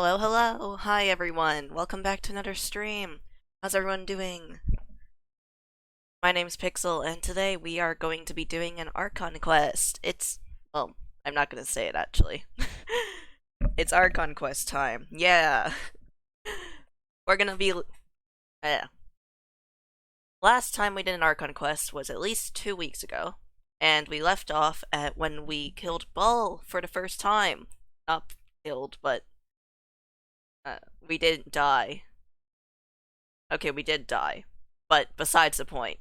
Hello, hello! Hi everyone! Welcome back to another stream! How's everyone doing? My name's Pixel, and today we are going to be doing an Archon quest. Well, I'm not gonna say it actually. It's Archon quest time. Yeah! We're gonna be... Last time we did an Archon quest was at least 2 weeks ago, and we left off at when we killed Bull for the first time. Not killed, but we didn't die. Okay, we did die, but besides the point.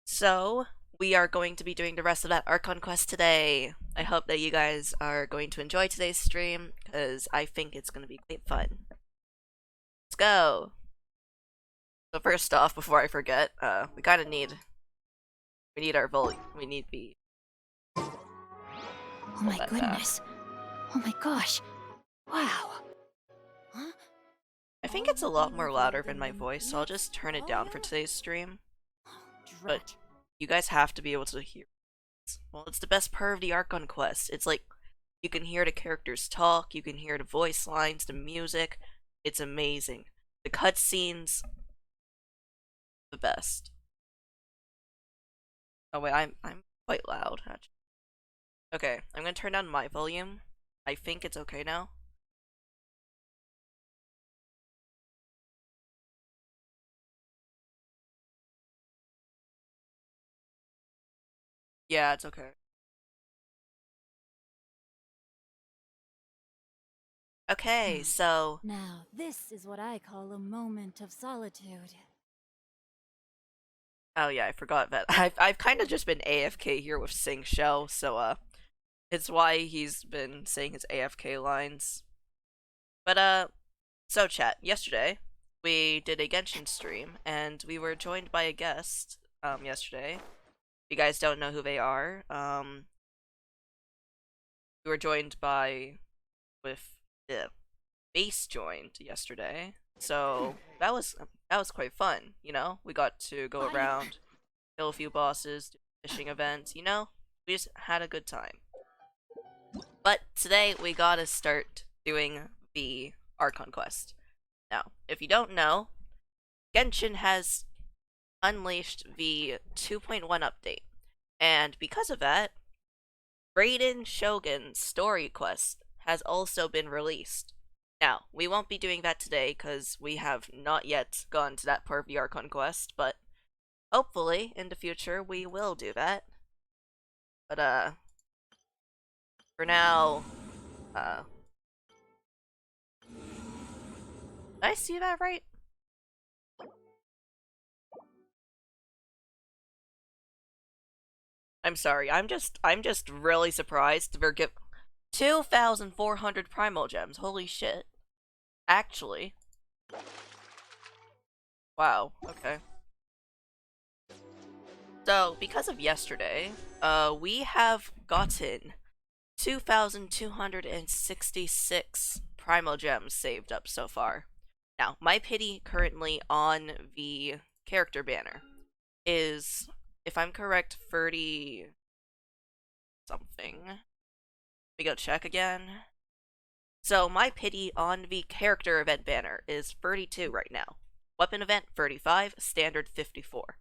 So, we are going to be doing the rest of that Archon quest today. I hope that you guys are going to enjoy today's stream, because I think it's going to be quite fun. Let's go! So first off, before I forget, we kind of need... We need our volume. We need the... Oh my goodness. Oh my gosh. Wow. Huh? I think it's a lot more louder than my voice, so I'll just turn it down for today's stream. But you guys have to be able to hear. Well, it's the best part of the Archon quest. It's like, you can hear the characters talk, you can hear the voice lines, the music. It's amazing. The cutscenes, the best. Oh wait, I'm quite loud, actually. Okay, I'm gonna turn down my volume. I think it's okay now. Yeah, it's okay. Okay, so... Now, this is what I call a moment of solitude. Oh yeah, I forgot that. I've kind of just been AFK here with Sing Shell, so it's why he's been saying his AFK lines. But so chat, yesterday we did a Genshin stream and we were joined by a guest yesterday. If you guys don't know who they are, we were joined with the base joined yesterday. So that was quite fun, you know? We got to go around, kill a few bosses, do fishing events, you know? We just had a good time. But today we gotta start doing the Archon quest. Now, if you don't know, Genshin has unleashed the 2.1 update, and because of that, Raiden Shogun's story quest has also been released. Now, we won't be doing that today because we have not yet gone to that part of the Archon quest, but hopefully in the future we will do that. But for now, did I see that right? I'm sorry, I'm just really surprised we're 2,400 primal gems, holy shit. Actually. Wow, okay. So, because of yesterday, we have gotten 2,266 primal gems saved up so far. Now, my pity currently on the character banner is, if I'm correct, 30 something. Let me go check again. So, my pity on the character event banner is 32 right now. Weapon event, 35, standard, 54.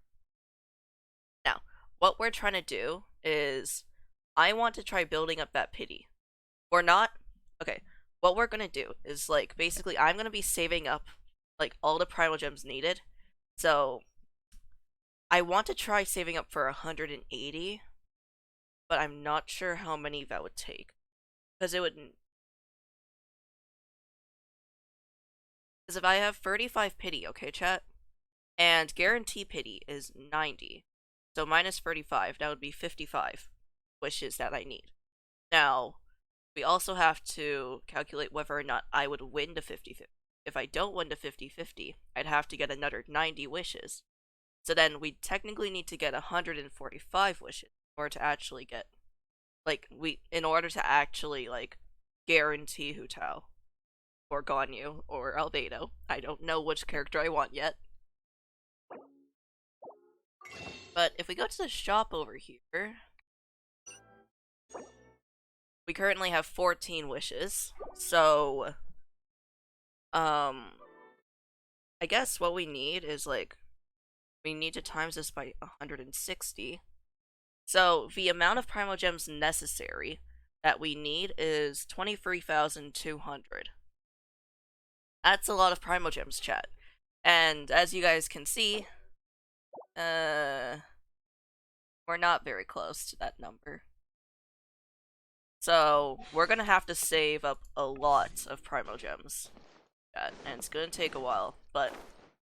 Now, what we're trying to do is, I want to try building up that pity. We're not... Okay, what we're gonna do is, like, basically, I'm gonna be saving up, like, all the primal gems needed. So, I want to try saving up for 180, but I'm not sure how many that would take. Because it would... Because if I have 35 pity, okay, chat? And guarantee pity is 90. So minus 35, that would be 55 wishes that I need. Now, we also have to calculate whether or not I would win the 50-50. If I don't win the 50-50, I'd have to get another 90 wishes. So then we technically need to get 145 wishes in order to actually get, like, in order to actually, like, guarantee Hu Tao. Or Ganyu, or Albedo. I don't know which character I want yet. But if we go to the shop over here, we currently have 14 wishes, so, I guess what we need is, like, we need to times this by 160. So, the amount of Primal Gems necessary that we need is 23,200. That's a lot of Primal Gems, chat. And as you guys can see, we're not very close to that number. So, we're gonna have to save up a lot of Primal Gems. And it's gonna take a while, but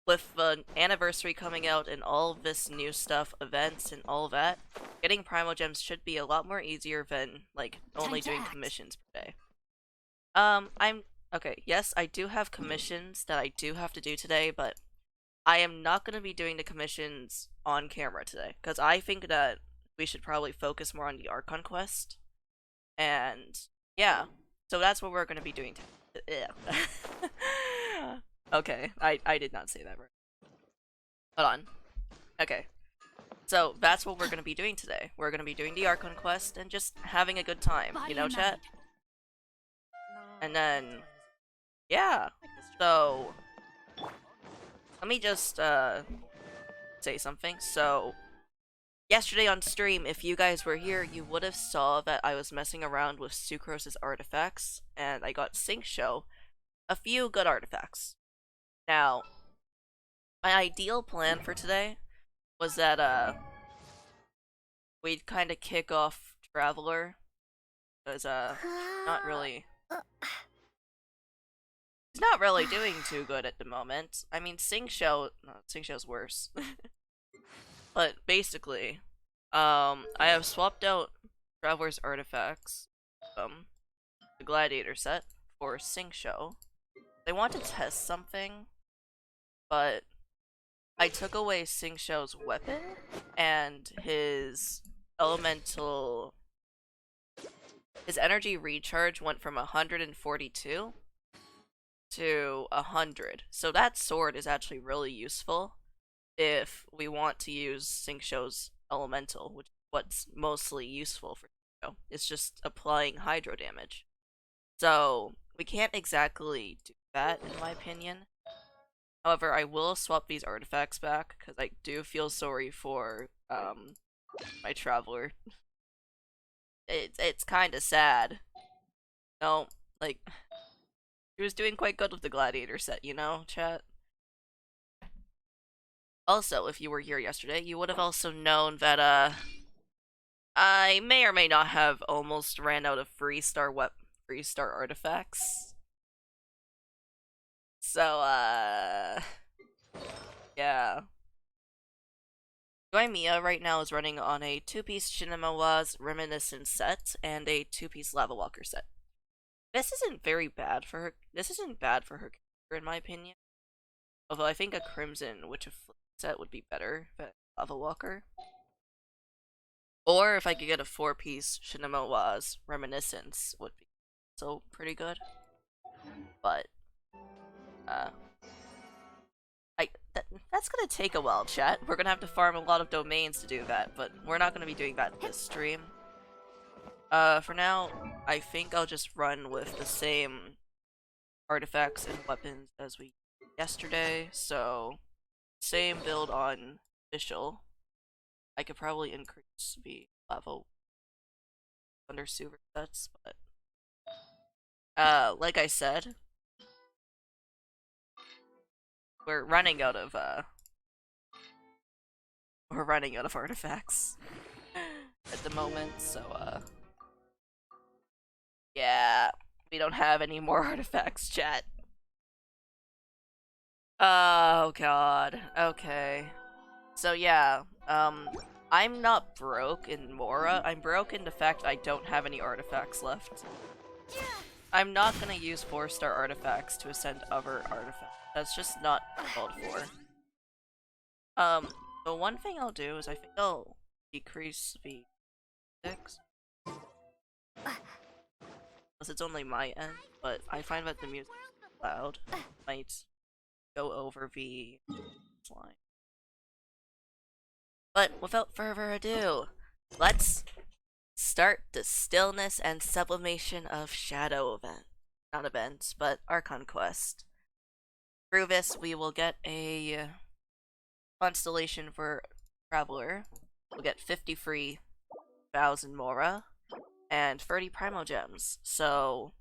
with the anniversary coming out and all of this new stuff, events and all that, getting Primal Gems should be a lot more easier than, like, only doing commissions per day. Okay, yes, I do have commissions that I do have to do today, but I am not going to be doing the commissions on camera today, because I think that we should probably focus more on the Archon quest. And, yeah, so that's what we're going to be doing today. Okay, I did not say that right. Hold on. Okay. So, that's what we're going to be doing today. We're going to be doing the Archon quest and just having a good time, you know, chat? And then, yeah. So, let me just, say something. So, yesterday on stream, if you guys were here, you would have saw that I was messing around with Sucrose's artifacts, and I got Sync Show a few good artifacts. Now, my ideal plan for today was that, we'd kind of kick off Traveler, because, not really... He's not really doing too good at the moment. I mean, Sync Show's worse. But basically, I have swapped out Traveler's artifacts, the Gladiator set, for Sync Show. They want to test something, but I took away Sync Show's weapon and his elemental. His energy recharge went from 142 to 100. So that sword is actually really useful if we want to use Sync Show's elemental, which is what's mostly useful for Sync Show. It's just applying hydro damage. So we can't exactly do that, in my opinion. However, I will swap these artifacts back, because I do feel sorry for, my Traveler. It's kinda sad. No, like, he was doing quite good with the Gladiator set, you know, chat? Also, if you were here yesterday, you would have also known that, I may or may not have almost ran out of free-star artifacts. So, yeah. Yoimiya right now is running on a 2-piece Shinamawa's Reminiscence set and a 2-piece Lava Walker set. This isn't very bad for her. This isn't bad for her character, in my opinion. Although I think a Crimson Witch of Flame set would be better than Lava Walker. Or if I could get a 4-piece Shinamawa's Reminiscence would be so pretty good. But that's gonna take a while, chat. We're gonna have to farm a lot of domains to do that, but we're not gonna be doing that this stream. For now, I think I'll just run with the same artifacts and weapons as we did yesterday, so same build on Official. I could probably increase the level under super sets, but like I said, we're running out of artifacts at the moment, so yeah, we don't have any more artifacts, chat. Oh god. Okay. So yeah, I'm not broke in Mora. I'm broke in the fact I don't have any artifacts left. I'm not gonna use 4-star artifacts to ascend other artifacts. That's just not called for. The one thing I'll do is I think I'll decrease the 6. Unless it's only my end, but I find that the music is loud. Might go over the line. But without further ado, let's start the Stillness and Sublimation of Shadow event. Not event, but Archon quest. Through this, we will get a constellation for Traveler. We'll get 50 free Thousand Mora and 30 Primo Gems. So,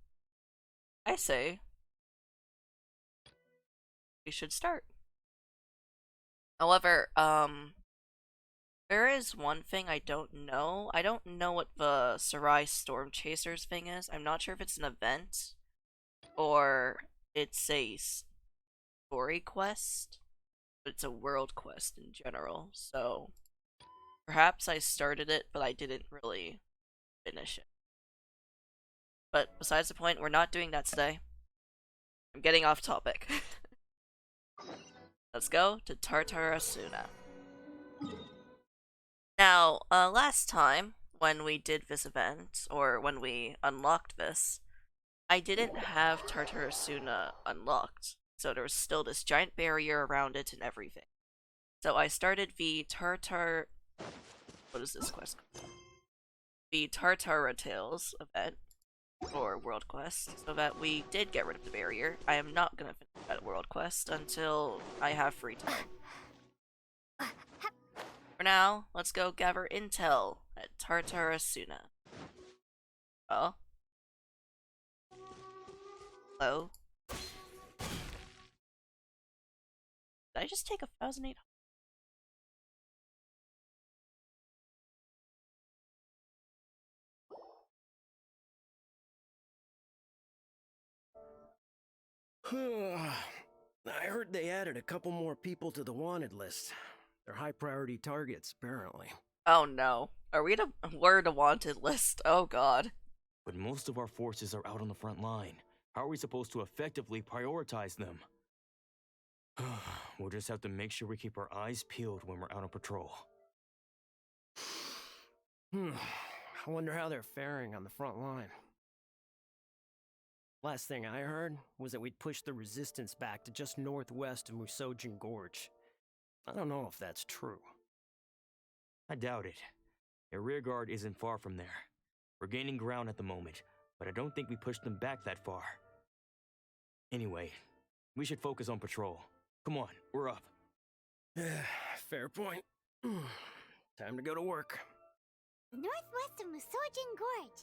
I say we should start. However, there is one thing I don't know. I don't know what the Sarai Storm Chasers thing is. I'm not sure if it's an event or it's a story quest, but it's a world quest in general. So perhaps I started it, but I didn't really finish it. But besides the point, we're not doing that today. I'm getting off topic. Let's go to Tartarasuna. Now, last time, when we did this event, or when we unlocked this, I didn't have Tartarasuna unlocked, so there was still this giant barrier around it and everything. So I started the what is this quest called? The Tartara Tales event, or world quest, so that we did get rid of the barrier. I am not gonna finish that world quest until I have free time. For now, let's go gather intel at Tartarasuna. Oh. Hello? Did I just take 1,800? I heard they added a couple more people to the wanted list. They're high priority targets, apparently. Oh no. We're the wanted list. Oh god. But most of our forces are out on the front line. How are we supposed to effectively prioritize them? We'll just have to make sure we keep our eyes peeled when we're out on patrol. I wonder how they're faring on the front line. Last thing I heard was that we'd pushed the resistance back to just northwest of Musojin Gorge. I don't know if that's true. I doubt it. Their rearguard isn't far from there. We're gaining ground at the moment, but I don't think we pushed them back that far. Anyway, we should focus on patrol. Come on, we're up. Fair point. Time to go to work. Northwest of Musojin Gorge.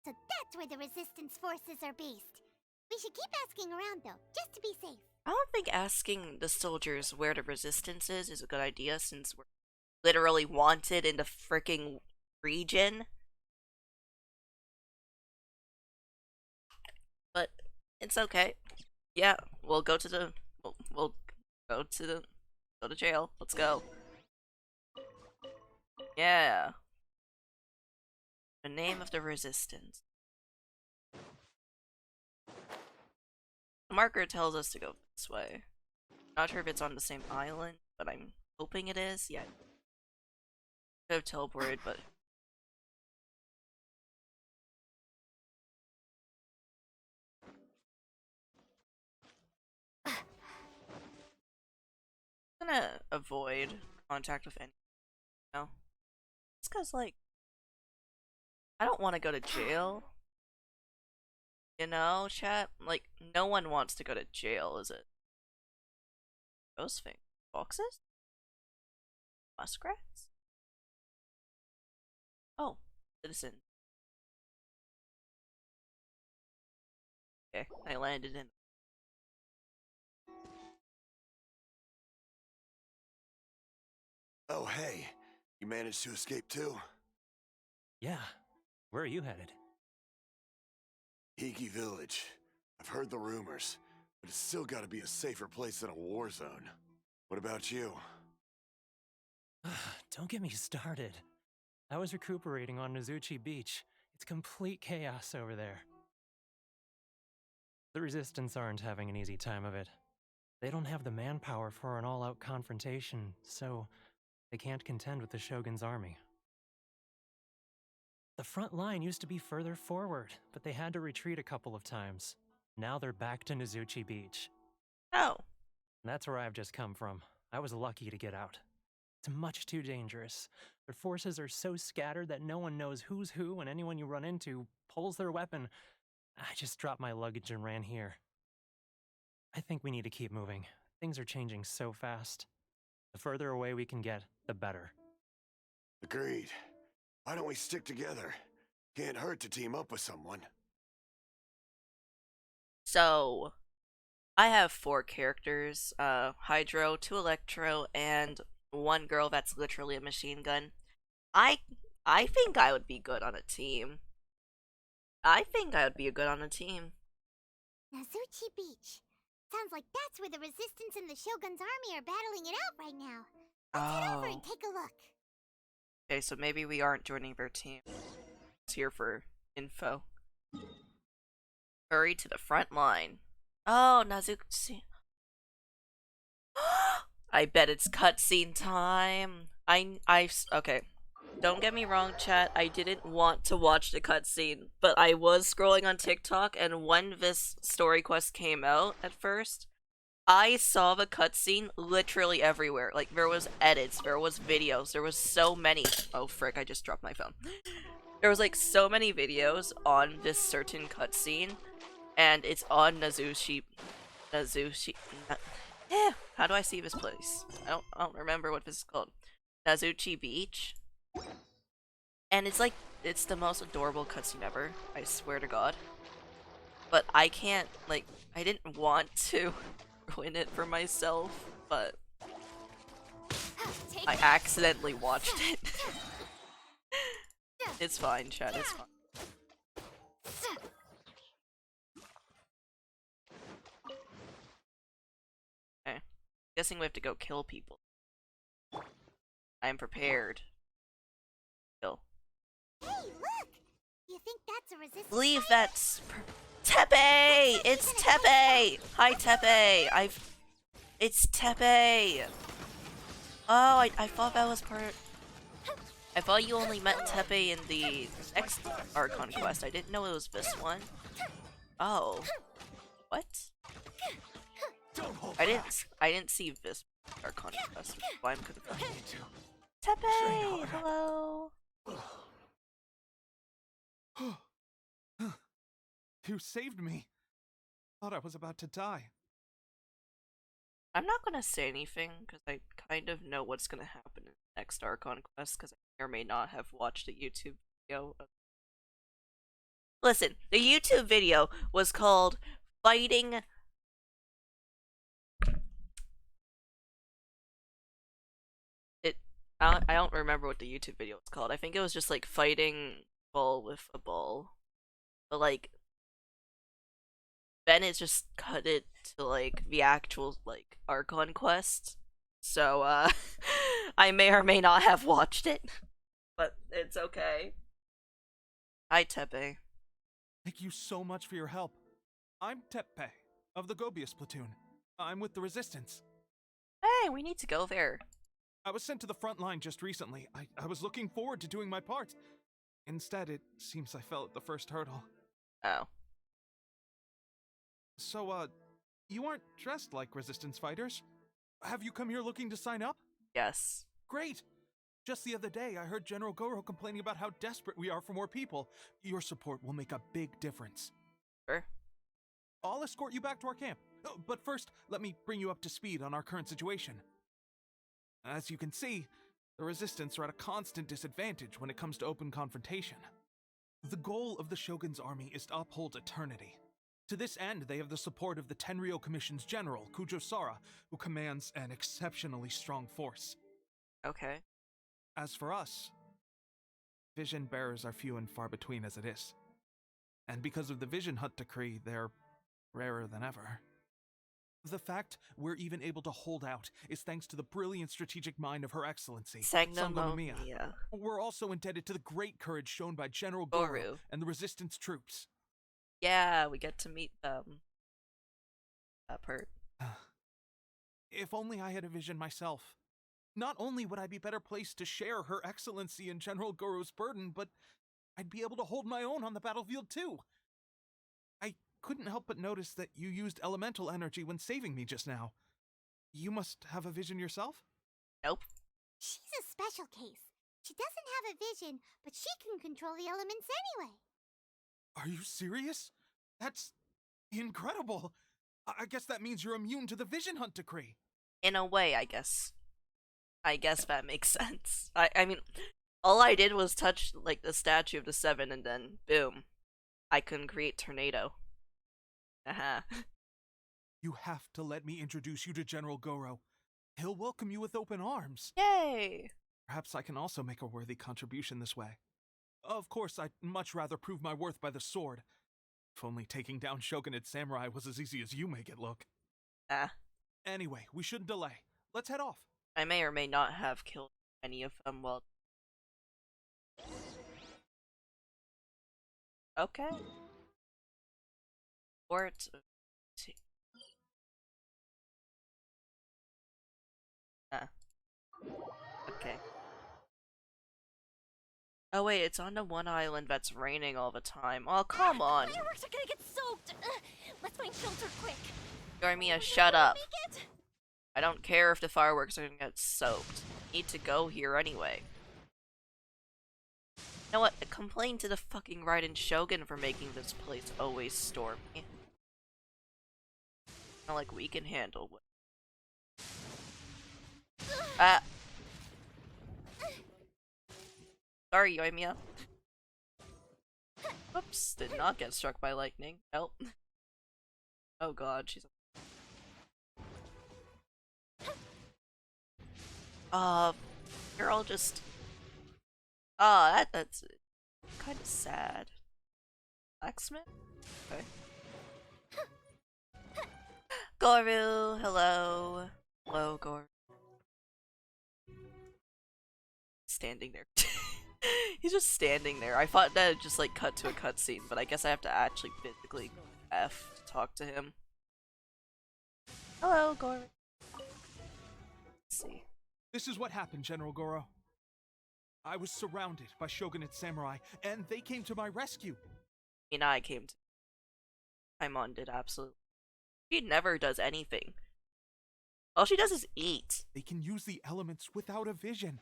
So that's where the resistance forces are based. We should keep asking around though, just to be safe. I don't think asking the soldiers where the resistance is a good idea, since we're literally wanted in the freaking region. But it's okay. Yeah, we'll go to the we'll go to jail. Let's go. Yeah. The name of the resistance. The marker tells us to go this way. Not sure if it's on the same island, but I'm hoping it is. Yeah. Could have teleported, but I'm gonna avoid contact with any. No, it's cause like I don't want to go to jail. You know, chat? Like, no one wants to go to jail, is it? Those things. Foxes? Muskrats? Oh, citizen. Okay, I landed in. Oh, hey. You managed to escape too? Yeah. Where are you headed? Hiki Village. I've heard the rumors, but it's still gotta be a safer place than a war zone. What about you? Don't get me started. I was recuperating on Nozuchi Beach. It's complete chaos over there. The Resistance aren't having an easy time of it. They don't have the manpower for an all-out confrontation, so they can't contend with the Shogun's army. The front line used to be further forward, but they had to retreat a couple of times. Now they're back to Nozuchi Beach. Oh. That's where I've just come from. I was lucky to get out. It's much too dangerous. Their forces are so scattered that no one knows who's who, and anyone you run into pulls their weapon. I just dropped my luggage and ran here. I think we need to keep moving. Things are changing so fast. The further away we can get, the better. Agreed. Why don't we stick together? Can't hurt to team up with someone. So, I have 4 characters, Hydro, 2 Electro, and 1 girl that's literally a machine gun. I think I would be good on a team. Nazuchi Beach. Sounds like that's where the Resistance and the Shogun's army are battling it out right now. Let's head over and take a look. Okay, so maybe we aren't joining their team. It's here for info. Hurry to the front line. Oh, Nazuchi. I bet it's cutscene time. Okay. Don't get me wrong, chat. I didn't want to watch the cutscene, but I was scrolling on TikTok, and when this story quest came out at first, I saw the cutscene literally everywhere. Like, there was edits, there was videos, there was so many. Oh, frick, I just dropped my phone. There was, like, so many videos on this certain cutscene, and it's on Nazuchi. How do I see this place? I don't remember what this is called. Nazuchi Beach. And it's the most adorable cutscene ever. I swear to God. But I can't, like, I didn't want to ruin it for myself, but I accidentally watched it. It's fine, chat, it's fine. Okay. Guessing we have to go kill people. I am prepared. Kill. Hey, look! You think that's a Resistance Believe fighter? that's Tepe! It's Tepe! Hi, Tepe! It's Tepe! Oh, I thought that was part. I thought you only met Tepe in the next Archon quest. I didn't know it was this one. Oh. What? I didn't see this Archon quest, which is why I'm confused. Tepe! Hello! You saved me. Thought I was about to die. I'm not gonna say anything, because I kind of know what's gonna happen in the next Archon quest, because I may or may not have watched a YouTube video. Listen, the YouTube video was called Fighting... I don't remember what the YouTube video was called. I think it was just like fighting ball with a ball. But like, Bennett just cut it to like the actual like Archon quest. So I may or may not have watched it. But it's okay. Hi, Tepe. Thank you so much for your help. I'm Teppe, of the Gobius platoon. I'm with the Resistance. Hey, we need to go there. I was sent to the front line just recently. I was looking forward to doing my part. Instead, it seems I fell at the first hurdle. Oh. So, you aren't dressed like Resistance fighters? Have you come here looking to sign up? Yes. Great! Just the other day, I heard General Goro complaining about how desperate we are for more people. Your support will make a big difference. Sure. I'll escort you back to our camp. But first, let me bring you up to speed on our current situation. As you can see, the Resistance are at a constant disadvantage when it comes to open confrontation. The goal of the Shogun's army is to uphold eternity. To this end, they have the support of the Tenryou Commission's general, Kujo Sara, who commands an exceptionally strong force. Okay. As for us, vision bearers are few and far between as it is. And because of the Vision Hut decree, they're rarer than ever. The fact we're even able to hold out is thanks to the brilliant strategic mind of Her Excellency, Sangonomiya. We're also indebted to the great courage shown by General Goro and the Resistance troops. Yeah, we get to meet them. That part. If only I had a vision myself. Not only would I be better placed to share Her Excellency and General Goro's burden, but I'd be able to hold my own on the battlefield too. I couldn't help but notice that you used elemental energy when saving me just now. You must have a vision yourself? Nope. She's a special case. She doesn't have a vision, but she can control the elements anyway. Are you serious? That's incredible. I guess that means you're immune to the Vision Hunt decree. In a way, I guess. I guess that makes sense. I mean, all I did was touch, like, the statue of the Seven, and then, boom. I couldn't create Tornado. Haha. You have to let me introduce you to General Goro. He'll welcome you with open arms. Yay! Perhaps I can also make a worthy contribution this way. Of course, I'd much rather prove my worth by the sword. If only taking down Shogunate Samurai was as easy as you make it look. Ah. Anyway, we shouldn't delay. Let's head off. I may or may not have killed any of them, well... Okay. Port... Ah. Okay. Oh wait, it's on the one island that's raining all the time. Oh, come on. Fireworks are gonna get soaked. Let's find shelter quick. Dormia, shut up. I don't care if the fireworks are gonna get soaked. Need to go here anyway. You know what? Complain to the fucking Raiden Shogun for making this place always stormy. Not like we can handle it. Ah! Sorry, Yoimiya. Whoops, did not get struck by lightning. Help. Oh god, she's... Girl just... that's kind of sad. Blacksmith? Okay. Goru, hello. Hello, Goru. Standing there. He's just standing there. I thought that would just like cut to a cutscene, but I guess I have to actually physically F to talk to him. Hello, Goru. Let's see. This is what happened, General Goro. I was surrounded by Shogunate Samurai, and they came to my rescue. I came to... Paimon did, absolutely. She never does anything. All she does is eat. They can use the elements without a vision.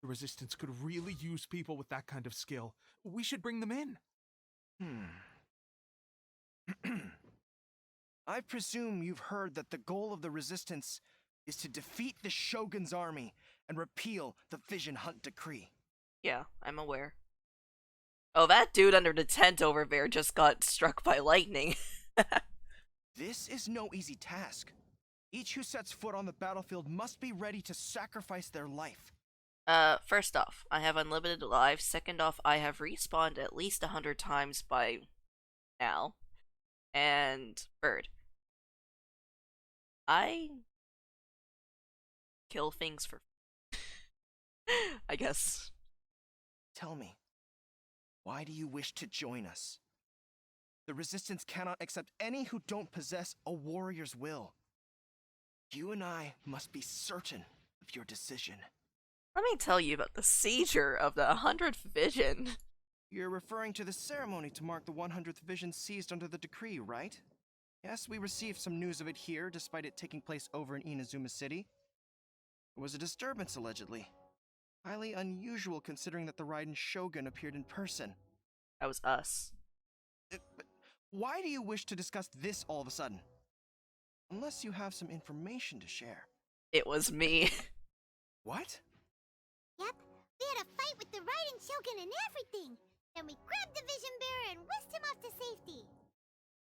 The Resistance could really use people with that kind of skill. We should bring them in. I presume you've heard that the goal of the Resistance is to defeat the Shogun's army and repeal the Vision Hunt decree. Yeah, I'm aware. Oh, that dude under the tent over there just got struck by lightning. This is no easy task. Each who sets foot on the battlefield must be ready to sacrifice their life. First off, I have unlimited lives. Second off, I have respawned at least 100 times by now. And third, I kill things for I guess. Tell me, why do you wish to join us? The Resistance cannot accept any who don't possess a warrior's will. You and I must be certain of your decision. Let me tell you about the seizure of the 100th vision. You're referring to the ceremony to mark the 100th vision seized under the decree, right? Yes, we received some news of it here, despite it taking place over in Inazuma City. It was a disturbance, allegedly. Highly unusual considering that the Raiden Shogun appeared in person. That was us. But why do you wish to discuss this all of a sudden? Unless you have some information to share. It was me. What? Yep, we had a fight with the Raiden Shogun and everything. Then we grabbed the Vision Bearer and whisked him off to safety.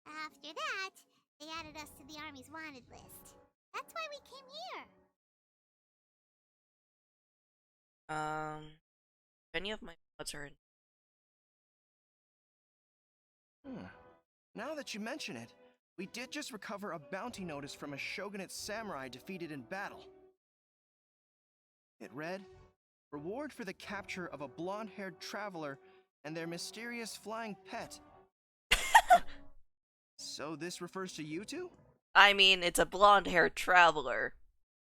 After that, they added us to the Army's wanted list. That's why we came here. Any of my thoughts are in. Now that you mention it, we did just recover a bounty notice from a Shogunate samurai defeated in battle. It read, "Reward for the capture of a blonde-haired traveler and their mysterious flying pet." So this refers to you two? I mean, it's a blonde-haired traveler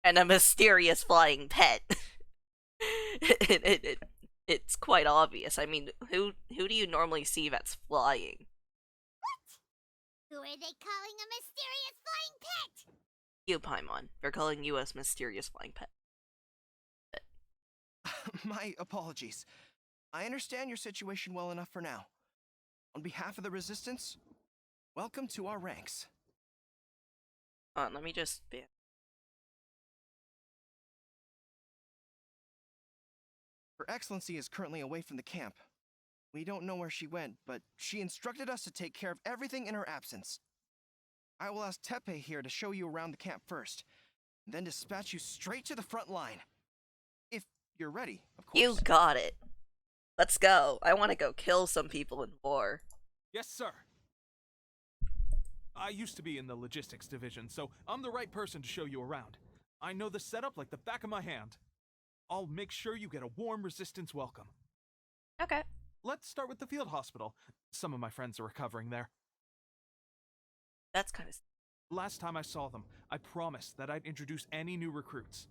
and a mysterious flying pet. It's quite obvious. I mean, who do you normally see that's flying? What? Who are they calling a mysterious flying pet? You, Paimon. They're calling you a mysterious flying pet. My apologies. I understand your situation well enough for now. On behalf of the Resistance, welcome to our ranks. Let me just ban. Her Excellency is currently away from the camp. We don't know where she went, but she instructed us to take care of everything in her absence. I will ask Tepe here to show you around the camp first, and then dispatch you straight to the front line. If you're ready, of course. You got it. Let's go. I want to go kill some people in war. Yes, sir. I used to be in the logistics division, so I'm the right person to show you around. I know the setup like the back of my hand. I'll make sure you get a warm Resistance welcome. Okay. Let's start with the field hospital. Some of my friends are recovering there. That's kind of... Last time I saw them, I promised that I'd introduce any new recruits.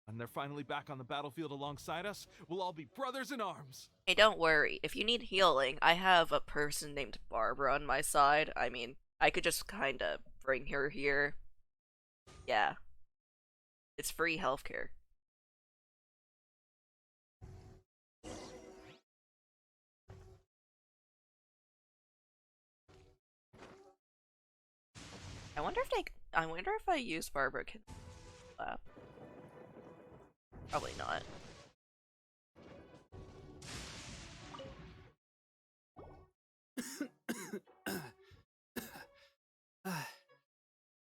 When they're finally back on the battlefield alongside us, we'll all be brothers in arms. Hey, don't worry. If you need healing, I have a person named Barbara on my side. I mean, I could just kinda bring her here. Yeah. It's free healthcare. I wonder if I use Barbara can lap. Probably not.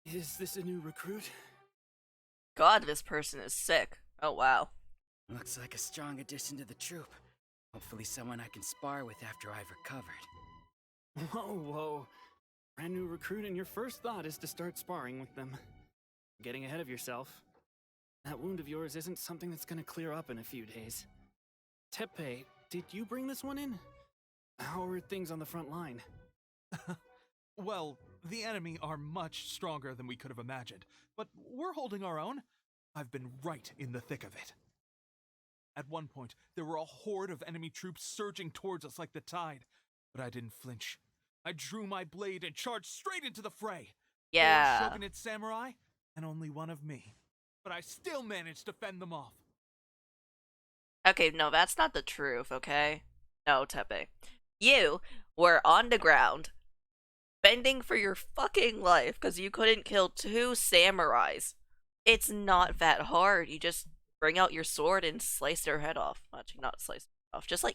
Is this a new recruit? God, this person is sick. Oh wow. Looks like a strong addition to the troop. Hopefully someone I can spar with after I've recovered. Whoa. Brand new recruit and your first thought is to start sparring with them. Getting ahead of yourself. That wound of yours isn't something that's gonna clear up in a few days. Tepe, did you bring this one in? How are things on the front line? Well, the enemy are much stronger than we could have imagined, but we're holding our own. I've been right in the thick of it. At one point, there were a horde of enemy troops surging towards us like the tide, but I didn't flinch. I drew my blade and charged straight into the fray. Yeah. Four shogunate samurai, and only one of me. But I still managed to fend them off. Okay, no, that's not the truth, okay? No, Tepe. You were on the ground, bending for your fucking life because you couldn't kill 2 samurais. It's not that hard. You just bring out your sword and slice their head off. Actually, not slice it off. Just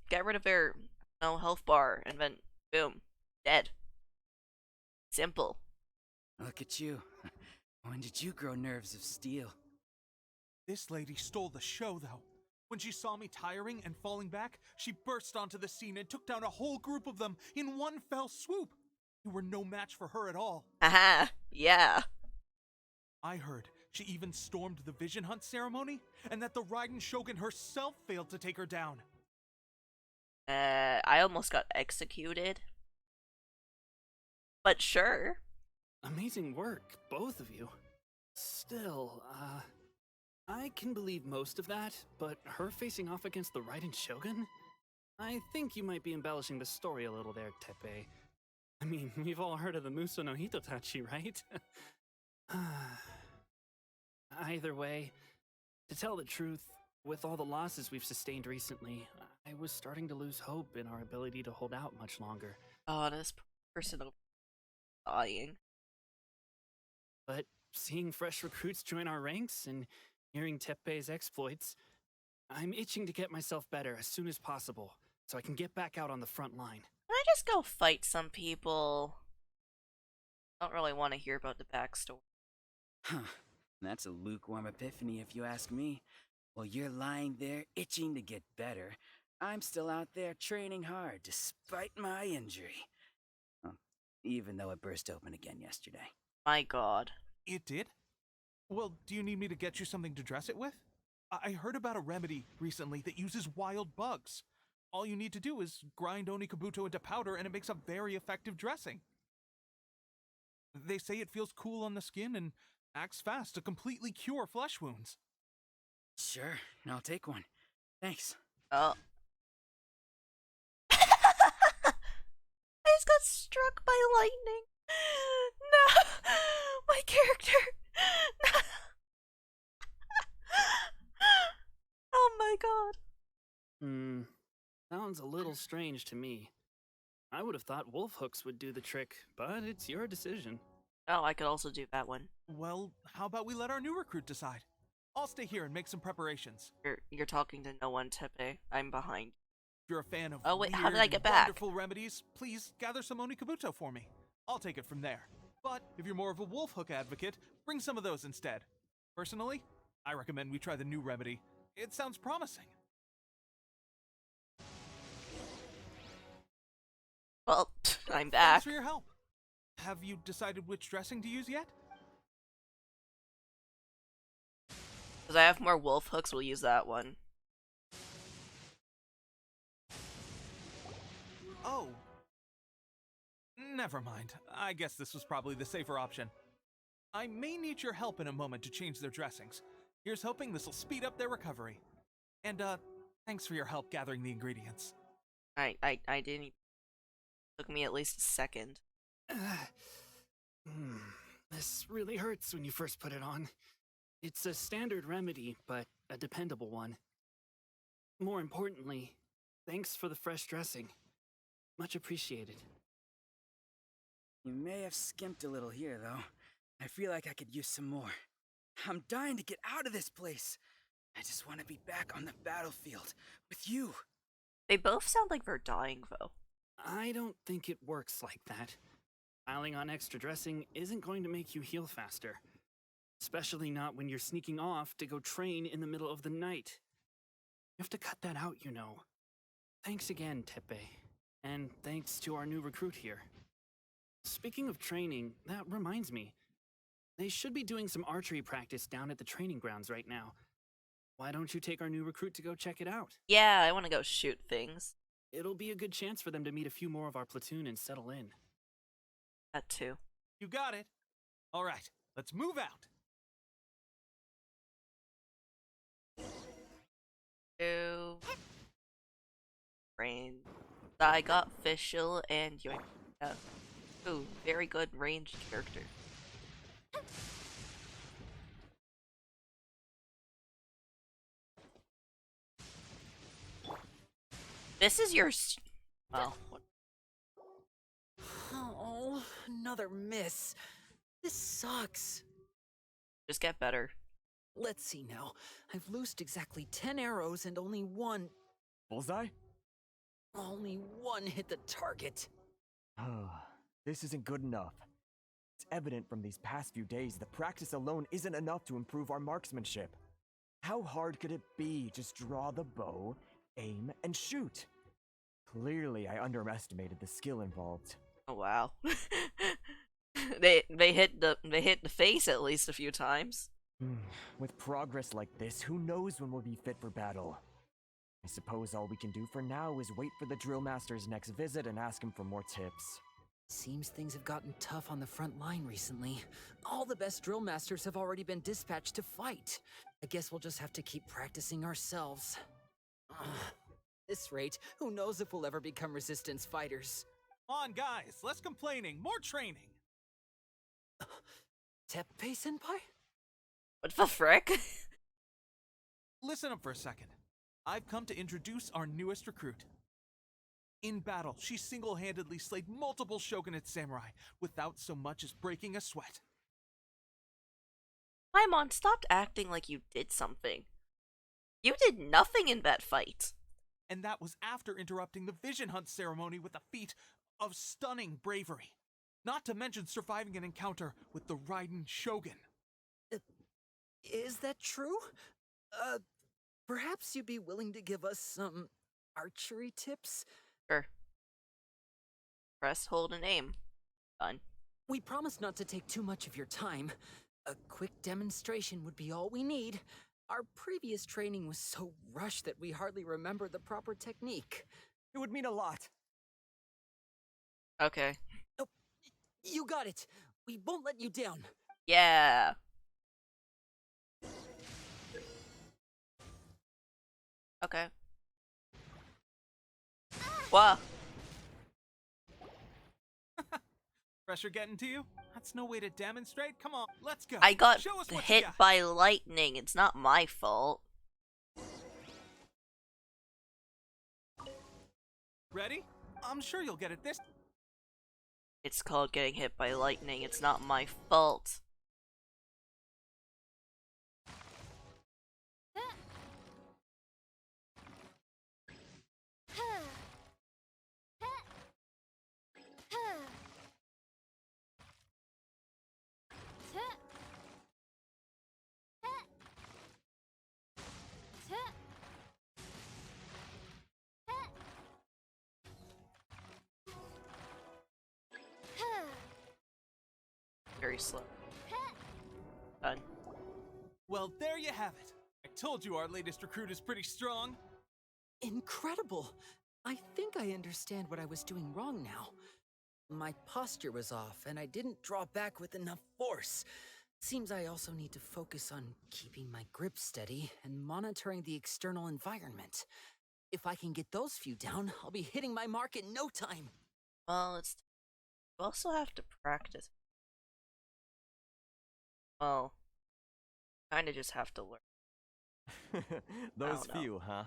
get rid of their, health bar, and then boom, dead. Simple. Look at you. When did you grow nerves of steel? This lady stole the show, though. When she saw me tiring and falling back, she burst onto the scene and took down a whole group of them in one fell swoop. You were no match for her at all. Haha, yeah. I heard she even stormed the vision hunt ceremony, and that the Raiden Shogun herself failed to take her down. I almost got executed. But sure. Amazing work, both of you. Still, I can believe most of that, but her facing off against the Raiden Shogun? I think you might be embellishing the story a little there, Tepe. I mean, we've all heard of the Muso no Hitotachi, right? Either way, to tell the truth, with all the losses we've sustained recently, I was starting to lose hope in our ability to hold out much longer. Oh, this person dying. But seeing fresh recruits join our ranks and hearing Tepe's exploits, I'm itching to get myself better as soon as possible, so I can get back out on the front line. Can I just go fight some people? I don't really want to hear about the backstory. Huh. That's a lukewarm epiphany if you ask me. While you're lying there itching to get better, I'm still out there training hard despite my injury. Even though it burst open again yesterday. My god. It did? Well, do you need me to get you something to dress it with? I heard about a remedy recently that uses wild bugs. All you need to do is grind Onikabuto into powder and it makes a very effective dressing. They say it feels cool on the skin and acts fast to completely cure flesh wounds. Sure, I'll take one. Thanks. Oh. I just got struck by lightning. No! My character! Oh my god. Sounds a little strange to me. I would have thought wolf hooks would do the trick, but it's your decision. Oh, I could also do that one. Well, how about we let our new recruit decide? I'll stay here and make some preparations. You're talking to no one, Tepe. I'm behind. If you're a fan of Oh, wait, how did weird I get and back? wonderful remedies, please gather some Onikabuto for me. I'll take it from there. But if you're more of a wolf hook advocate, bring some of those instead. Personally, I recommend we try the new remedy. It sounds promising. Well, I'm Thanks back. for your help. Have you decided which dressing to use yet? Because I have more wolf hooks, we'll use that one. Oh. Never mind. I guess this was probably the safer option. I may need your help in a moment to change their dressings. Here's hoping this'll speed up their recovery. And, thanks for your help gathering the ingredients. I didn't even... Took me at least a second. This really hurts when you first put it on. It's a standard remedy, but a dependable one. More importantly, thanks for the fresh dressing. Much appreciated. You may have skimped a little here, though. I feel like I could use some more. I'm dying to get out of this place. I just want to be back on the battlefield with you. They both sound like they're dying, though. I don't think it works like that. Piling on extra dressing isn't going to make you heal faster. Especially not when you're sneaking off to go train in the middle of the night. You have to cut that out, you know. Thanks again, Tepe. And thanks to our new recruit here. Speaking of training, that reminds me. They should be doing some archery practice down at the training grounds right now. Why don't you take our new recruit to go check it out? Yeah, I want to go shoot things. It'll be a good chance for them to meet a few more of our platoon and settle in. That too. You got it. All right, let's move out. Two. Rain. I got Fischl and Yoink. Ooh, very good ranged character. This is your. Well, what? Oh, another miss. This sucks. Just get better. Let's see now. I've loosed exactly 10 arrows and only one Bullseye? hit the target. This isn't good enough. It's evident from these past few days that practice alone isn't enough to improve our marksmanship. How hard could it be? Just draw the bow, aim, and shoot. Clearly, I underestimated the skill involved. Oh wow. they hit the face at least a few times. With progress like this, who knows when we'll be fit for battle? I suppose all we can do for now is wait for the drill master's next visit and ask him for more tips. Seems things have gotten tough on the front line recently. All the best drill masters have already been dispatched to fight. I guess we'll just have to keep practicing ourselves. This rate, who knows if we'll ever become resistance fighters. Come on, guys, less complaining, more training. Teppei-senpai? What the frick? Listen up for a second. I've come to introduce our newest recruit. In battle, she single-handedly slayed multiple shogunate samurai without so much as breaking a sweat. Paimon, stop acting like you did something. You did nothing in that fight. And that was after interrupting the vision hunt ceremony with a feat of stunning bravery. Not to mention surviving an encounter with the Raiden Shogun. Is that true? Perhaps you'd be willing to give us some archery tips? Sure. Press, hold, and aim. Done. We promise not to take too much of your time. A quick demonstration would be all we need. Our previous training was so rushed that we hardly remember the proper technique. It would mean a lot. Okay. Oh, you got it. We won't let you down. Yeah. Okay. Wow. Pressure getting to you? That's no way to demonstrate. Come on, let's go. I got Show us what hit you got. by lightning. It's not my fault. Ready? I'm sure you'll get it this. It's called getting hit by lightning. It's not my fault. Very slow. Done. Well, there you have it. I told you our latest recruit is pretty strong. Incredible! I think I understand what I was doing wrong now. My posture was off, and I didn't draw back with enough force. Seems I also need to focus on keeping my grip steady and monitoring the external environment. If I can get those few down, I'll be hitting my mark in no time. Well, you also have to practice. Well, kinda just have to learn. Those don't know. few, huh?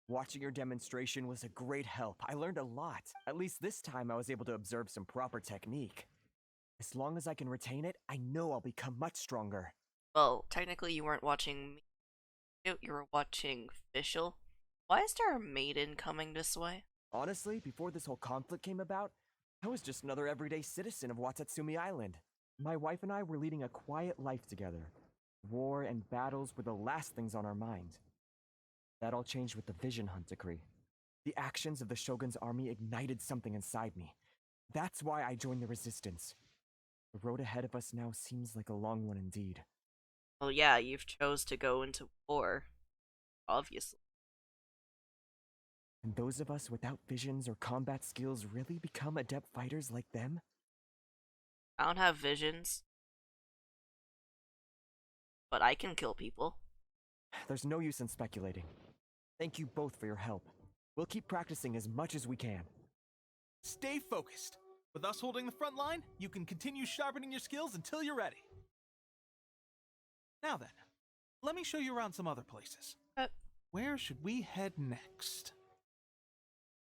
Watching your demonstration was a great help. I learned a lot. At least this time I was able to observe some proper technique. As long as I can retain it, I know I'll become much stronger. Well, technically you weren't watching me. You were watching Fischl. Why is there a maiden coming this way? Honestly, before this whole conflict came about, I was just another everyday citizen of Wadatsumi Island. My wife and I were leading a quiet life together. War and battles were the last things on our mind. That all changed with the Vision Hunt decree. The actions of the Shogun's army ignited something inside me. That's why I joined the resistance. The road ahead of us now seems like a long one indeed. Well, yeah, you've chose to go into war. Obviously. And those of us without visions or combat skills really become adept fighters like them? I don't have visions. But I can kill people. There's no use in speculating. Thank you both for your help. We'll keep practicing as much as we can. Stay focused. With us holding the front line, you can continue sharpening your skills until you're ready. Now then, let me show you around some other places. Where should we head next?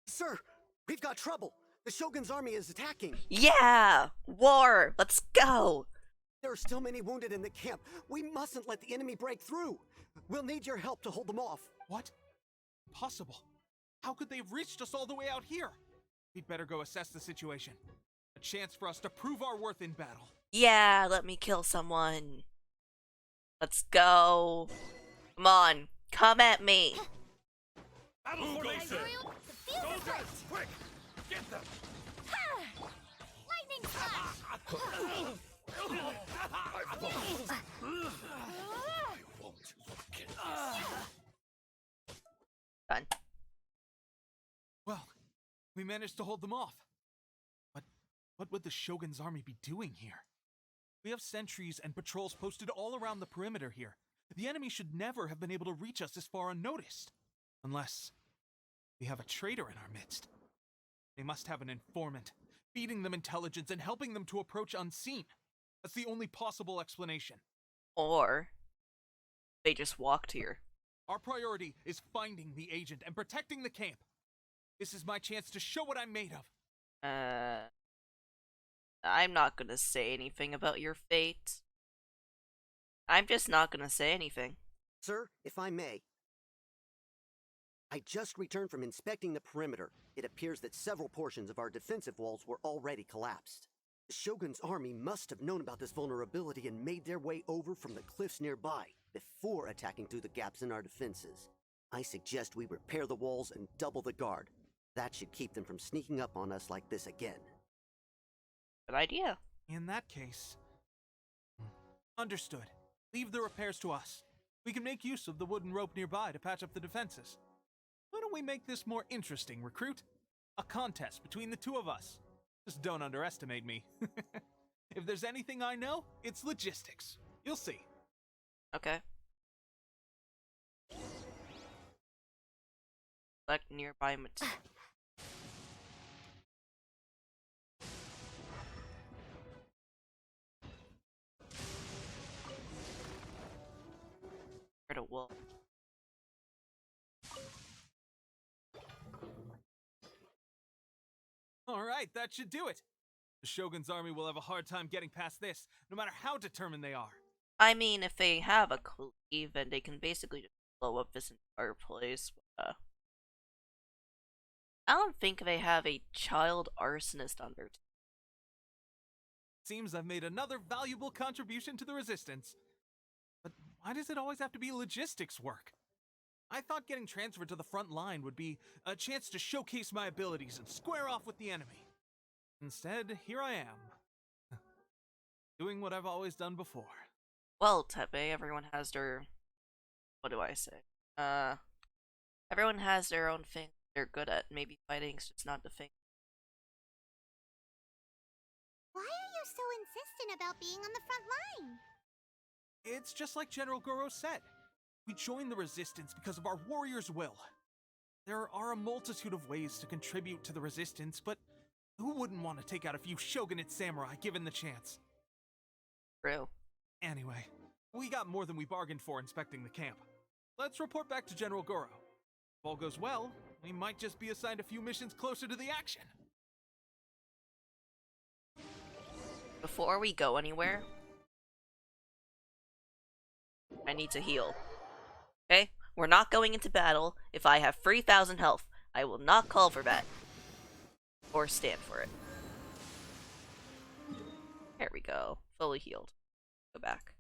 Sir, we've got trouble. The Shogun's army is attacking. Yeah! War! Let's go! There are still many wounded in the camp. We mustn't let the enemy break through. We'll need your help to hold them off. What? Impossible. How could they have reached us all the way out here? We'd better go assess the situation. A chance for us to prove our worth in battle. Yeah, let me kill someone. Let's go. Come on, come at me. Battle formation! Soldiers, quick! Get them! Lightning slash! Done. Well, we managed to hold them off. But what would the Shogun's army be doing here? We have sentries and patrols posted all around the perimeter here. The enemy should never have been able to reach us this far unnoticed. Unless we have a traitor in our midst. They must have an informant, feeding them intelligence and helping them to approach unseen. That's the only possible explanation. Or they just walked here. Our priority is finding the agent and protecting the camp. This is my chance to show what I'm made of. I'm not gonna say anything about your fate. I'm just not gonna say anything. Sir, if I may. I just returned from inspecting the perimeter. It appears that several portions of our defensive walls were already collapsed. The Shogun's army must have known about this vulnerability and made their way over from the cliffs nearby before attacking through the gaps in our defenses. I suggest we repair the walls and double the guard. That should keep them from sneaking up on us like this again. Good idea. In that case... Understood. Leave the repairs to us. We can make use of the wooden rope nearby to patch up the defenses. Why don't we make this more interesting, recruit? A contest between the two of us. Just don't underestimate me. If there's anything I know, it's logistics. You'll see. Okay. Select nearby material. Where to wolf? Alright, that should do it. The Shogun's army will have a hard time getting past this, no matter how determined they are. I mean, if they have a cleave, then they can basically just blow up this entire place. I don't think they have a child arsonist on their team. Seems I've made another valuable contribution to the Resistance. But why does it always have to be logistics work? I thought getting transferred to the front line would be a chance to showcase my abilities and square off with the enemy. Instead, here I am. Doing what I've always done before. Well, Tepe, everyone has their... What do I say? Everyone has their own thing they're good at. Maybe fighting's just not the thing. Why are you so insistent about being on the front line? It's just like General Goro said. We joined the Resistance because of our warriors' will. There are a multitude of ways to contribute to the Resistance, but who wouldn't want to take out a few shogunate samurai given the chance? True. Anyway, we got more than we bargained for inspecting the camp. Let's report back to General Goro. If all goes well, we might just be assigned a few missions closer to the action. Before we go anywhere, I need to heal. Okay? We're not going into battle if I have 3,000 health. I will not call for that. Or stand for it. There we go. Fully healed. Go back.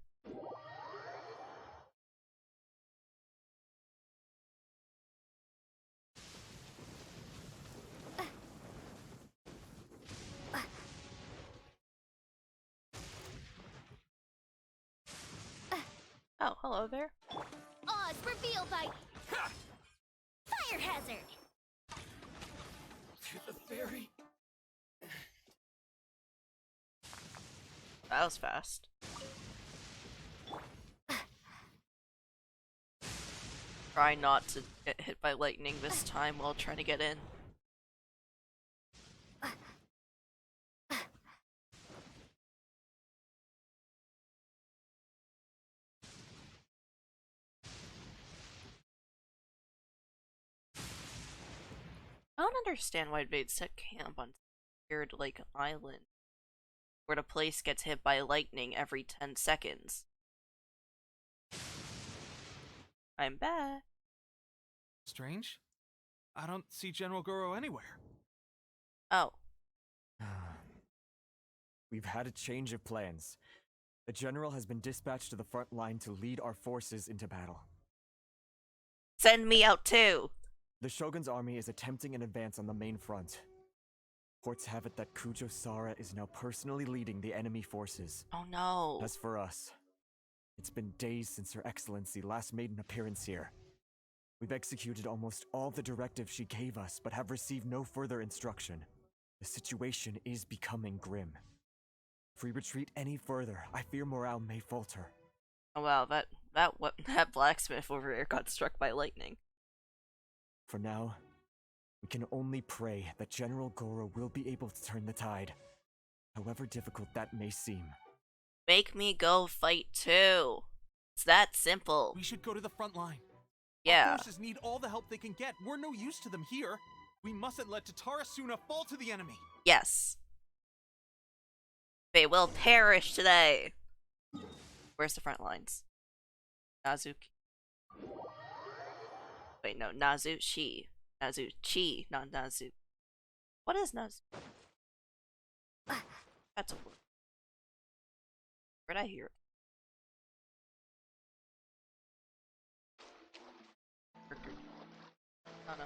Oh, hello there. Oz revealed by fire hazard. To the fairy. That was fast. Try not to get hit by lightning this time while trying to get in. I don't understand why they'd set camp on Weird Lake Island, where the place gets hit by lightning every 10 seconds. I'm back. Strange. I don't see General Goro anywhere. Oh. We've had a change of plans. The general has been dispatched to the front line to lead our forces into battle. Send me out too! The Shogun's army is attempting an advance on the main front. Reports have it that Kujo Sara is now personally leading the enemy forces. Oh no. As for us, it's been days since Her Excellency last made an appearance here. We've executed almost all the directives she gave us, but have received no further instruction. The situation is becoming grim. If we retreat any further, I fear morale may falter. Oh wow, that blacksmith over there got struck by lightning. For now, we can only pray that General Goro will be able to turn the tide, however difficult that may seem. Make me go fight too. It's that simple. We should go to the front line. Yeah. Our forces need all the help they can get. We're no use to them here. We mustn't let Tatarasuna fall to the enemy. Yes. They will perish today. Where's the front lines? Nazuki. Wait, no, Nazuchi. Nazuchi, not Nazu. What is Nazu? That's a word. Where'd I hear it? Oh no.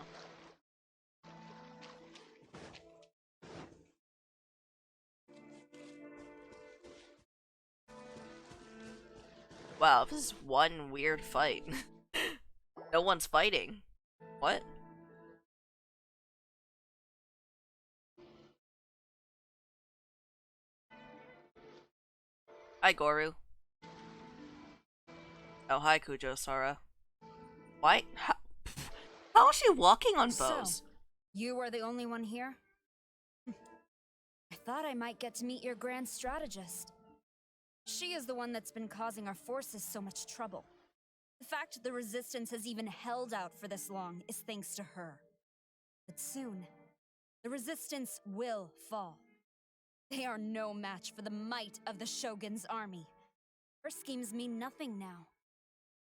Wow, this is one weird fight. No one's fighting. What? Hi, Goru. Oh, hi, Kujo Sara. Why? How is she walking on bows? So, you are the only one here? I thought I might get to meet your grand strategist. She is the one that's been causing our forces so much trouble. The fact the Resistance has even held out for this long is thanks to her. But soon, The resistance will fall. They are no match for the might of the Shogun's army. Her schemes mean nothing now.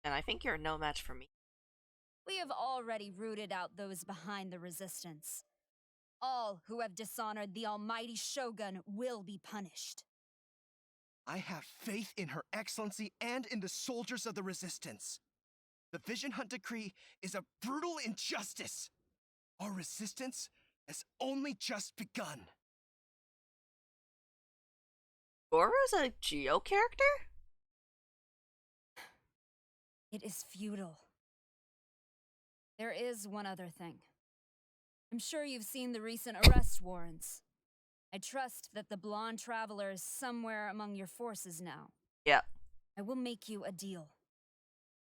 And I think you're no match for me. We have already rooted out those behind the resistance. All who have dishonored the almighty Shogun will be punished. I have faith in Her Excellency and in the soldiers of the Resistance. The Vision Hunt Decree is a brutal injustice. Our resistance has only just begun. Goro's a Geo character? It is futile. There is one other thing. I'm sure you've seen the recent arrest warrants. I trust that the blonde traveler is somewhere among your forces now. Yeah. I will make you a deal.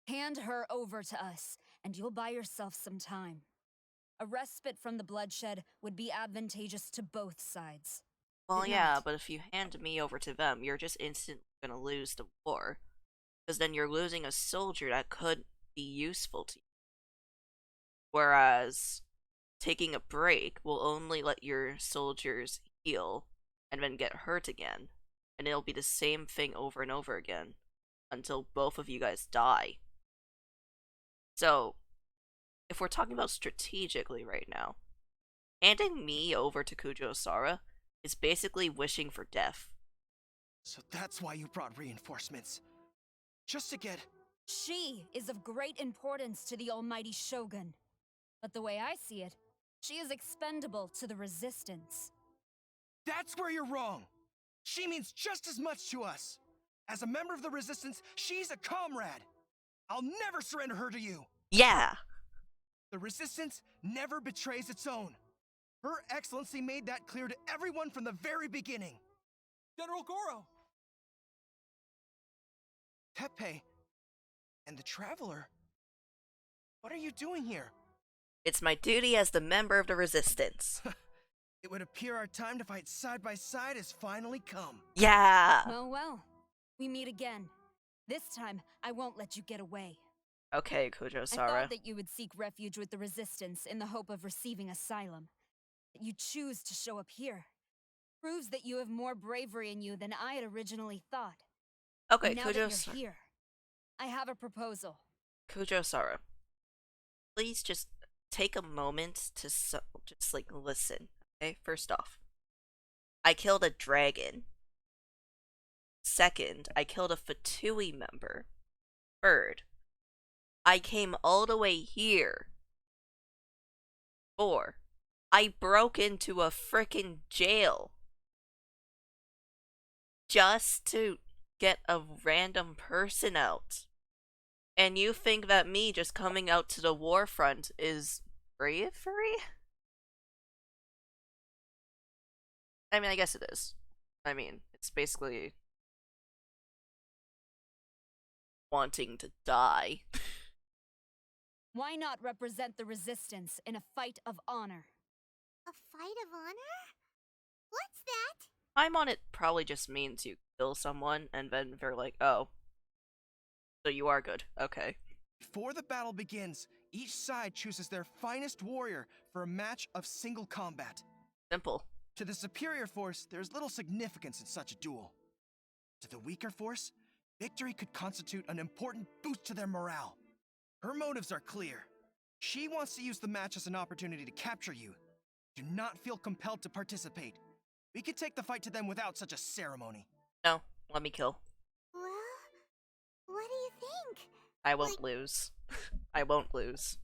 Hand her over to us, and you'll buy yourself some time. A respite from the bloodshed would be advantageous to both sides. Well, Good yeah, night. but if you hand me over to them, you're just instantly gonna lose the war. Because then you're losing a soldier that could be useful to you. Whereas, taking a break will only let your soldiers heal and then get hurt again. And it'll be the same thing over and over again until both of you guys die. So, if we're talking about strategically right now, handing me over to Kujo-Sara is basically wishing for death. So that's why you brought reinforcements. Just to get... She is of great importance to the almighty Shogun. But the way I see it, she is expendable to the resistance. That's where you're wrong! She means just as much to us! As a member of the Resistance, she's a comrade! I'll never surrender her to you! Yeah! The Resistance never betrays its own. Her Excellency made that clear to everyone from the very beginning. General Goro! Teppei and the Traveler? What are you doing here? It's my duty as the member of the Resistance. It would appear our time to fight side by side has finally come. Yeah! Well, we meet again. This time, I won't let you get away. Okay, I Kujo-Sara. thought that you would seek refuge with the Resistance in the hope of receiving asylum. That you choose to show up here proves that you have more bravery in you than I had originally thought. Okay, And now that Kujo-Sara. you're here, I have a proposal. Kujo-Sara. Please just take a moment to just, like, listen. Okay, first off, I killed a dragon. Second, I killed a Fatui member. Third, I came all the way here. 4, I broke into a frickin' jail. Just to get a random person out. And you think that me just coming out to the war front is bravery? I mean, I guess it is. I mean, it's basically wanting to die. Why not represent the Resistance in a fight of honor? A fight of honor? What's that? I'm on it probably just means you kill someone and then they're like, oh. So you are good. Okay. Before the battle begins, each side chooses their finest warrior for a match of single combat. Simple. To the superior force, there's little significance in such a duel. To the weaker force, victory could constitute an important boost to their morale. Her motives are clear. She wants to use the match as an opportunity to capture you. Do not feel compelled to participate. We could take the fight to them without such a ceremony. No, let me kill. Well, what do you think? I won't lose. I won't lose.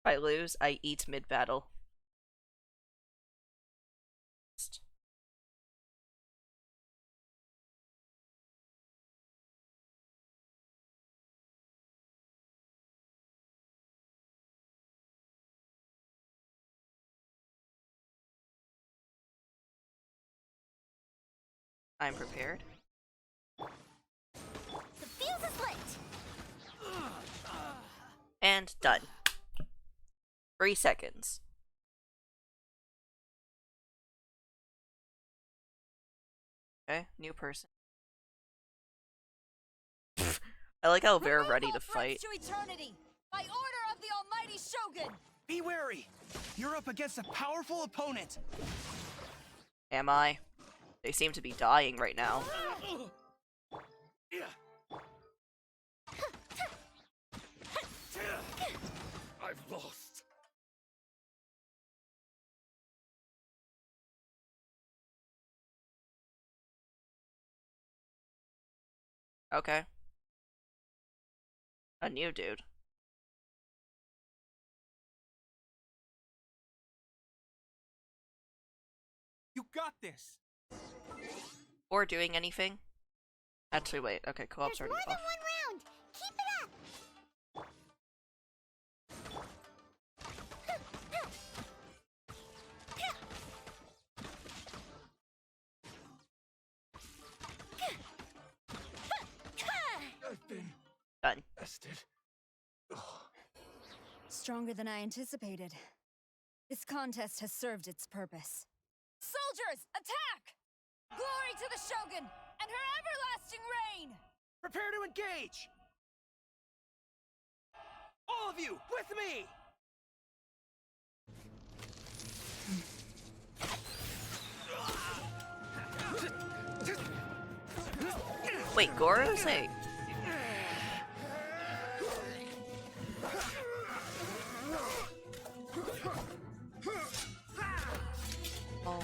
If I lose, I eat mid-battle. I'm prepared. The fuse is lit! And done. 3 seconds. Okay, new person. I like how they're ready to fight. To eternity, by order of the almighty Shogun! Be wary! You're up against a powerful opponent! Am I? They seem to be dying right now. I've lost. Okay. A new dude. You got this! Or doing anything? Actually, wait. Okay, co-op's There's already more off. than one round. Keep it up. I've been Done. bested. Stronger than I anticipated. This contest has served its purpose. Soldiers, attack! Glory to the Shogun and her everlasting reign! Prepare to engage! All of you, with me! Wait, Goro's? Hey. Oh.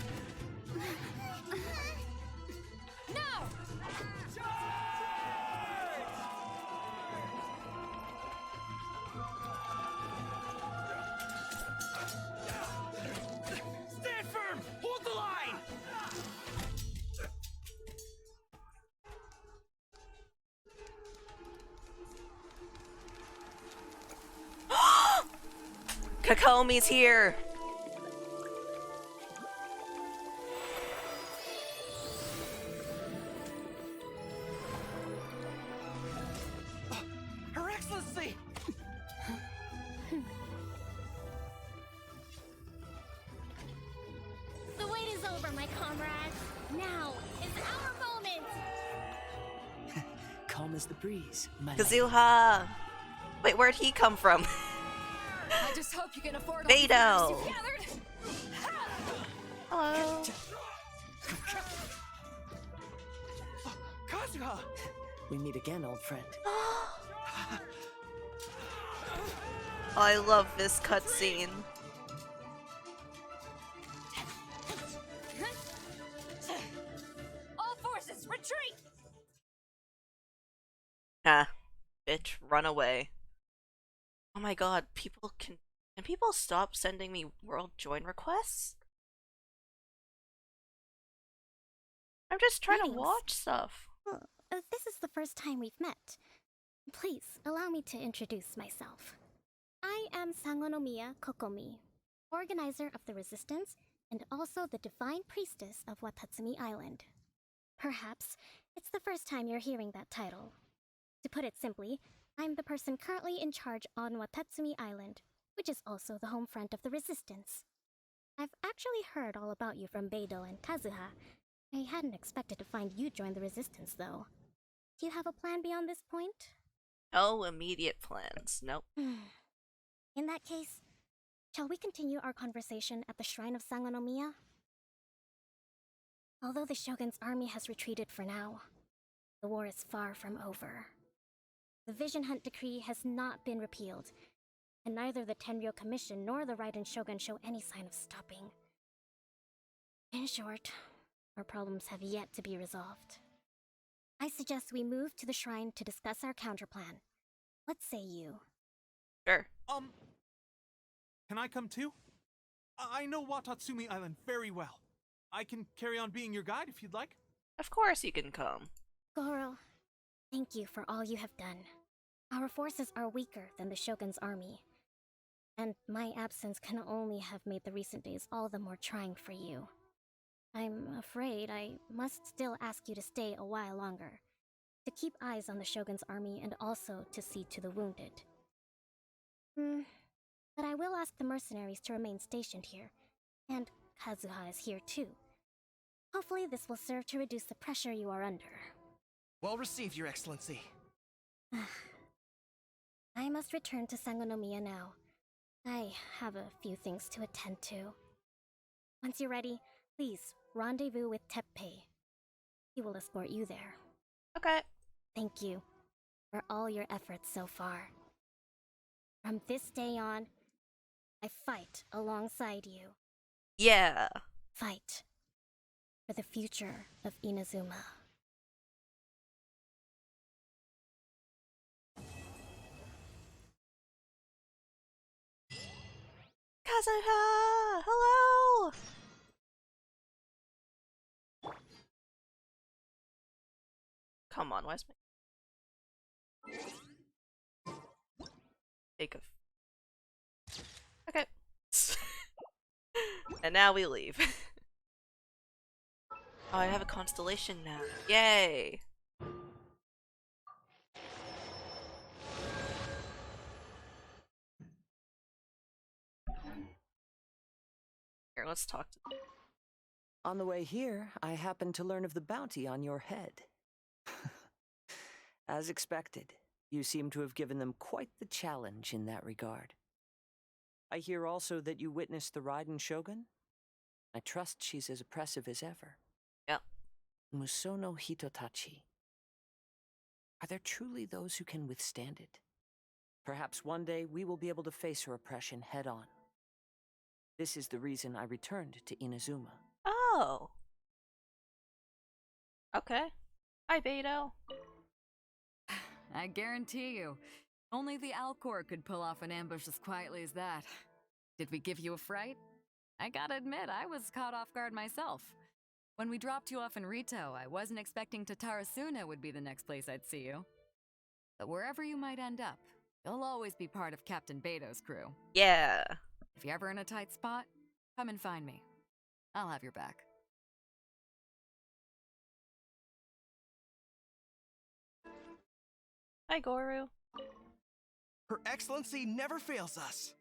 No! Stand firm! Hold the line! Kakomi's here! Her Excellency! The wait is over, my comrades. Now is our moment. Calm as the breeze, my lady. Kazuha! Wait, where'd he come from? I just hope you can afford all the Beto! figures you've gathered. Hello. Kazuha! We meet again, old friend. I love this cutscene. All forces, retreat! Ah, bitch, run away. Oh my god, can people stop sending me world join requests? I'm just trying to Greetings. watch stuff. This is the first time we've met. Please allow me to introduce myself. I am Sangonomiya Kokomi, organizer of the Resistance and also the Divine Priestess of Wadatsumi Island. Perhaps it's the first time you're hearing that title. To put it simply, I'm the person currently in charge on Wadatsumi Island, which is also the home front of the Resistance. I've actually heard all about you from Beidou and Kazuha. I hadn't expected to find you join the Resistance, though. Do you have a plan beyond this point? No immediate plans. Nope. In that case, shall we continue our conversation at the Shrine of Sangonomiya? Although the Shogun's army has retreated for now, the war is far from over. The Vision Hunt Decree has not been repealed, and neither the Tenryo Commission nor the Raiden Shogun show any sign of stopping. In short, our problems have yet to be resolved. I suggest we move to the shrine to discuss our counterplan. What say you? Sure. Can I come too? I know Wadatsumi Island very well. I can carry on being your guide if you'd like. Of course you can come. Goro, thank you for all you have done. Our forces are weaker than the Shogun's army, and my absence can only have made the recent days all the more trying for you. I'm afraid I must still ask you to stay a while longer, to keep eyes on the Shogun's army and also to see to the wounded. But I will ask the mercenaries to remain stationed here, and Kazuha is here too. Hopefully this will serve to reduce the pressure you are under. Well received, Your Excellency. I must return to Sangonomiya now. I have a few things to attend to. Once you're ready, please rendezvous with Teppei. He will escort you there. Okay. Thank you for all your efforts so far. From this day on, I fight alongside you. Yeah. Fight for the future of Inazuma. Kazuha! Hello! Come on, where's my... Take a... Okay. And now we leave. Oh, I have a constellation now. Yay! Here, let's talk to them. On the way here, I happened to learn of the bounty on your head. As expected, you seem to have given them quite the challenge in that regard. I hear also that you witnessed the Raiden Shogun? I trust she's as oppressive as ever. Yep. Musono Hitotachi. Are there truly those who can withstand it? Perhaps one day we will be able to face her oppression head on. This is the reason I returned to Inazuma. Oh. Okay. Hi, Beto. I guarantee you, only the Alcor could pull off an ambush as quietly as that. Did we give you a fright? I gotta admit, I was caught off guard myself. When we dropped you off in Rito, I wasn't expecting Tatarasuna would be the next place I'd see you. But wherever you might end up, you'll always be part of Captain Beto's crew. Yeah. If you're ever in a tight spot, come and find me. I'll have your back. Hi, Goru. Her Excellency never fails us.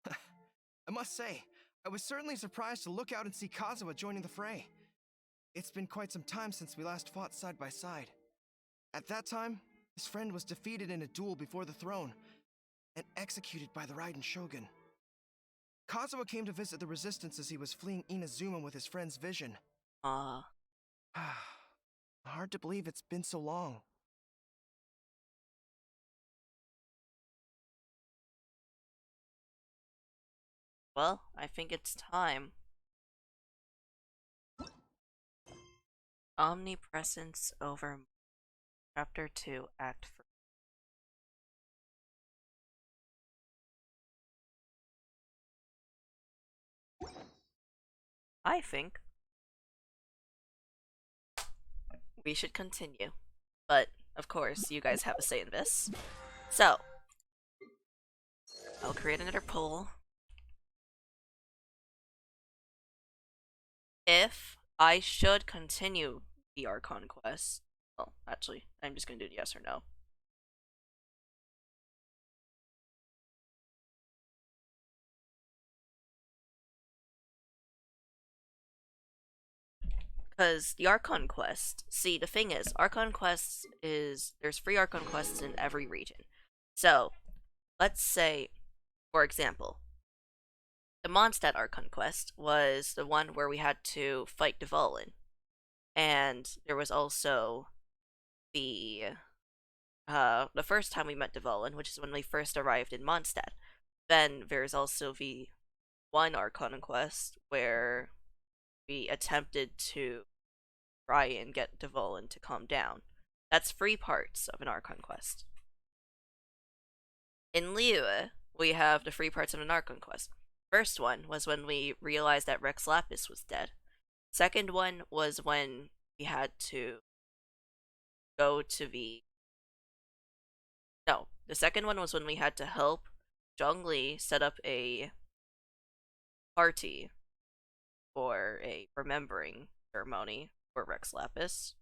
I must say, I was certainly surprised to look out and see Kazuha joining the fray. It's been quite some time since we last fought side by side. At that time, his friend was defeated in a duel before the throne and executed by the Raiden Shogun. Kazuha came to visit the resistance as he was fleeing Inazuma with his friend's vision. Ah. Hard to believe it's been so long. Well, I think it's time. Omnipresence over Chapter 2, Act 3. I think we should continue. But, of course, you guys have a say in this. So, I'll create another poll. If I should continue the Archon quest, well, actually, I'm just gonna do yes or no. Because the Archon quest, see, the thing is, Archon quests is, there's free Archon quests in every region. So, let's say, for example, the Mondstadt Archon quest was the one where we had to fight Dvalin. And there was also the first time we met Dvalin, which is when we first arrived in Mondstadt. Then there's also the one Archon quest where we attempted to try and get Dvalin to calm down. That's 3 parts of an Archon quest. In Liyue, we have the 3 parts of an Archon quest. First one was when we realized that Rex Lapis was dead. Second one was when we had to go to the... No, the second one was when we had to help Zhongli set up a party for a remembering ceremony for Rex Lapis.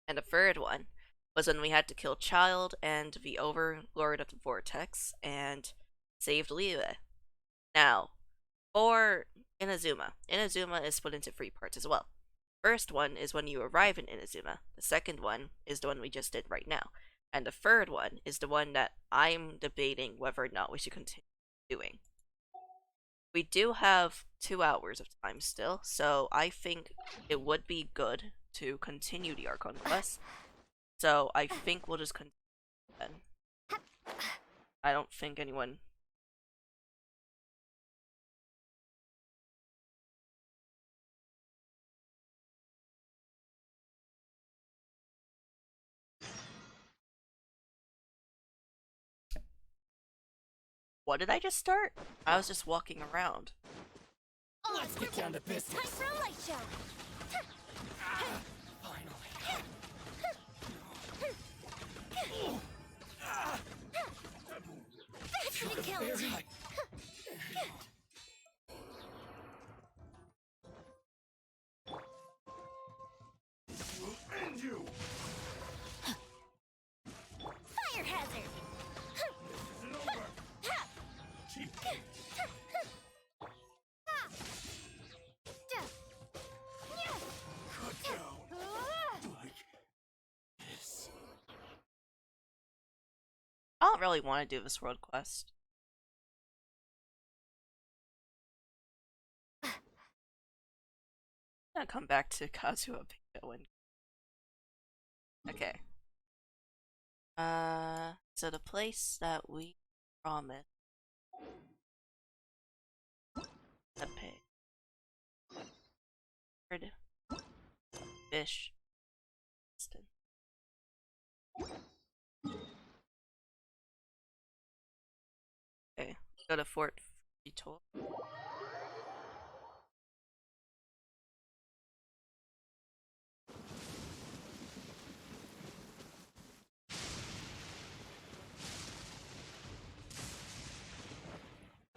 And the third one was when we had to kill Child and the Overlord of the Vortex and saved Liyue. Now, for Inazuma is split into 3 parts as well. First one is when you arrive in Inazuma. The second one is the one we just did right now. And the third one is the one that I'm debating whether or not we should continue doing. We do have 2 hours of time still, so I think it would be good to continue the Archon quest. So I think we'll just continue then. I don't think anyone... What did I just start? I was just walking around. Let's get down to business. Time for a light show. That's gonna kill it. And you! Fire hazard. I don't really want to do this world quest. I'm gonna come back to Kazuha Bingo and... Okay. So the place that we promised... The pig. Bird. Fish. Okay, go to Fort Vito.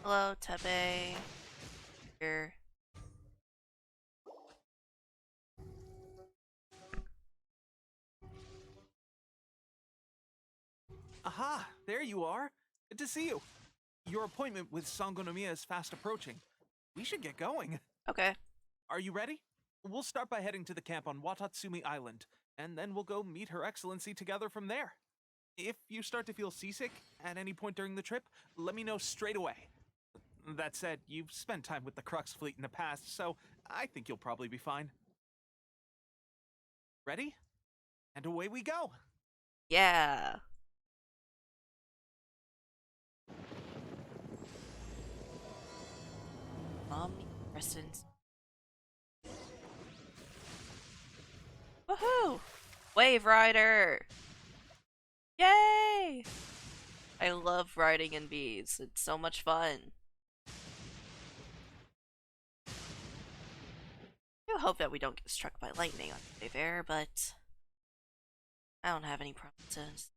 Hello, Tebe. Here. Aha! There you are! Good to see you. Your appointment with Sangonomiya is fast approaching. We should get going. Okay. Are you ready? We'll start by heading to the camp on Wadatsumi Island, and then we'll go meet Her Excellency together from there. If you start to feel seasick at any point during the trip, let me know straight away. That said, you've spent time with the Crux fleet in the past, so I think you'll probably be fine. Ready? And away we go! Yeah. Omnipresence. Woohoo! Wave Rider! Yay! I love riding in bees. It's so much fun. I do hope that we don't get struck by lightning on the way there, but I don't have any promises.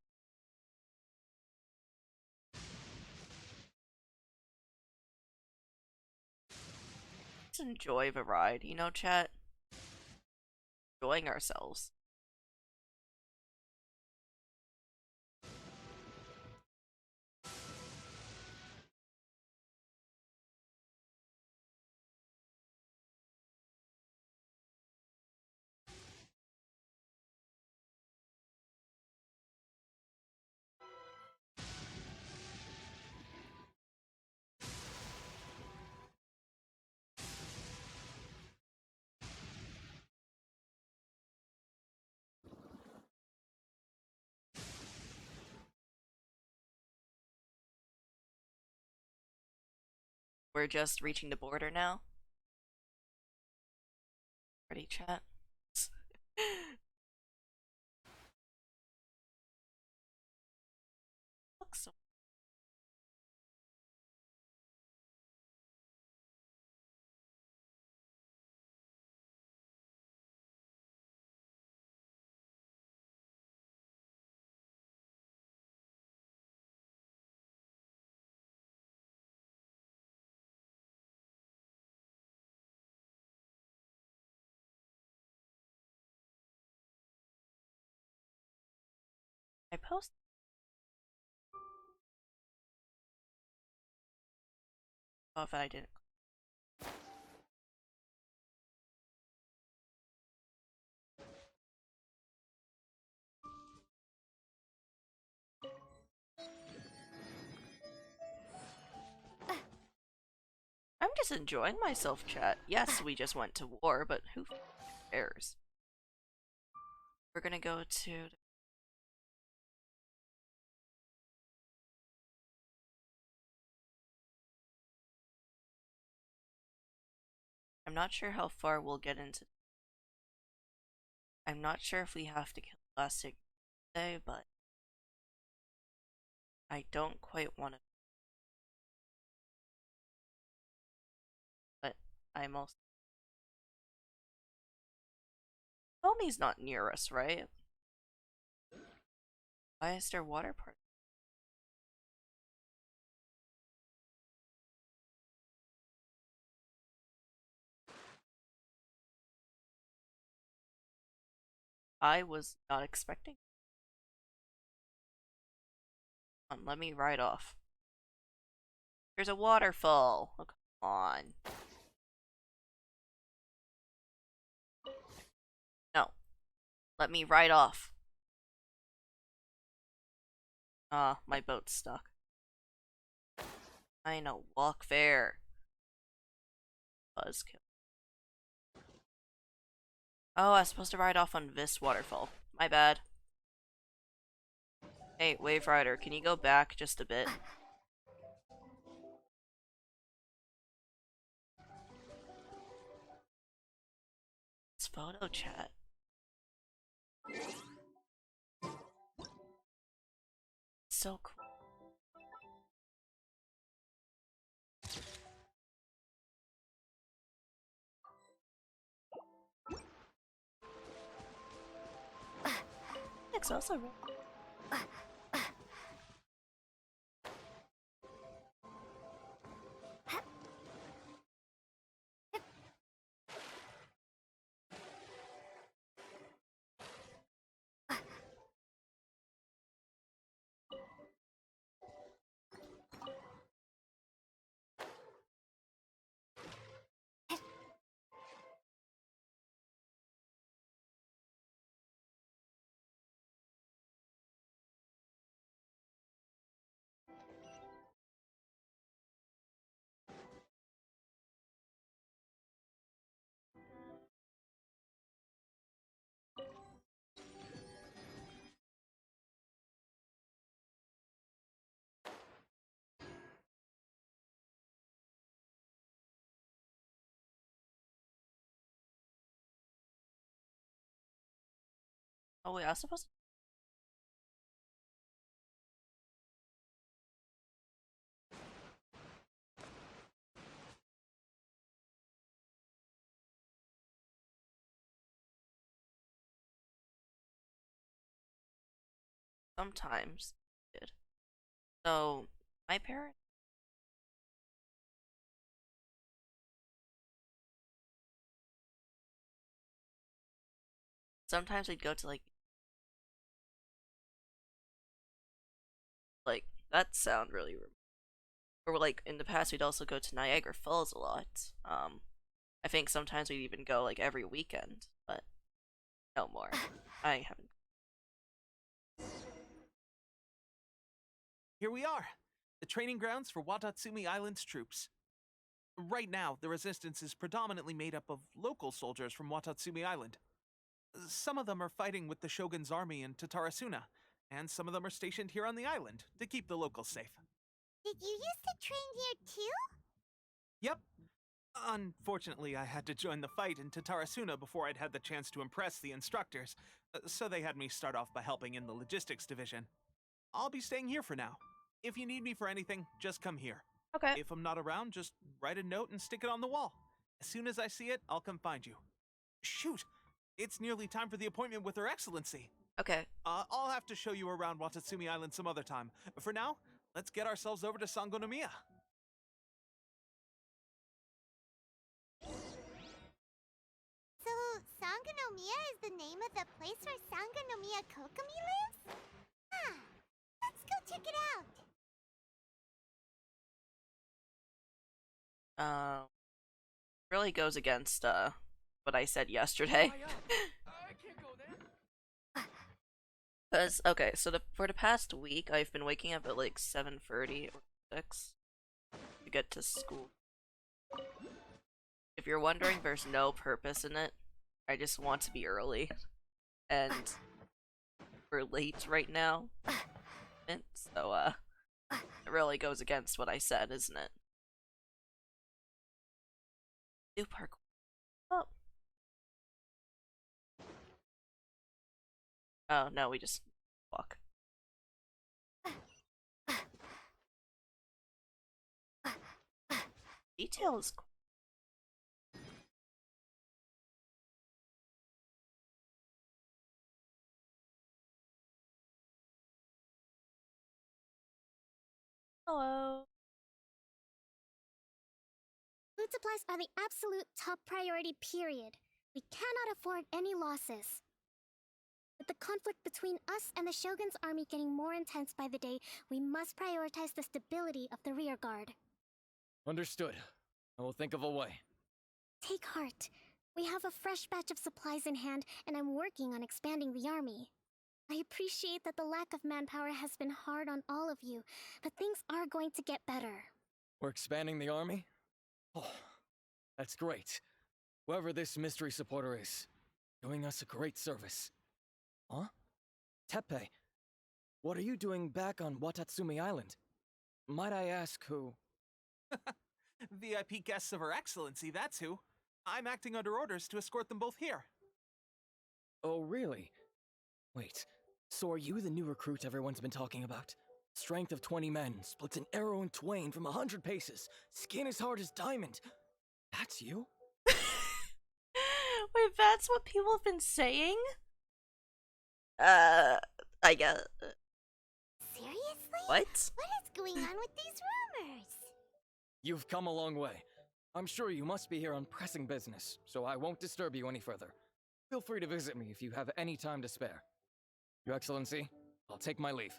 Let's enjoy the ride, you know, chat? Enjoying ourselves. We're just reaching the border now. Ready, chat? Looks so... I post... Oh, if I didn't. just enjoying myself, chat. Yes, we just went to war, but who cares? We're gonna go to... I'm not sure how far we'll get into... I'm not sure if we have to kill Plastic today, but... I don't quite want to... But I'm also... Homie's not near us, right? Why is there water park? I was not expecting. Let me ride off. There's a waterfall. Oh, come on. No. Let me ride off. Ah, my boat's stuck. I know. Walk fair. Buzzkill. Oh, I was supposed to ride off on this waterfall. My bad. Hey, Wave Rider, can you go back just a bit? It's photo chat. So cool. It's also Oh wait, I was supposed to... Sometimes I did. So, my parents... Sometimes we'd go to like that sound really or like in the past we'd also go to Niagara Falls a lot. I think sometimes we'd even go like every weekend, but no more. I haven't. Here we are, the training grounds for Wadatsumi Island's troops. Right now, the resistance is predominantly made up of local soldiers from Wadatsumi Island. Some of them are fighting with the Shogun's army in Tatarasuna, and some of them are stationed here on the island to keep the locals safe. Did you used to train here too? Yep. Unfortunately, I had to join the fight in Tatarasuna before I'd had the chance to impress the instructors, so they had me start off by helping in the logistics division. I'll be staying here for now. If you need me for anything, just come here. Okay. If I'm not around, just write a note and stick it on the wall. As soon as I see it, I'll come find you. Shoot! It's nearly time for the appointment with Her Excellency. Okay. I'll have to show you around Wadatsumi Island some other time. For now, let's get ourselves over to Sangonomiya. So, Sangonomiya is the name of the place where Sangonomiya Kokomi lives? Ah, let's go check it out. Really goes against what I said yesterday. Cause okay, so for the past week I've been waking up at like 7:30 or 6 to get to school. If you're wondering, there's no purpose in it. I just want to be early. And we're late right now. So, it really goes against what I said, isn't it? Do parkour. Oh. Oh, no, we just walk. Detail is cool. Hello. Food supplies are the absolute top priority, period. We cannot afford any losses. With the conflict between us and the Shogun's army getting more intense by the day, we must prioritize the stability of the rear guard. Understood. I will think of a way. Take heart. We have a fresh batch of supplies in hand, and I'm working on expanding the army. I appreciate that the lack of manpower has been hard on all of you, but things are going to get better. We're expanding the army? Oh, that's great. Whoever this mystery supporter is, doing us a great service. Huh? Teppei, what are you doing back on Wadatsumi Island? Might I ask who? VIP guests of Her Excellency, that's who. I'm acting under orders to escort them both here. Oh, really? Wait, so are you the new recruit everyone's been talking about? Strength of 20 men, splits an arrow in twain from 100 paces, skin as hard as diamond. That's you? Wait, that's what people have been saying? I guess. Seriously? What? What is going on with these rumors? You've come a long way. I'm sure you must be here on pressing business, so I won't disturb you any further. Feel free to visit me if you have any time to spare. Your Excellency, I'll take my leave.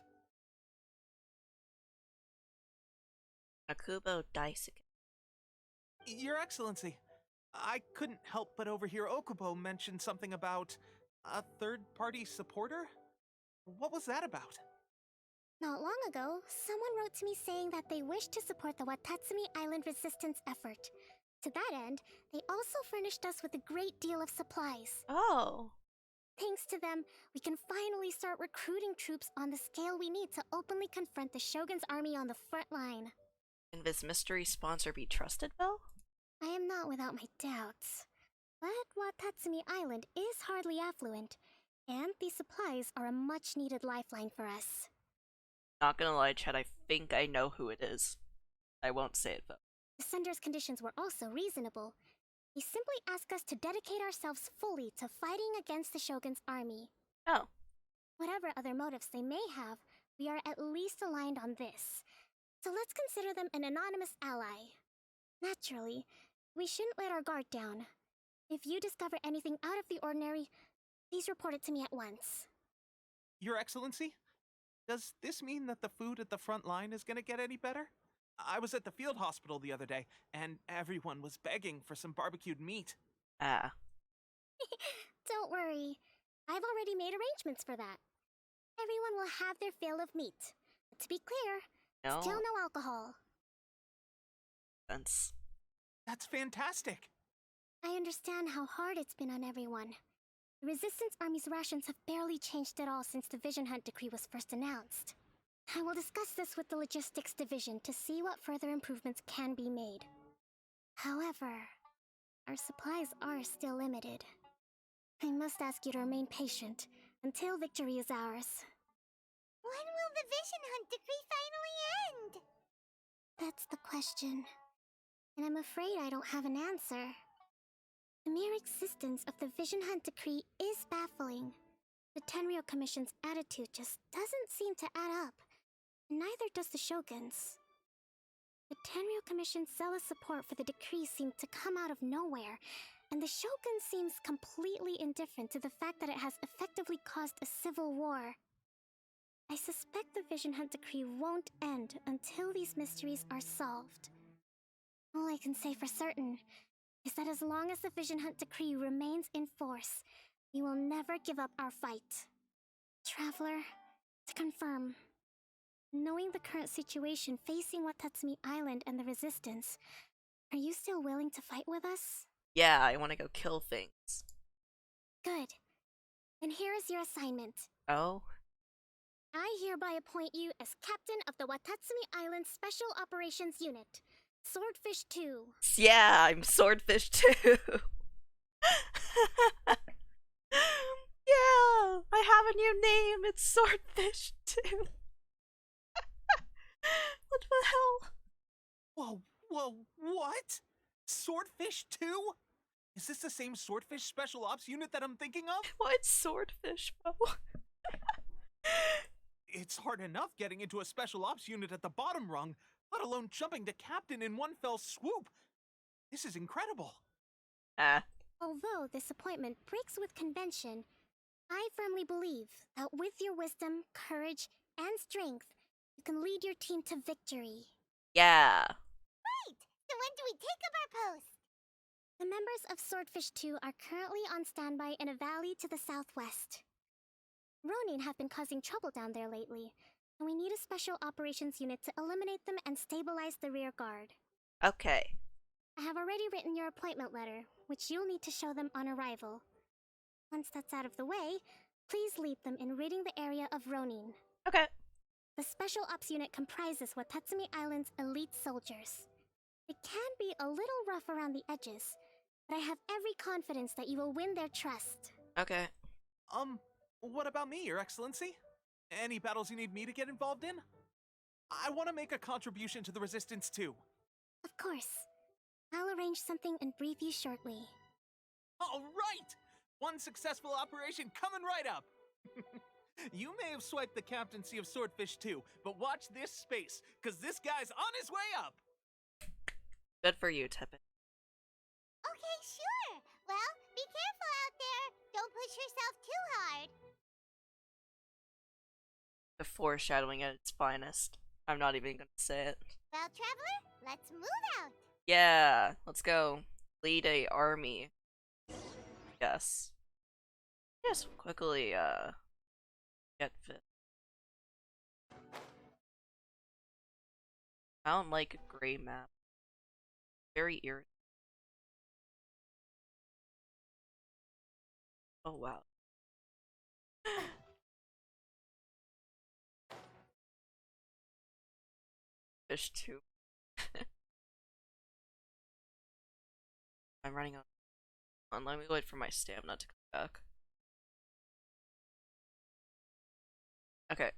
Akubo Daisuke. Your Excellency, I couldn't help but overhear Okubo mention something about a third-party supporter? What was that about? Not long ago, someone wrote to me saying that they wish to support the Wadatsumi Island resistance effort. To that end, they also furnished us with a great deal of supplies. Oh. Thanks to them, we can finally start recruiting troops on the scale we need to openly confront the Shogun's army on the front line. Can this mystery sponsor be trusted, though? I am not without my doubts. But Wadatsumi Island is hardly affluent, and these supplies are a much-needed lifeline for us. Not gonna lie, Chad, I think I know who it is. I won't say it, though. The sender's conditions were also reasonable. He simply asked us to dedicate ourselves fully to fighting against the Shogun's army. Oh. Whatever other motives they may have, we are at least aligned on this. So let's consider them an anonymous ally. Naturally, we shouldn't let our guard down. If you discover anything out of the ordinary, please report it to me at once. Your Excellency? Does this mean that the food at the front line is gonna get any better? I was at the field hospital the other day, and everyone was begging for some barbecued meat. Ah. Don't worry. I've already made arrangements for that. Everyone will have their fill of meat. But to be clear, No. still no alcohol. That's fantastic. I understand how hard it's been on everyone. The Resistance Army's rations have barely changed at all since the Vision Hunt decree was first announced. I will discuss this with the Logistics Division to see what further improvements can be made. However, our supplies are still limited. I must ask you to remain patient until victory is ours. When will the Vision Hunt decree finally end? That's the question. And I'm afraid I don't have an answer. The mere existence of the Vision Hunt decree is baffling. The Tenryou Commission's attitude just doesn't seem to add up. Neither does the Shogun's. The Tenryou Commission's zealous support for the decree seemed to come out of nowhere, and the Shogun seems completely indifferent to the fact that it has effectively caused a civil war. I suspect the Vision Hunt decree won't end until these mysteries are solved. All I can say for certain is that as long as the Vision Hunt decree remains in force, we will never give up our fight. Traveler, to confirm, knowing the current situation facing Wadatsumi Island and the Resistance, Are you still willing to fight with us? Yeah, I want to go kill things. Good. And here is your assignment. Oh? I hereby appoint you as captain of the Wadatsumi Island Special Operations Unit, Swordfish 2. Yeah, I'm Swordfish too. Yeah, I have a new name. It's Swordfish too. What the hell? Whoa, what? Swordfish 2? Is this the same Swordfish Special Ops unit that I'm thinking of? What Swordfish, bro? It's hard enough getting into a Special Ops unit at the bottom rung, let alone jumping to captain in one fell swoop. This is incredible. Although this appointment breaks with convention, I firmly believe that with your wisdom, courage, and strength, you can lead your team to victory. Yeah. Right! So when do we take up our post? The members of Swordfish 2 are currently on standby in a valley to the southwest. Ronin have been causing trouble down there lately, and we need a special operations unit to eliminate them and stabilize the rear guard. Okay. I have already written your appointment letter, which you'll need to show them on arrival. Once that's out of the way, please lead them in ridding the area of Ronin. Okay. The Special Ops unit comprises Wadatsumi Island's elite soldiers. It can be a little rough around the edges, but I have every confidence that you will win their trust. Okay. What about me, Your Excellency? Any battles you need me to get involved in? I want to make a contribution to the Resistance too. Of course. I'll arrange something and brief you shortly. All right! One successful operation coming right up! You may have swiped the captaincy of Swordfish 2, but watch this space, because this guy's on his way up! Good for you, Tepe. Okay, sure. Well, be careful out there. Don't push yourself too hard. The foreshadowing at its finest. I'm not even gonna say it. Well, Traveler, let's move out. Yeah, let's go. Lead a army. Yes. Yes, quickly, get fit. I don't like a gray map. Very irritating. Oh, wow. Fish 2. I'm running out. Let me wait for my stamina to come back. Okay.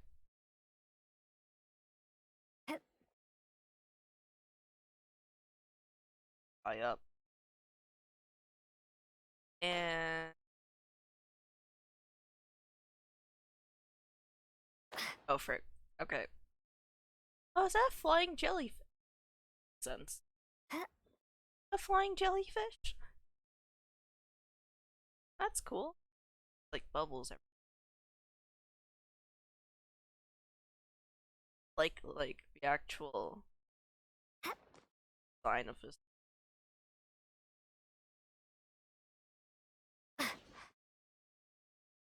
High up. And oh frick. Okay. Oh, is that a flying jellyfish? Sense. A flying jellyfish? That's cool. Like bubbles everywhere. Like the actual sign of this.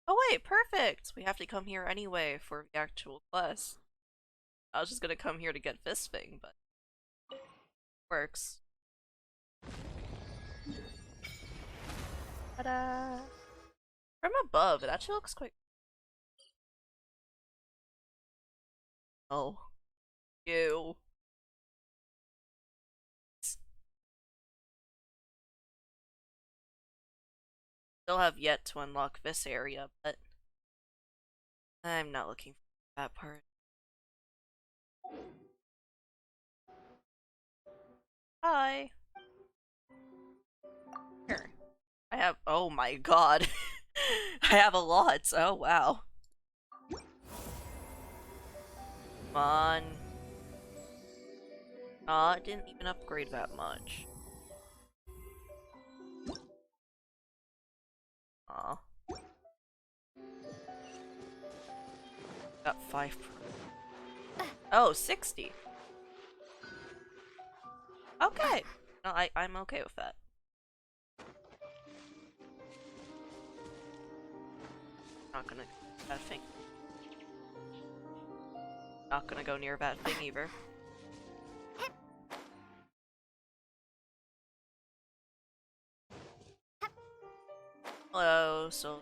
Oh wait, perfect! We have to come here anyway for the actual quest. I was just gonna come here to get Fistfing, but works. Ta-da! From above, it actually looks quite. Oh. Ew. Still have yet to unlock this area, but I'm not looking for that part. Hi. Here. I have, oh my god. I have a lot, oh wow. Come on. Aw, it didn't even upgrade that much. Aw. Got 5 Oh, 60. Okay. No, I'm okay with that. Not gonna that thing. Not gonna go near that thing either. Hello, so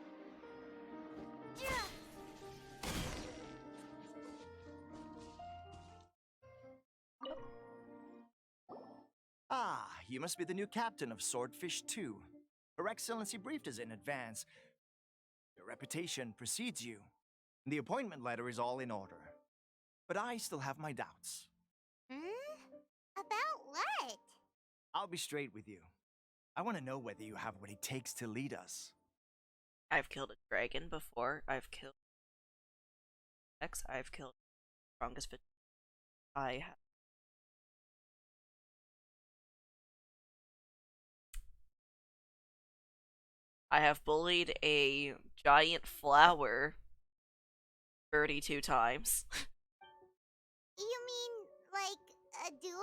Ah, you must be the new captain of Swordfish 2. Her Excellency briefed us in advance. Your reputation precedes you. The appointment letter is all in order. But I still have my doubts. About what? I'll be straight with you. I want to know whether you have what it takes to lead us. I've killed a dragon before. I've killed I've killed the strongest fish. I have. I have bullied a giant flower 32 times. You mean, like, a duel?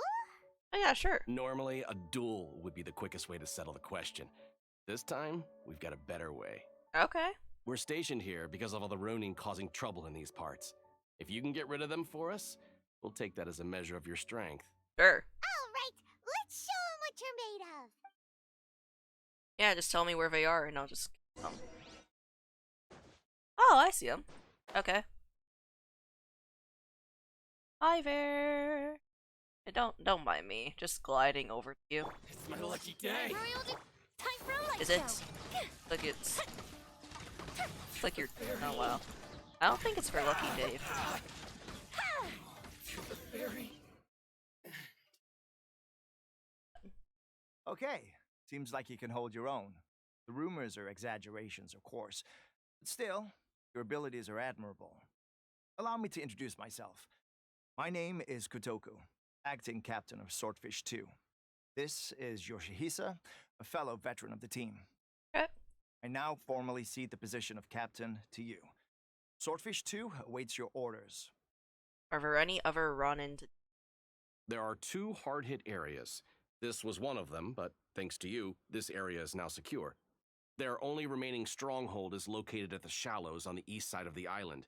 Oh yeah, sure. Normally, a duel would be the quickest way to settle the question. This time, we've got a better way. Okay. We're stationed here because of all the Ronin causing trouble in these parts. If you can get rid of them for us, we'll take that as a measure of your strength. Sure. Alright, let's show them what you're made of. Yeah, just tell me where they are and I'll just kill them. Oh, I see them. Okay. Hi there. Hey, don't mind me. Just gliding over to you. It's my lucky day. Time for a light Is it? show. Like it's like you're. Oh wow. I don't think it's for Lucky Dave. Okay, seems like you can hold your own. The rumors are exaggerations, of course. But still, your abilities are admirable. Allow me to introduce myself. My name is Kotoku, acting captain of Swordfish 2. This is Yoshihisa, a fellow veteran of the team. Okay. I now formally cede the position of captain to you. Swordfish 2 awaits your orders. Are there any other Ronin? There are 2 hard-hit areas. This was one of them, but thanks to you, this area is now secure. Their only remaining stronghold is located at the shallows on the east side of the island.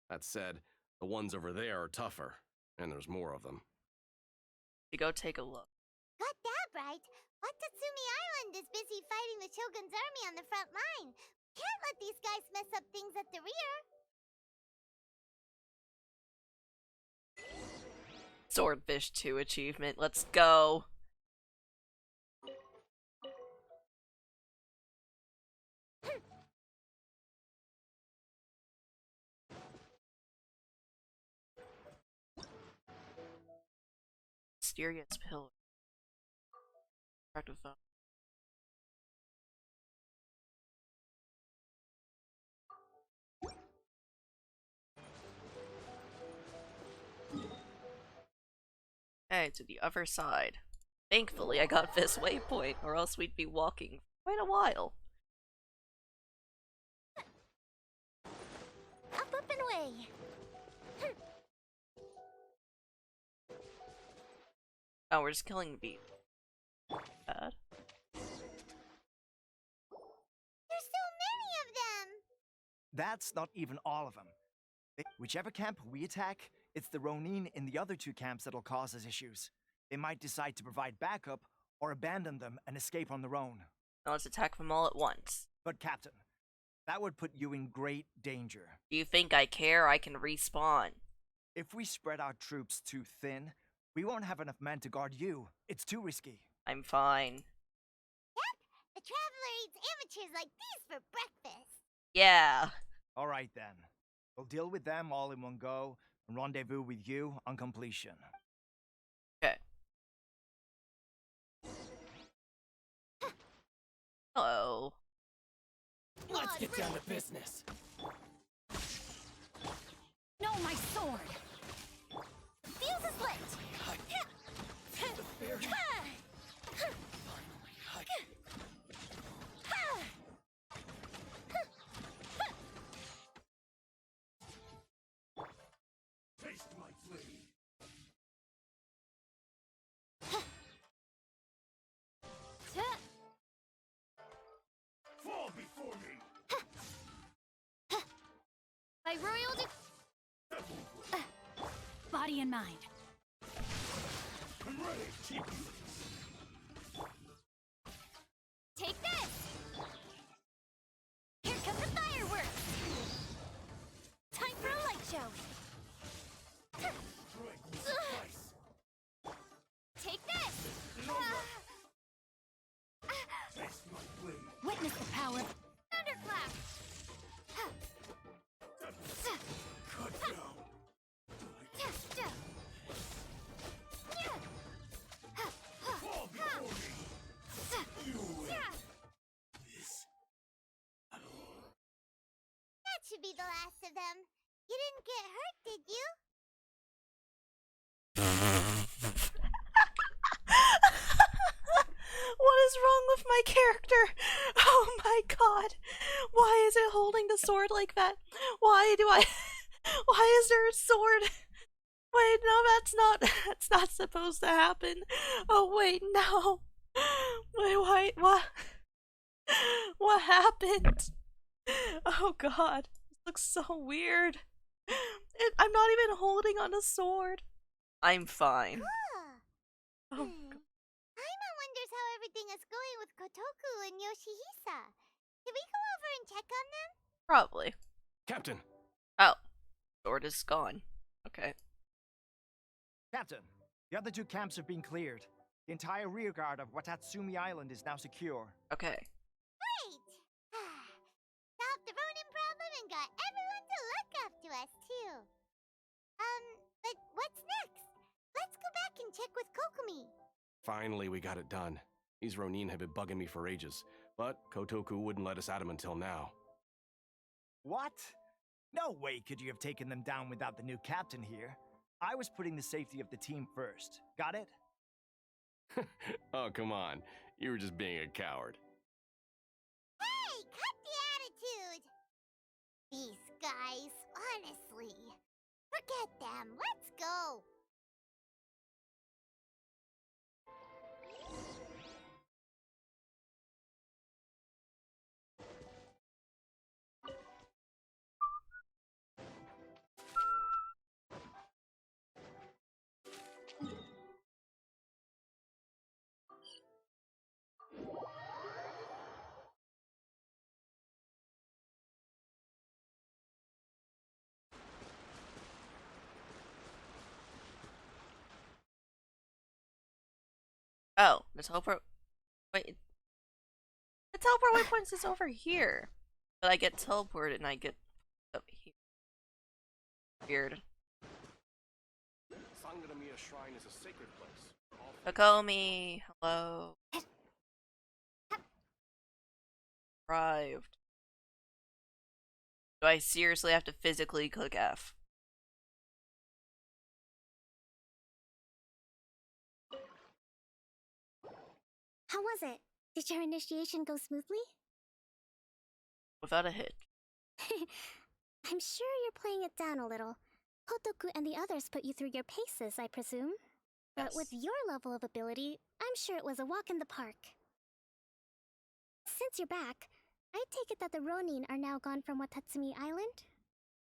That said, the ones over there are tougher, and there's more of them. You go take a look. Got that right. Wadatsumi Island is busy fighting the Shogun's army on the front line. Can't let these guys mess up things at the rear. Swordfish 2 achievement. Let's go. Mysterious pillar. Attractive phone. Okay, to the other side. Thankfully, I got this waypoint, or else we'd be walking quite a while. Up and away. Oh, we're just killing bees. Bad. There's so many of them. That's not even all of them. Whichever camp we attack, it's the Ronin in the other 2 camps that'll cause us issues. They might decide to provide backup or abandon them and escape on their own. Now let's attack them all at once. But Captain, that would put you in great danger. Do you think I care? I can respawn. If we spread our troops too thin, we won't have enough men to guard you. It's too risky. I'm fine. Yep, the Traveler eats amateurs like these for breakfast. Yeah. All right then. We'll deal with them all in one go and rendezvous with you on completion. Okay. Hello. Let's get down to business. No, my sword! Fuse is lit! Taste my flame. Fall before me. By royal body and mind. I'm ready. Take this! Witness the power of Thunderclap! That should be the last of them. You didn't get hurt, did you? What is wrong with my character? Oh my god. Why is it holding the sword like that? Why do I... Why is there a sword? Wait, no, that's not supposed to happen. Oh wait, no. Wait, what? What happened? Oh god, this looks so weird. I'm not even holding on a sword. I'm fine. Oh, Paimon wonders how everything is going with Kotoku and Yoshihisa. Can we go over and check on them? probably. Captain! Oh, sword is gone. Okay. Captain, the other two camps have been cleared. The entire rearguard of Wadatsumi Island is now secure. Okay. Great! Solved the Ronin problem and got everyone to look up to us, too. But what's next? Let's go back and check with Kokumi. Finally, we got it done. These Ronin have been bugging me for ages, but Kotoku wouldn't let us at them until now. What? No way could you have taken them down without the new captain here. I was putting the safety of the team first. Got it? Oh, come on. You were just being a coward. Hey, cut the attitude! These guys, honestly. Forget them. Let's go. Oh, the teleport. Wait. The teleport waypoints is over here. But I get teleported and I get up here. Weird. Sangaramiya Shrine is a sacred place. Kokomi, hello. Arrived. Do I seriously have to physically click F? How was it? Did your initiation go smoothly? Without a hit. I'm sure you're playing it down a little. Kotoku and the others put you through your paces, I presume. But Yes. with your level of ability, I'm sure it was a walk in the park. Since you're back, I take it that the Ronin are now gone from Wadatsumi Island?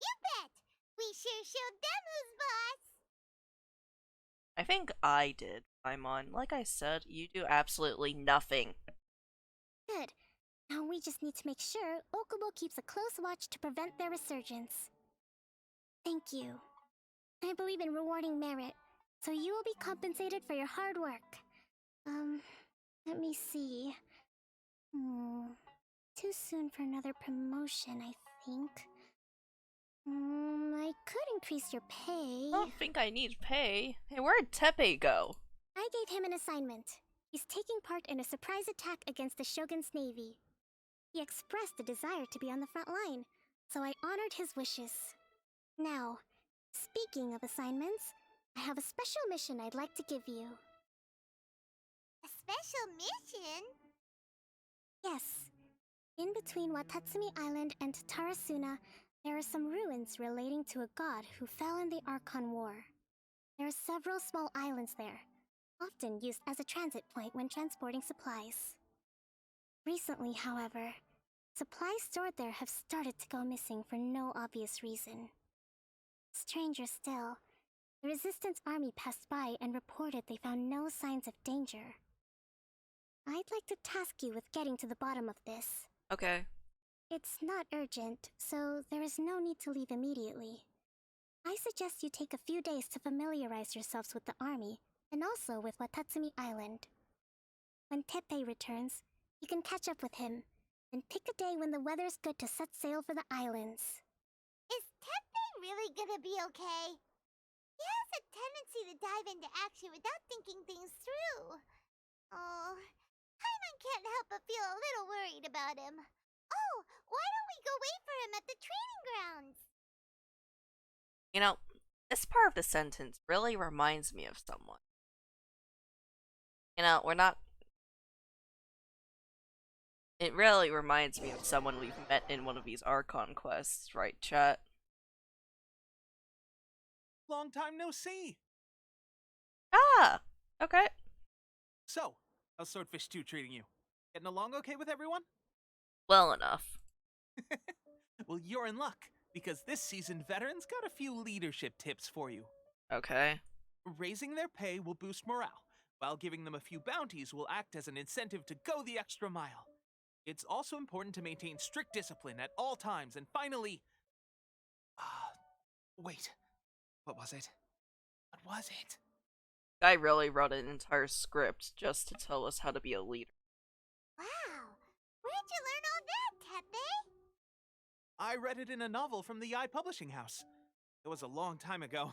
You bet! We sure showed them who's boss! I think I did, Paimon. Like I said, you do absolutely nothing. Good. Now we just need to make sure Okubo keeps a close watch to prevent their resurgence. Thank you. I believe in rewarding merit, so you will be compensated for your hard work. Let me see. Too soon for another promotion, I think. I could increase your pay. I don't think I need pay. Hey, where'd Tepe go? I gave him an assignment. He's taking part in a surprise attack against the Shogun's navy. He expressed a desire to be on the front line, so I honored his wishes. Now, speaking of assignments, I have a special mission I'd like to give you. A special mission? Yes. In between Wadatsumi Island and Tarasuna, there are some ruins relating to a god who fell in the Archon War. There are several small islands there, often used as a transit point when transporting supplies. Recently, however, supplies stored there have started to go missing for no obvious reason. Stranger still, the Resistance army passed by and reported they found no signs of danger. I'd like to task you with getting to the bottom of this. Okay. It's not urgent, so there is no need to leave immediately. I suggest you take a few days to familiarize yourselves with the army, and also with Wadatsumi Island. When Teppei returns, you can catch up with him, and pick a day when the weather's good to set sail for the islands. Is Tepe really gonna be okay? He has a tendency to dive into action without thinking things through. Oh, Paimon can't help but feel a little worried about him. Oh, why don't we go wait for him at the training grounds? You know, this part of the sentence really reminds me of someone. You know, it really reminds me of someone we've met in one of these Archon quests, right, chat? Long time no see. Ah, okay. So, how's Swordfish 2 treating you? Getting along okay with everyone? Well enough. Well, you're in luck, because this seasoned veteran's got a few leadership tips for you. Okay. Raising their pay will boost morale, while giving them a few bounties will act as an incentive to go the extra mile. It's also important to maintain strict discipline at all times, and finally... wait. What was it? What was it? Guy really wrote an entire script just to tell us how to be a leader. Wow, where'd you learn all that, Tepe? I read it in a novel from the Publishing House. It was a long time ago.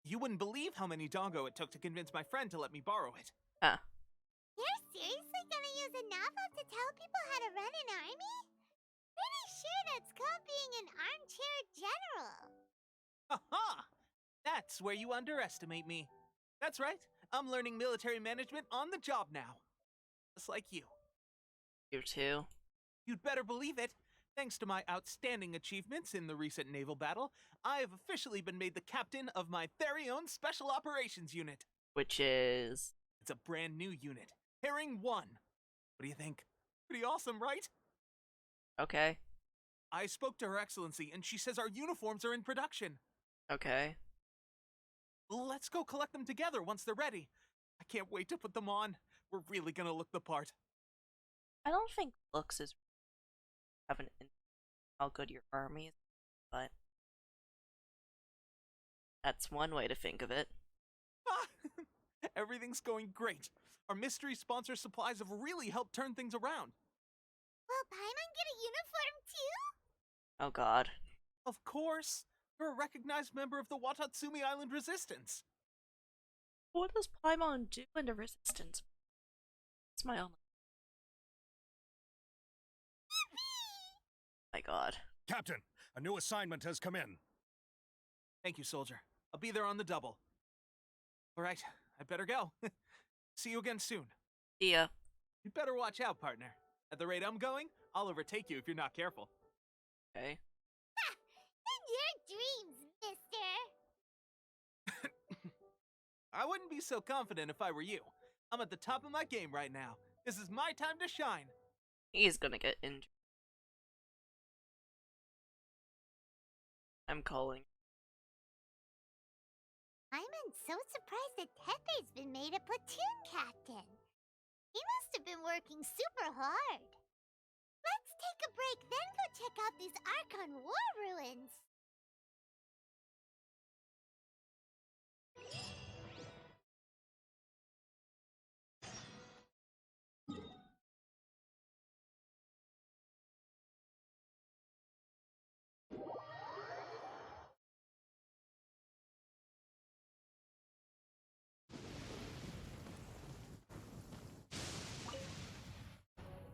You wouldn't believe how many doggo it took to convince my friend to let me borrow it. Huh. You're seriously gonna use a novel to tell people how to run an army? Pretty sure that's called being an armchair general. Ha-ha! That's where you underestimate me. That's right. I'm learning military management on the job now. Just like you. You too? You'd better believe it. Thanks to my outstanding achievements in the recent naval battle, I have officially been made the captain of my very own Special Operations Unit. Which is? It's a brand new unit. Herring 1. What do you think? Pretty awesome, right? Okay. I spoke to Her Excellency, and she says our uniforms are in production. Okay. Let's go collect them together once they're ready. I can't wait to put them on. We're really gonna look the part. I don't think looks is having how good your army is, but that's one way to think of it. Everything's going great. Our mystery sponsor supplies have really helped turn things around. Will Paimon get a uniform too? Oh god. Of course. You're a recognized member of the Wadatsumi Island Resistance. What does Paimon do in the Resistance? It's my only. My god. Captain, a new assignment has come in. Thank you, soldier. I'll be there on the double. All right, I better go. See you again soon. See ya. You better watch out, partner. At the rate I'm going, I'll overtake you if you're not careful. Okay. Ha! In your dreams, mister! I wouldn't be so confident if I were you. I'm at the top of my game right now. This is my time to shine. He's gonna get injured. I'm calling. I'm so surprised that Tepe's been made a platoon captain. He must have been working super hard. Let's take a break, then go check out these Archon war ruins.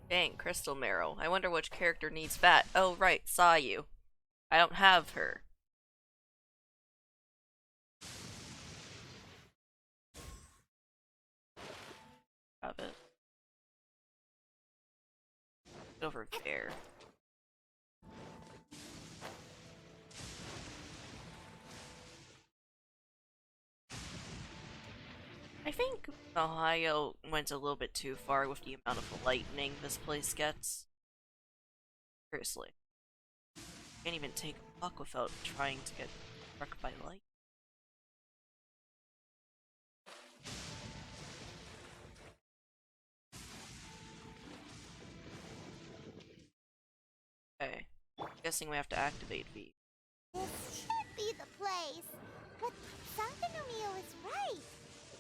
Dang, Crystal Marrow. I wonder which character needs that. Oh, right, saw you. I don't have her. Have it. Over there. I think Ohio went a little bit too far with the amount of lightning this place gets. Seriously. Can't even take a walk without trying to get struck by light. Okay. Guessing we have to activate V. This should be the place. But Sankanomio is right.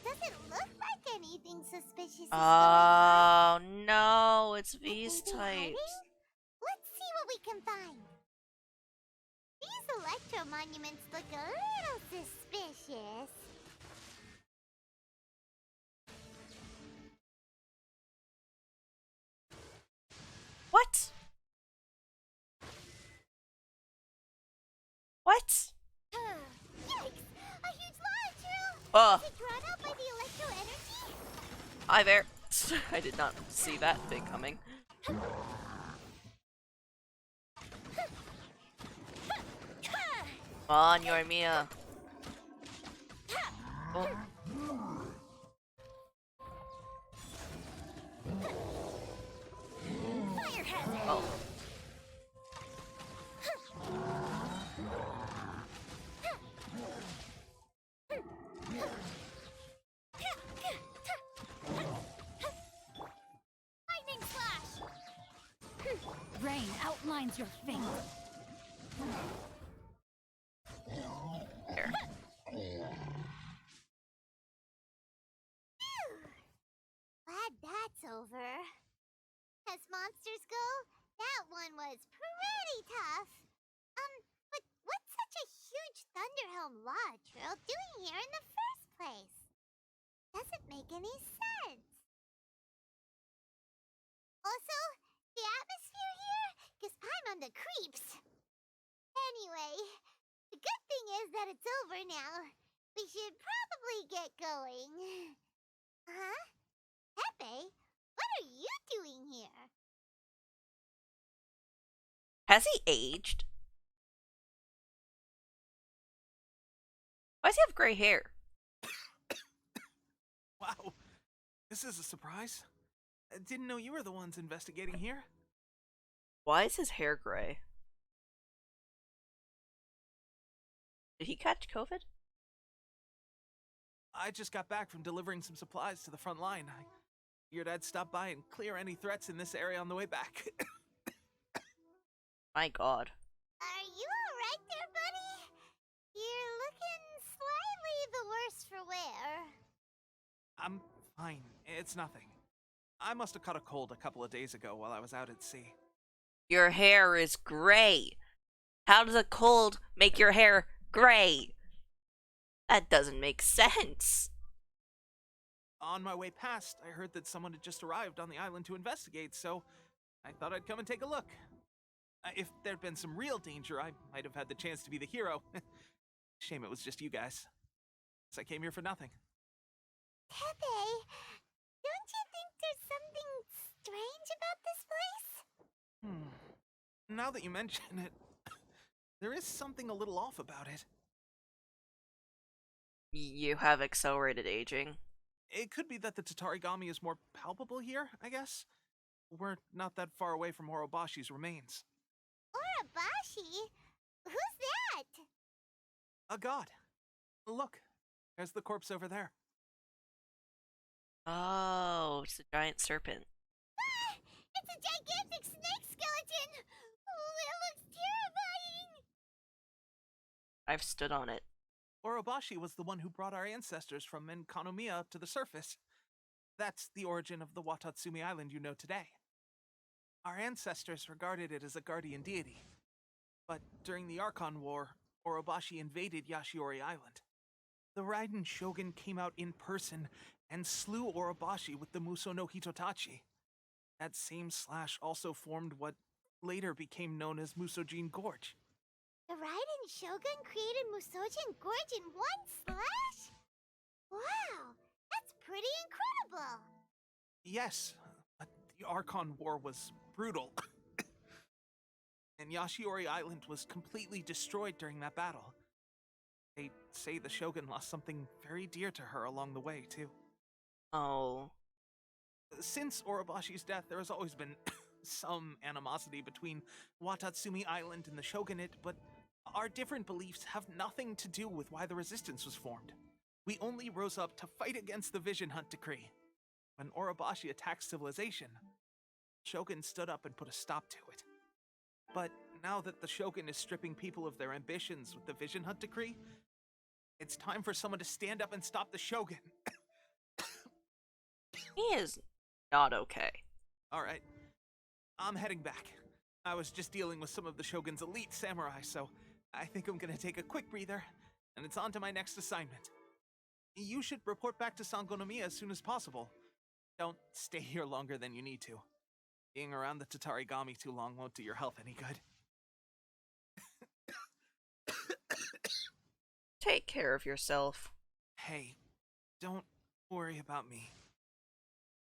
It doesn't look like anything suspicious is going on. Oh no, it's V's Maybe types. hiding? we can find. These electro monuments look a little suspicious. What? What? Yikes! A huge launch drill! Oh. Is it drawn out by the electro energy? Hi there. I did not see that thing coming. Come on, Yormia. Oh. Oh. Lightning slash! Rain outlines your fate. There. Glad that's over. As monsters go, that one was pretty tough. But what's such a huge Thunderhelm Lodge Drill doing here in the first place? Doesn't make any sense. Also, the atmosphere here gives Paimon the creeps. Anyway, the good thing is that it's over now. We should probably get going. Huh? Pepe, what are you doing here? Has he aged? Why does he have gray hair? Wow, this is a surprise. I didn't know you were the ones investigating here. Why is his hair gray? Did he catch COVID? I just got back from delivering some supplies to the front line. I figured I'd stop by and clear any threats in this area on the way back. My god. Are you alright there, buddy? You're looking slightly the worse for wear. I'm fine. It's nothing. I must have caught a cold a couple of days ago while I was out at sea. Your hair is gray. How does a cold make your hair gray? That doesn't make sense. On my way past, I heard that someone had just arrived on the island to investigate, so I thought I'd come and take a look. If there'd been some real danger, I might have had the chance to be the hero. Shame it was just you guys. Guess I came here for nothing. Pepe, don't you think there's something strange about this place? Now that you mention it, there is something a little off about it. You have accelerated aging. It could be that the Tatarigami is more palpable here, I guess. We're not that far away from Orobashi's remains. Orobashi? Who's that? A god. Look, there's the corpse over there. Oh, it's a giant serpent. Ah, it's a gigantic snake skeleton! Oh, it looks terrifying! I've stood on it. Orobashi was the one who brought our ancestors from Enkanomiya up to the surface. That's the origin of the Wadatsumi island you know today. Our ancestors regarded it as a guardian deity. But during the Archon War, Orobashi invaded Yashiori Island. The Raiden Shogun came out in person and slew Orobashi with the Muso no Hitotachi. That same slash also formed what later became known as Musojin Gorge. The Raiden Shogun created Musojin Gorge in one slash? Wow, that's pretty incredible! Yes, but the Archon War was brutal. And Yashiori Island was completely destroyed during that battle. They say the Shogun lost something very dear to her along the way, too. Oh. Since Orobashi's death, there has always been some animosity between Wadatsumi Island and the Shogunate, but our different beliefs have nothing to do with why the resistance was formed. We only rose up to fight against the Vision Hunt Decree. When Orobashi attacked civilization, Shogun stood up and put a stop to it. But now that the Shogun is stripping people of their ambitions with the Vision Hunt Decree, it's time for someone to stand up and stop the Shogun. He is not okay. Alright, I'm heading back. I was just dealing with some of the Shogun's elite samurai, so I think I'm gonna take a quick breather, and it's on to my next assignment. You should report back to Sangonomiya as soon as possible. Don't stay here longer than you need to. Being around the Tatarigami too long won't do your health any good. Take care of yourself. Hey, don't worry about me.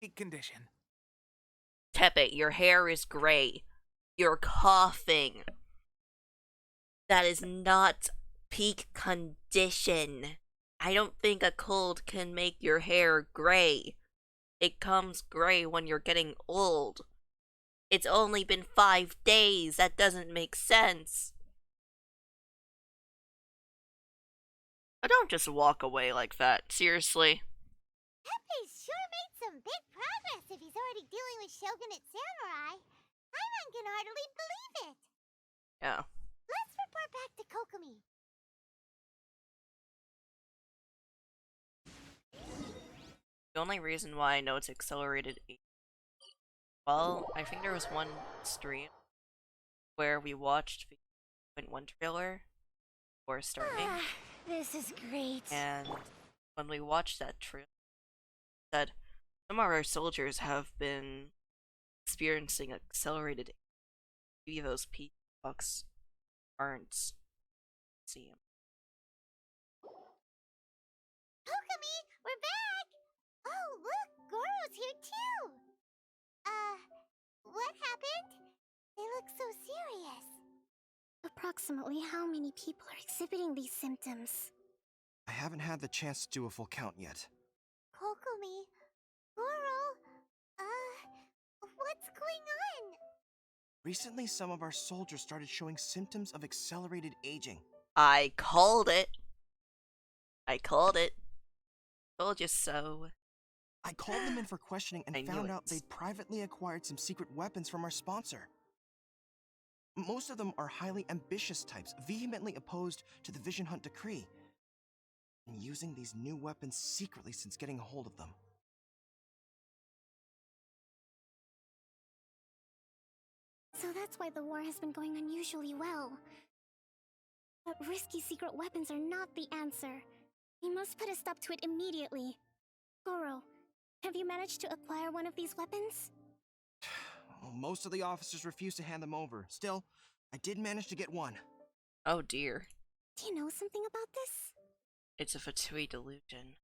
Peak condition. Tepe, your hair is gray. You're coughing. That is not peak condition. I don't think a cold can make your hair gray. It comes gray when you're getting old. It's only been 5 days. That doesn't make sense. I don't just walk away like that. Seriously. Pepe's sure made some big progress if he's already dealing with Shogunate samurai. Paimon can hardly believe it. Yeah. Let's report back to Kokomi. The only reason why I know it's accelerated, well, I think there was one stream where we watched the 1 trailer before starting. This is great. And when we watched that trailer, it said some of our soldiers have been experiencing accelerated. Maybe those peacocks aren't seeing. Kokomi, we're back! Oh, look, Goro's here too! What happened? They look so serious. Approximately how many people are exhibiting these symptoms? I haven't had the chance to do a full count yet. Kokomi, Goro, what's going on? Recently, some of our soldiers started showing symptoms of accelerated aging. I called it. I called it. Told you so. I called them in for questioning and I knew found it. out they'd privately acquired some secret weapons from our sponsor. Most of them are highly ambitious types, vehemently opposed to the Vision Hunt decree, and using these new weapons secretly since getting a hold of them. So that's why the war has been going unusually well. But risky secret weapons are not the answer. We must put a stop to it immediately. Goro, have you managed to acquire one of these weapons? Well, most of the officers refuse to hand them over. Still, I did manage to get one. Oh dear. Do you know something about this? It's a Fatui delusion.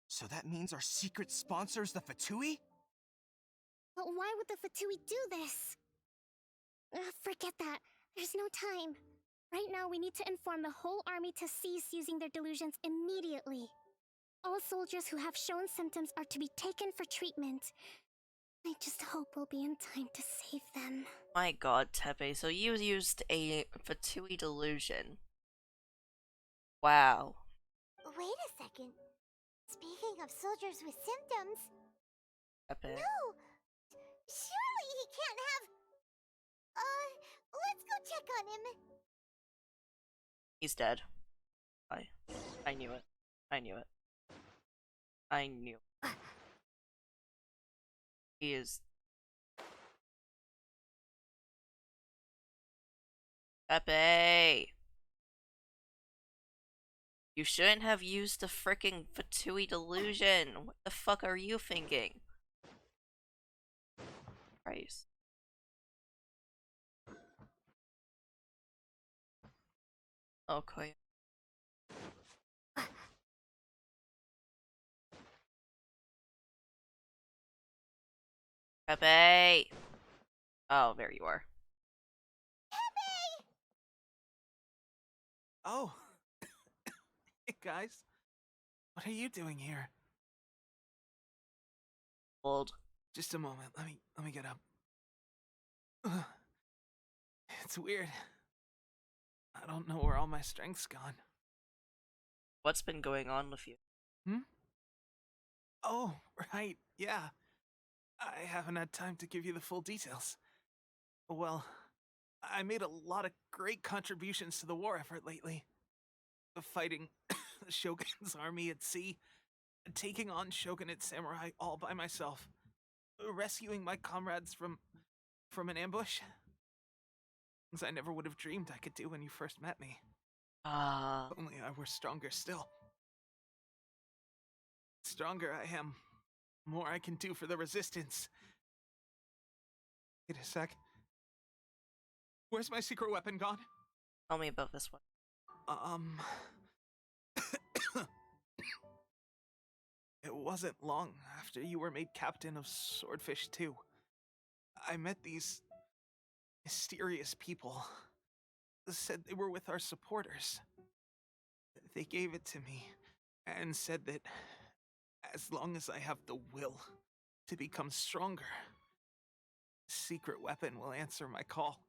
So that means our secret sponsor is the Fatui? But why would the Fatui do this? Forget that. There's no time. Right now, we need to inform the whole army to cease using their delusions immediately. All soldiers who have shown symptoms are to be taken for treatment. I just hope we'll be in time to save them. My god, Tepe, so you used a Fatui delusion. Wow. Wait a second. Speaking of soldiers with symptoms... Tepe. No! Surely he can't have... let's go check on him. He's dead. I knew it. I knew it. I knew it. He is... Pepe! You shouldn't have used the frickin' Fatui delusion. What the fuck are you thinking? Christ. Okay. Pepe! Oh, there you are. Oh. Hey, guys. What are you doing here? Old. Just a moment. Let me get up. Ugh. It's weird. I don't know where all my strength's gone. What's been going on with you? Oh, right. Yeah. I haven't had time to give you the full details. Well, I made a lot of great contributions to the war effort lately. Fighting the Shogun's army at sea, taking on Shogunate samurai all by myself, rescuing my comrades from an ambush. Things I never would have dreamed I could do when you first met me. Ah. If only I were stronger still. The stronger I am, the more I can do for the Resistance. Wait a sec. Where's my secret weapon gone? Tell me about this one. It wasn't long after you were made captain of Swordfish 2. I met these mysterious people. Said they were with our supporters. They gave it to me and said that as long as I have the will to become stronger, the secret weapon will answer my call.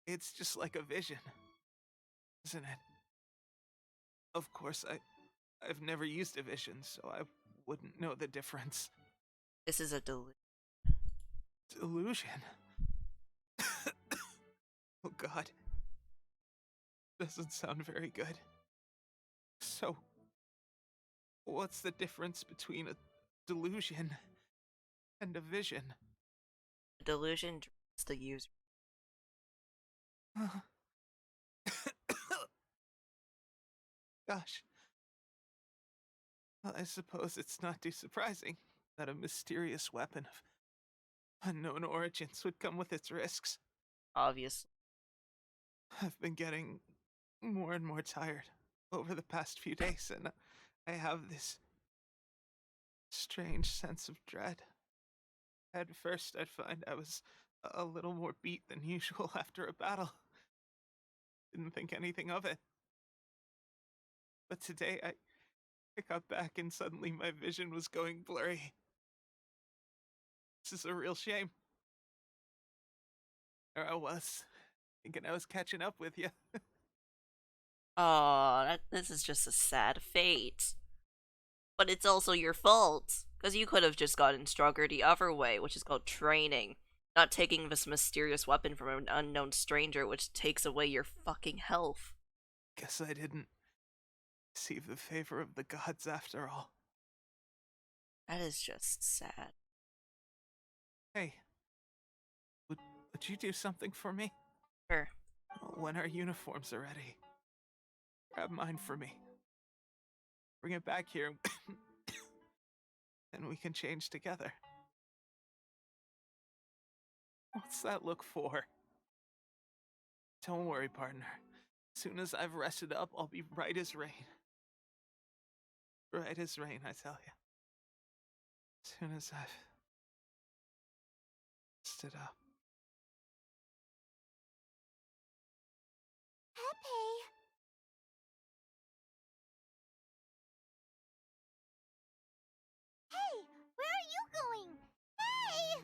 It's just like a vision, isn't it? Of course, I've never used a vision, so I wouldn't know the difference. This is a delusion. Delusion? Oh god. Doesn't sound very good. So, what's the difference between a delusion and a vision? A delusion draws the user. Gosh. Well, I suppose it's not too surprising that a mysterious weapon of unknown origins would come with its risks. Obviously. I've been getting more and more tired over the past few days, and I have this strange sense of dread. At first, I'd find I was a little more beat than usual after a battle. Didn't think anything of it. But today, I got back and suddenly my vision was going blurry. This is a real shame. There I was, thinking I was catching up with you. Aw, this is just a sad fate. But it's also your fault, because you could have just gotten stronger the other way, which is called training. Not taking this mysterious weapon from an unknown stranger, which takes away your fucking health. Guess I didn't receive the favor of the gods after all. That is just sad. Hey, would you do something for me? Sure. When our uniforms are ready, grab mine for me. Bring it back here, and we can change together. What's that look for? Don't worry, partner. As soon as I've rested up, I'll be right as rain. Right as rain, I tell you. As soon as I've stood up. Pepe! Hey! Where are you going? Hey!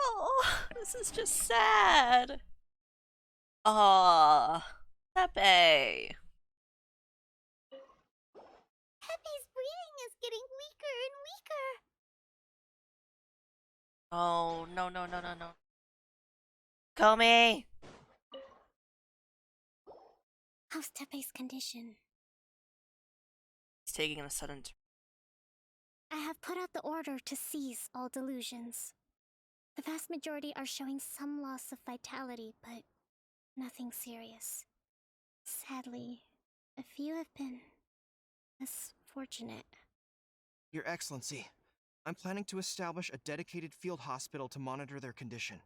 Oh, this is just sad. Aw, Pepe. Pepe's breathing is getting weaker and weaker. Oh, no, no, no, no, no. Komi! How's Tepe's condition? He's taking a sudden turn. I have put out the order to cease all delusions. The vast majority are showing some loss of vitality, but nothing serious. Sadly, a few have been less fortunate. Your Excellency, I'm planning to establish a dedicated field hospital to monitor their condition.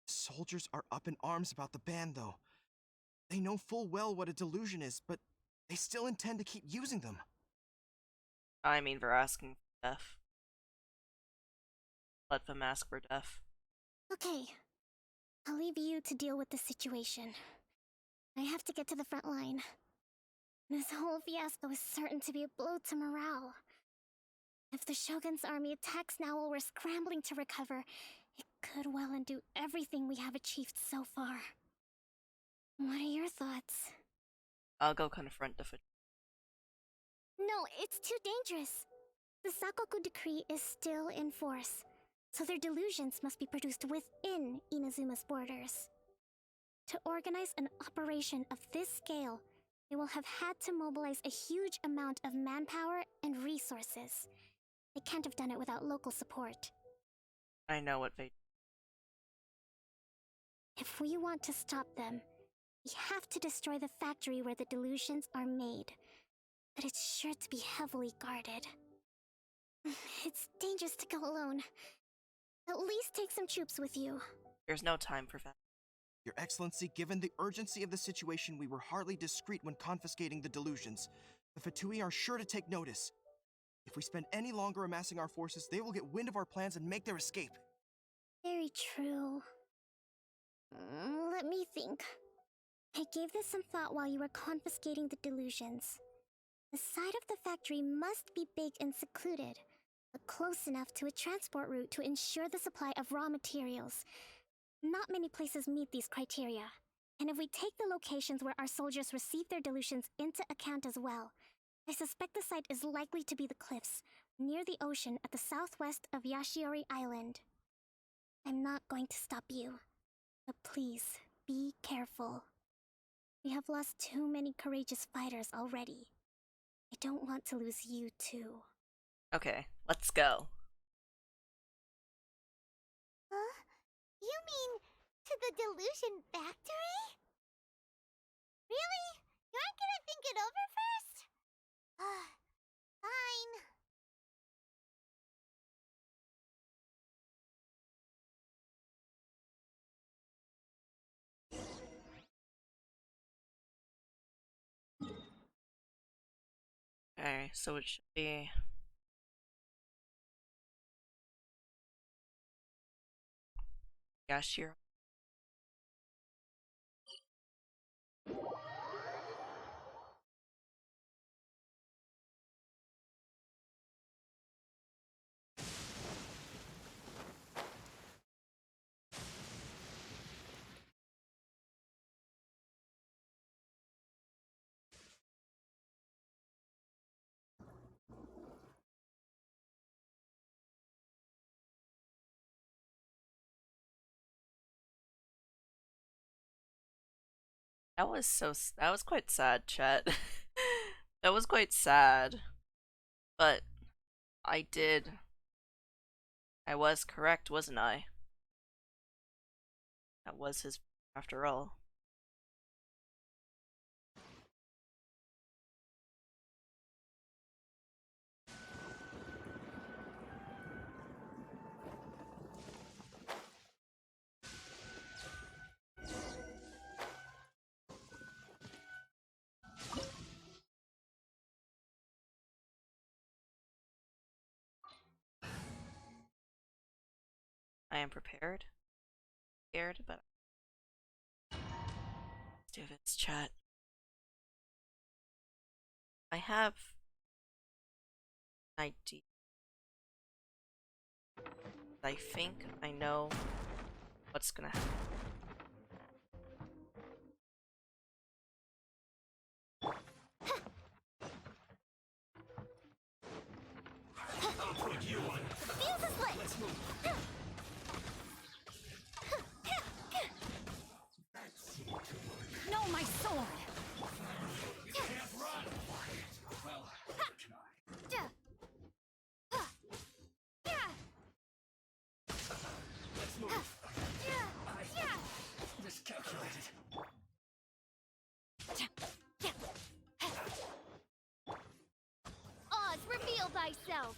Soldiers are up in arms about the ban, though. They know full well what a delusion is, but they still intend to keep using them. I mean, they're asking for death. Let them ask for death. Okay, I'll leave you to deal with the situation. I have to get to the front line. This whole fiasco is certain to be a blow to morale. If the Shogun's army attacks now while we're scrambling to recover, it could well undo everything we have achieved so far. What are your thoughts? I'll go confront the No, it's too dangerous. The Sakoku decree is still in force, so their delusions must be produced within Inazuma's borders. To organize an operation of this scale, they will have had to mobilize a huge amount of manpower and resources. They can't have done it without local support. I know what they. If we want to stop them, we have to destroy the factory where the delusions are made. But it's sure to be heavily guarded. It's dangerous to go alone. At least take some troops with you. There's no time for that. Your Excellency, given the urgency of the situation, we were hardly discreet when confiscating the delusions. The Fatui are sure to take notice. If we spend any longer amassing our forces, they will get wind of our plans and make their escape. Very true. Let me think. I gave this some thought while you were confiscating the delusions. The side of the factory must be big and secluded, but close enough to a transport route to ensure the supply of raw materials. Not many places meet these criteria, and if we take the locations where our soldiers receive their delusions into account as well, I suspect the site is likely to be the cliffs, near the ocean at the southwest of Yashiori Island. I'm not going to stop you, but please, be careful. We have lost too many courageous fighters already. I don't want to lose you too. Okay, let's go. Huh? You mean to the delusion factory? Really? You aren't gonna think it over first? Fine. Okay, so it should be. Yeah, sure. That was quite sad, chat. That was quite sad. But I was correct, wasn't I? That was his after all. I am prepared. Scared, but let's do this, chat. I have an idea. I think I know what's gonna happen. No, my sword! Miscalculated. Oz, reveal thyself!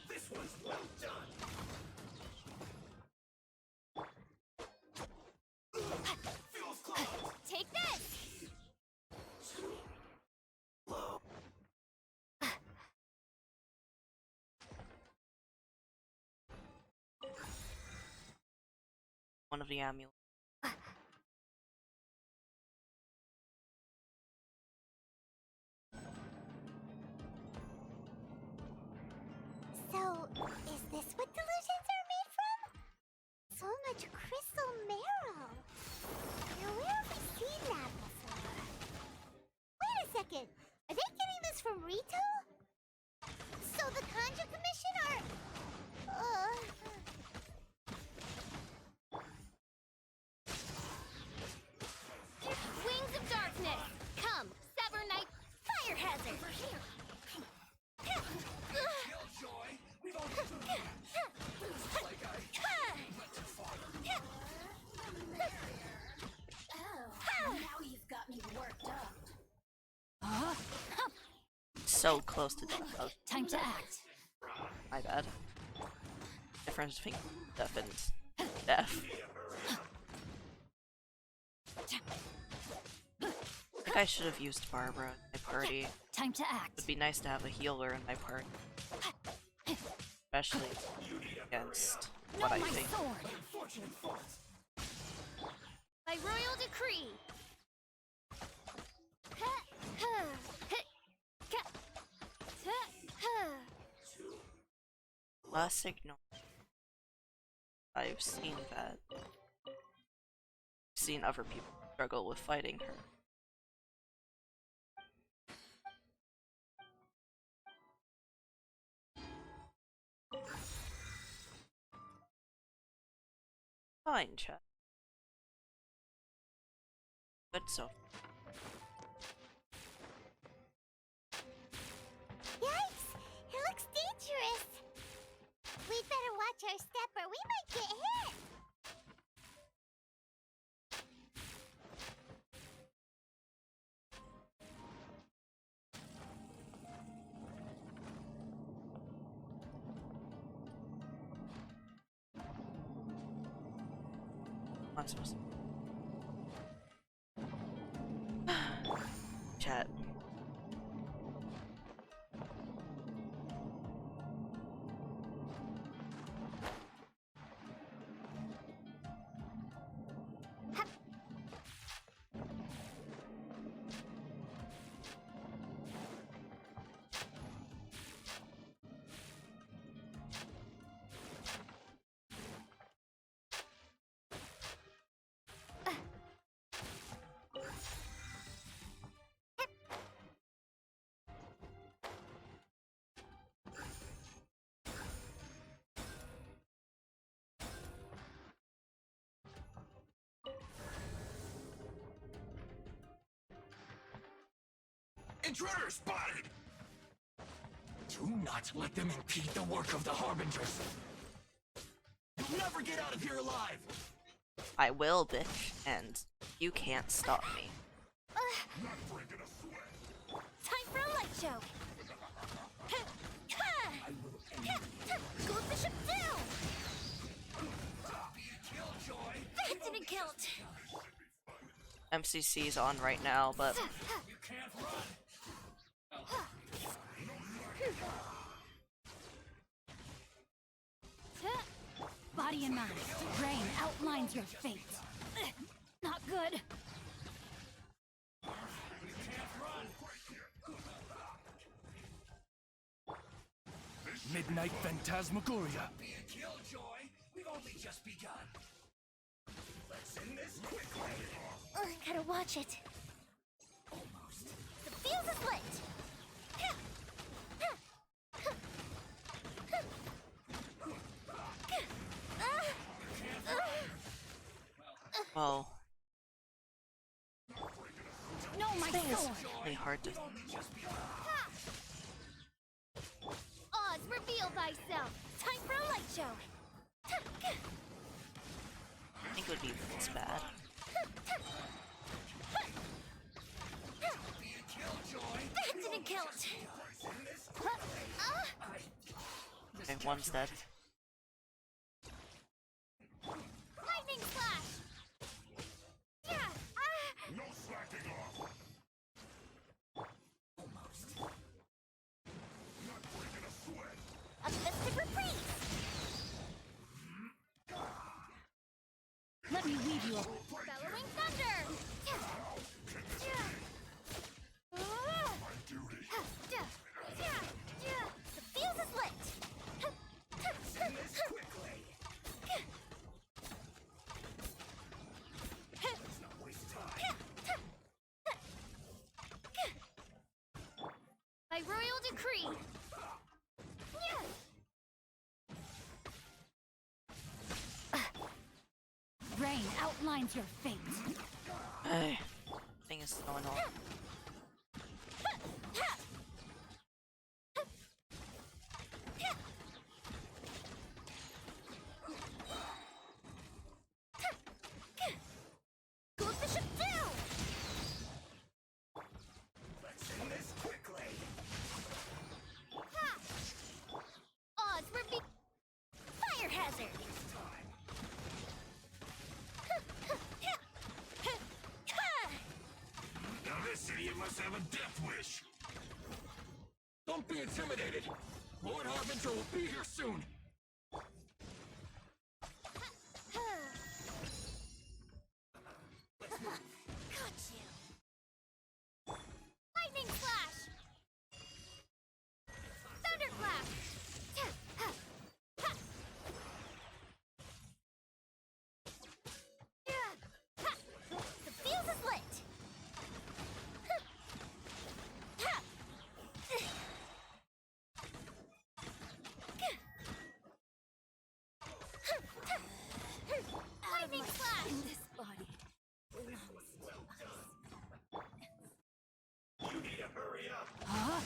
This one's well done. Take this! One of the amulets. So, is this what delusions are made from? So much crystal marrow! Now where have we seen that before? Wait a second! Are they getting this from Rito? So the Kanji Commission are... so close to death. Time to act. My bad. Difference between death and death. I think I should have used Barbara in my party. Time to act. It would be nice to have a healer in my party. Especially against what I think. By royal decree. Classic no. I've seen that. I've seen other people struggle with fighting her. Fine, chat. Good so. Yikes! It looks dangerous. We'd better watch our step or we might get hit. I'm supposed to. Chat. Intruder spotted! Do not let them impede the work of the Harbingers. You'll never get out of here alive! I will, bitch, and you can't stop me. Time for a light show. Go with the ship down. That didn't count. MCC's on right now, but Body and mind. Rain outlines your fate. Not good. Midnight Phantasmagoria. Be a killjoy. We've only just begun. Let's end this quickly. Gotta watch it. Almost. The fuse is lit. well, No, my thing is sword. really hard to. Oz, reveal thyself. Time for a light show. I think it would be this bad. That didn't count. Okay, one's dead. Lightning flash. Yeah. No slacking off. Almost. Not breaking a sweat. A mystic reprise. Let me lead you. Bellowing thunder. My duty. The fuse is lit. End this quickly. Let's not waste time. By royal decree. Rain outlines your fate. Hey, thing is going on. Go with the ship down. Let's end this quickly. must have a death wish. Don't be intimidated. Lord Harbinger will be here soon. Got you. Lightning flash. Thunderclap. The fuse is lit. Lightning flash. This body. You need to hurry up. Huh?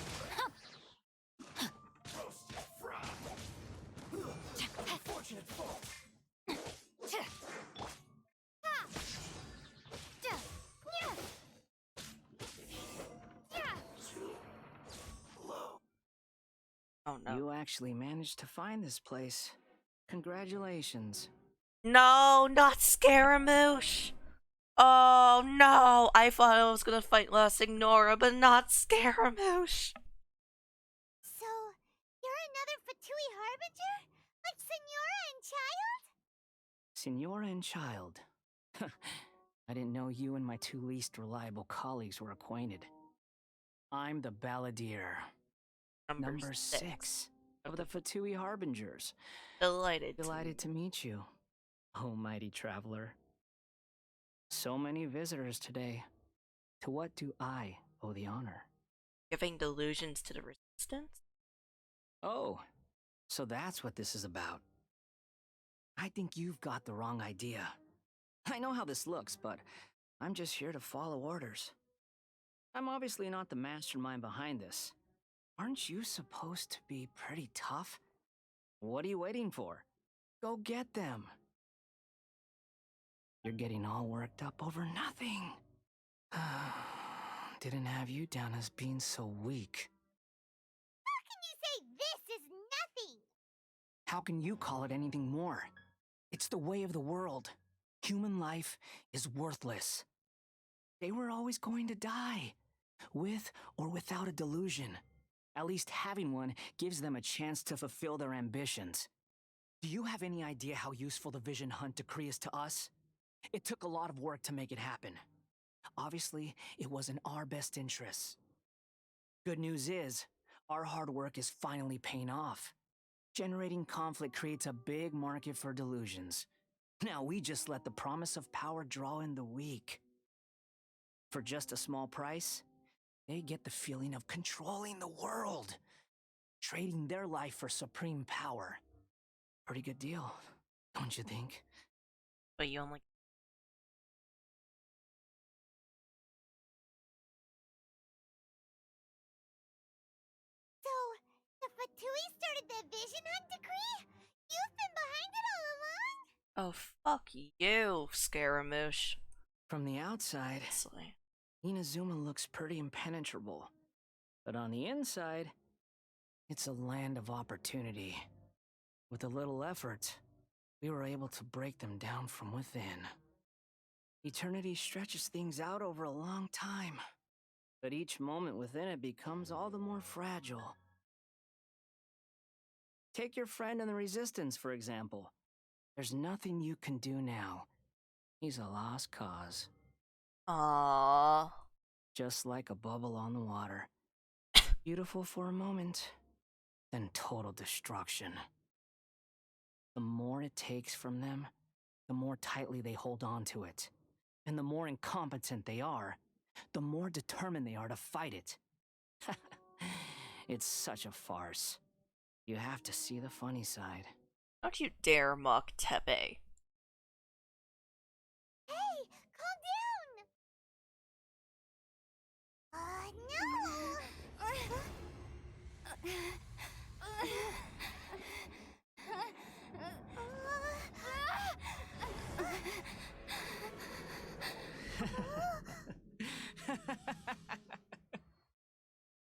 Roasted frog. Unfortunate fall. Oh no. You actually managed to find this place. Congratulations. No, not Scaramouche. Oh no, I thought I was gonna fight La Signora, but not Scaramouche. So, you're another Fatui Harbinger? Like Senora and Child? Senora and Child. I didn't know you and my two least reliable colleagues were acquainted. I'm the Balladeer. Number 6 of the Fatui Harbingers. Delighted to meet you, oh mighty traveler. So many visitors today. To what do I owe the honor? Giving delusions to the Resistance? Oh, so that's what this is about. I think you've got the wrong idea. I know how this looks, but I'm just here to follow orders. I'm obviously not the mastermind behind this. Aren't you supposed to be pretty tough? What are you waiting for? Go get them. You're getting all worked up over nothing. Didn't have you down as being so weak. How can you say this is nothing? How can you call it anything more? It's the way of the world. Human life is worthless. They were always going to die, with or without a delusion. At least having one gives them a chance to fulfill their ambitions. Do you have any idea how useful the Vision Hunt decree is to us? It took a lot of work to make it happen. Obviously, it was in our best interests. Good news is, our hard work is finally paying off. Generating conflict creates a big market for delusions. Now we just let the promise of power draw in the weak. For just a small price, they get the feeling of controlling the world, trading their life for supreme power. Pretty good deal, don't you think? But you only... So, the Fatui started the Vision Hunt decree? You've been behind it all along? Oh, fuck you, Scaramouche. From the outside, Honestly. Inazuma looks pretty impenetrable. But on the inside, it's a land of opportunity. With a little effort, we were able to break them down from within. Eternity stretches things out over a long time, but each moment within it becomes all the more fragile. Take your friend in the Resistance, for example. There's nothing you can do now. He's a lost cause. Aww. Just like a bubble on the water. Beautiful for a moment, then total destruction. The more it takes from them, the more tightly they hold on to it. And the more incompetent they are, the more determined they are to fight it. It's such a farce. You have to see the funny side. Don't you dare mock Tepe. Hey, calm down!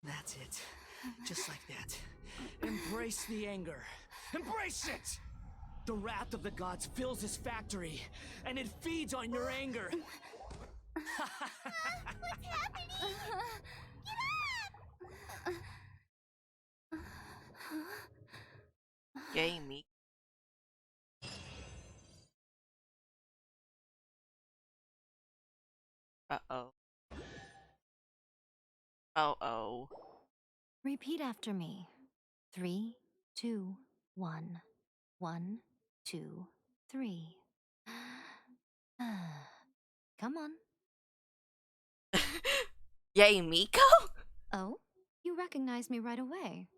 That's it. Just like that. Embrace the anger. Embrace it! The wrath of the gods fills this factory, and it feeds on your anger. What's happening? Get up! Yay, me. Uh-oh. Oh. Repeat after me. 3, 2, 1. 1, 2, 3. Come on. Yay, Miko? Oh, you recognize me right away.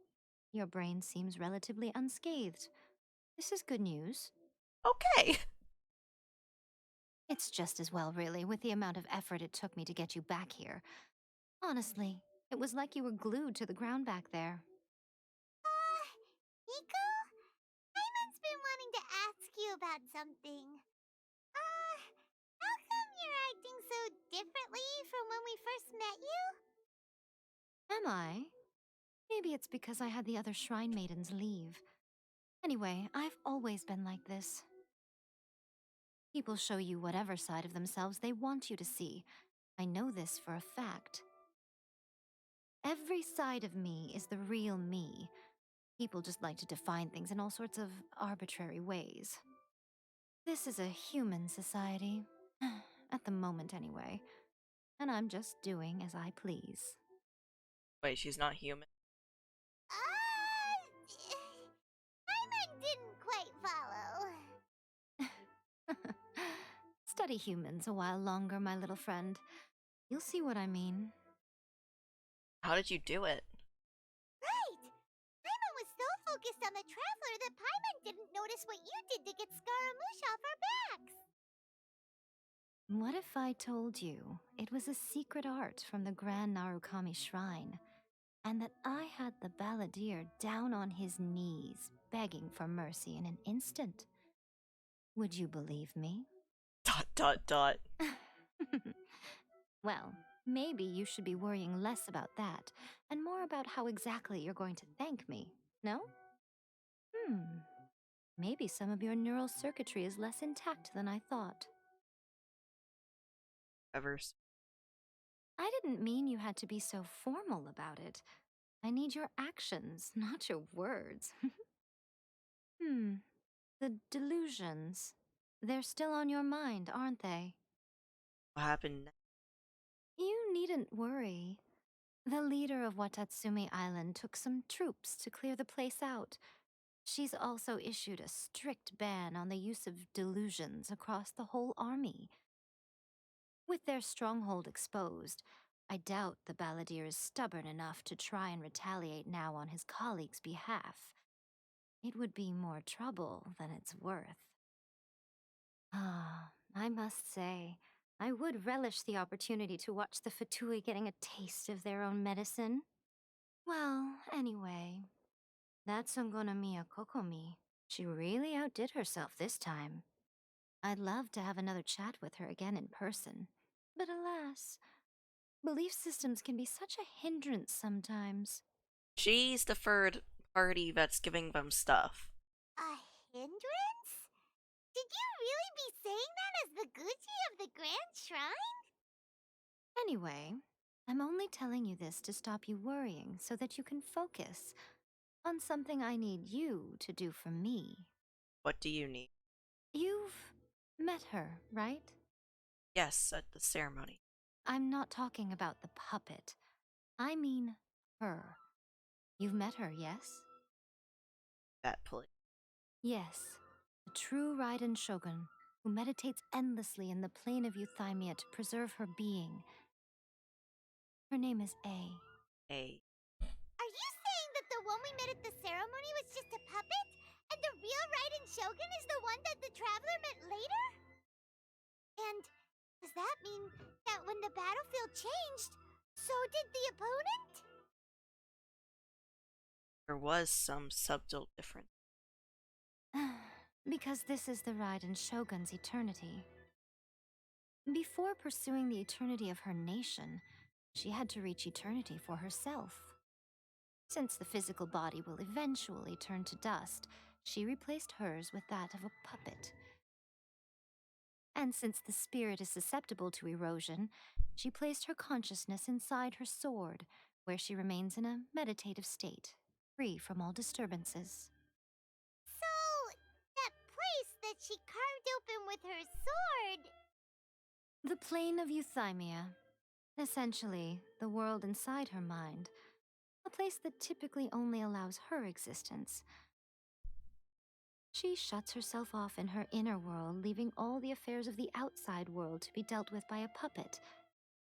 Your brain seems relatively unscathed. This is good news. Okay. It's just as well, really, with the amount of effort it took me to get you back here. Honestly, it was like you were glued to the ground back there. Nico? Paimon's been wanting to ask you about something. How come you're acting so differently from when we first met you? Am I? Maybe it's because I had the other shrine maidens leave. Anyway, I've always been like this. People show you whatever side of themselves they want you to see. I know this for a fact. Every side of me is the real me. People just like to define things in all sorts of arbitrary ways. This is a human society. At the moment, anyway. And I'm just doing as I please. Wait, she's not human? Paimon didn't quite follow. Study humans a while longer, my little friend. You'll see what I mean. How did you do it? Right! Paimon was so focused on the Traveler that Paimon didn't notice what you did to get Scaramouche off our backs. What if I told you it was a secret art from the Grand Narukami Shrine, and that I had the balladeer down on his knees, begging for mercy in an instant? Would you believe me? ... Well, maybe you should be worrying less about that, and more about how exactly you're going to thank me, no? Maybe some of your neural circuitry is less intact than I thought. I didn't mean you had to be so formal about it. I need your actions, not your words. The delusions. They're still on your mind, aren't they? What happened? You needn't worry. The leader of Wadatsumi Island took some troops to clear the place out. She's also issued a strict ban on the use of delusions across the whole army. With their stronghold exposed, I doubt the balladeer is stubborn enough to try and retaliate now on his colleague's behalf. It would be more trouble than it's worth. I must say, I would relish the opportunity to watch the Fatui getting a taste of their own medicine. Well, anyway, that's Ungonomiya Kokomi. She really outdid herself this time. I'd love to have another chat with her again in person, but alas, belief systems can be such a hindrance sometimes. She's the third party that's giving them stuff. A hindrance? Did you really be saying that as the Gucci of the Grand Shrine? Anyway, I'm only telling you this to stop you worrying so that you can focus on something I need you to do for me. What do you need? You've met her, right? Yes, at the ceremony. I'm not talking about the puppet. I mean her. You've met her, yes? That place. Yes, the true Raiden Shogun, who meditates endlessly in the plane of Euthymia to preserve her being. Her name is A. A. Are you saying that the one we met at the ceremony was just a puppet? And the real Raiden Shogun is the one that the Traveler met later? And does that mean that when the battlefield changed, so did the opponent? There was some subtle difference. Because this is the Raiden Shogun's eternity. Before pursuing the eternity of her nation, she had to reach eternity for herself. Since the physical body will eventually turn to dust, she replaced hers with that of a puppet. And since the spirit is susceptible to erosion, she placed her consciousness inside her sword, where she remains in a meditative state, free from all disturbances. So, that place that she carved open with her sword. The plane of euthymia. Essentially, the world inside her mind. A place that typically only allows her existence. She shuts herself off in her inner world, leaving all the affairs of the outside world to be dealt with by a puppet,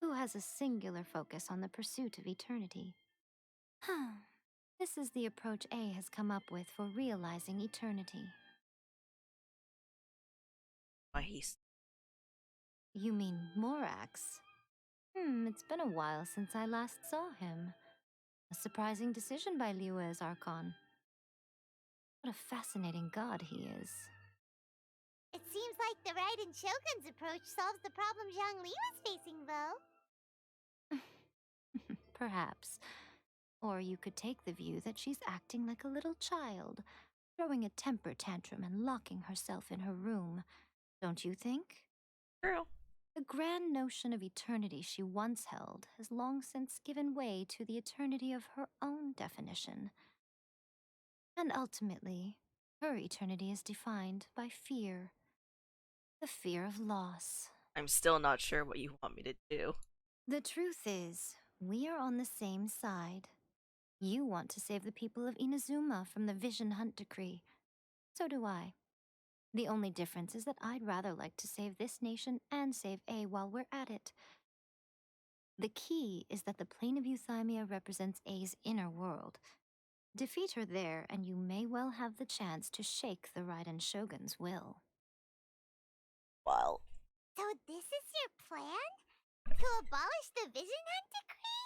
who has a singular focus on the pursuit of eternity. This is the approach A has come up with for realizing eternity. Nice. You mean Morax? It's been a while since I last saw him. A surprising decision by Liyue's Archon. What a fascinating god he is. It seems like the Raiden Shogun's approach solves the problem Zhang Li was facing, though. Perhaps. Or you could take the view that she's acting like a little child, throwing a temper tantrum and locking herself in her room. Don't you think? True. The grand notion of eternity she once held has long since given way to the eternity of her own definition. And ultimately, her eternity is defined by fear. The fear of loss. I'm still not sure what you want me to do. The truth is, we are on the same side. You want to save the people of Inazuma from the Vision Hunt decree. So do I. The only difference is that I'd rather like to save this nation and save A while we're at it. The key is that the plane of euthymia represents A's inner world. Defeat her there, and you may well have the chance to shake the Raiden Shogun's will. Wow. So this is your plan? To abolish the Vision Hunt decree?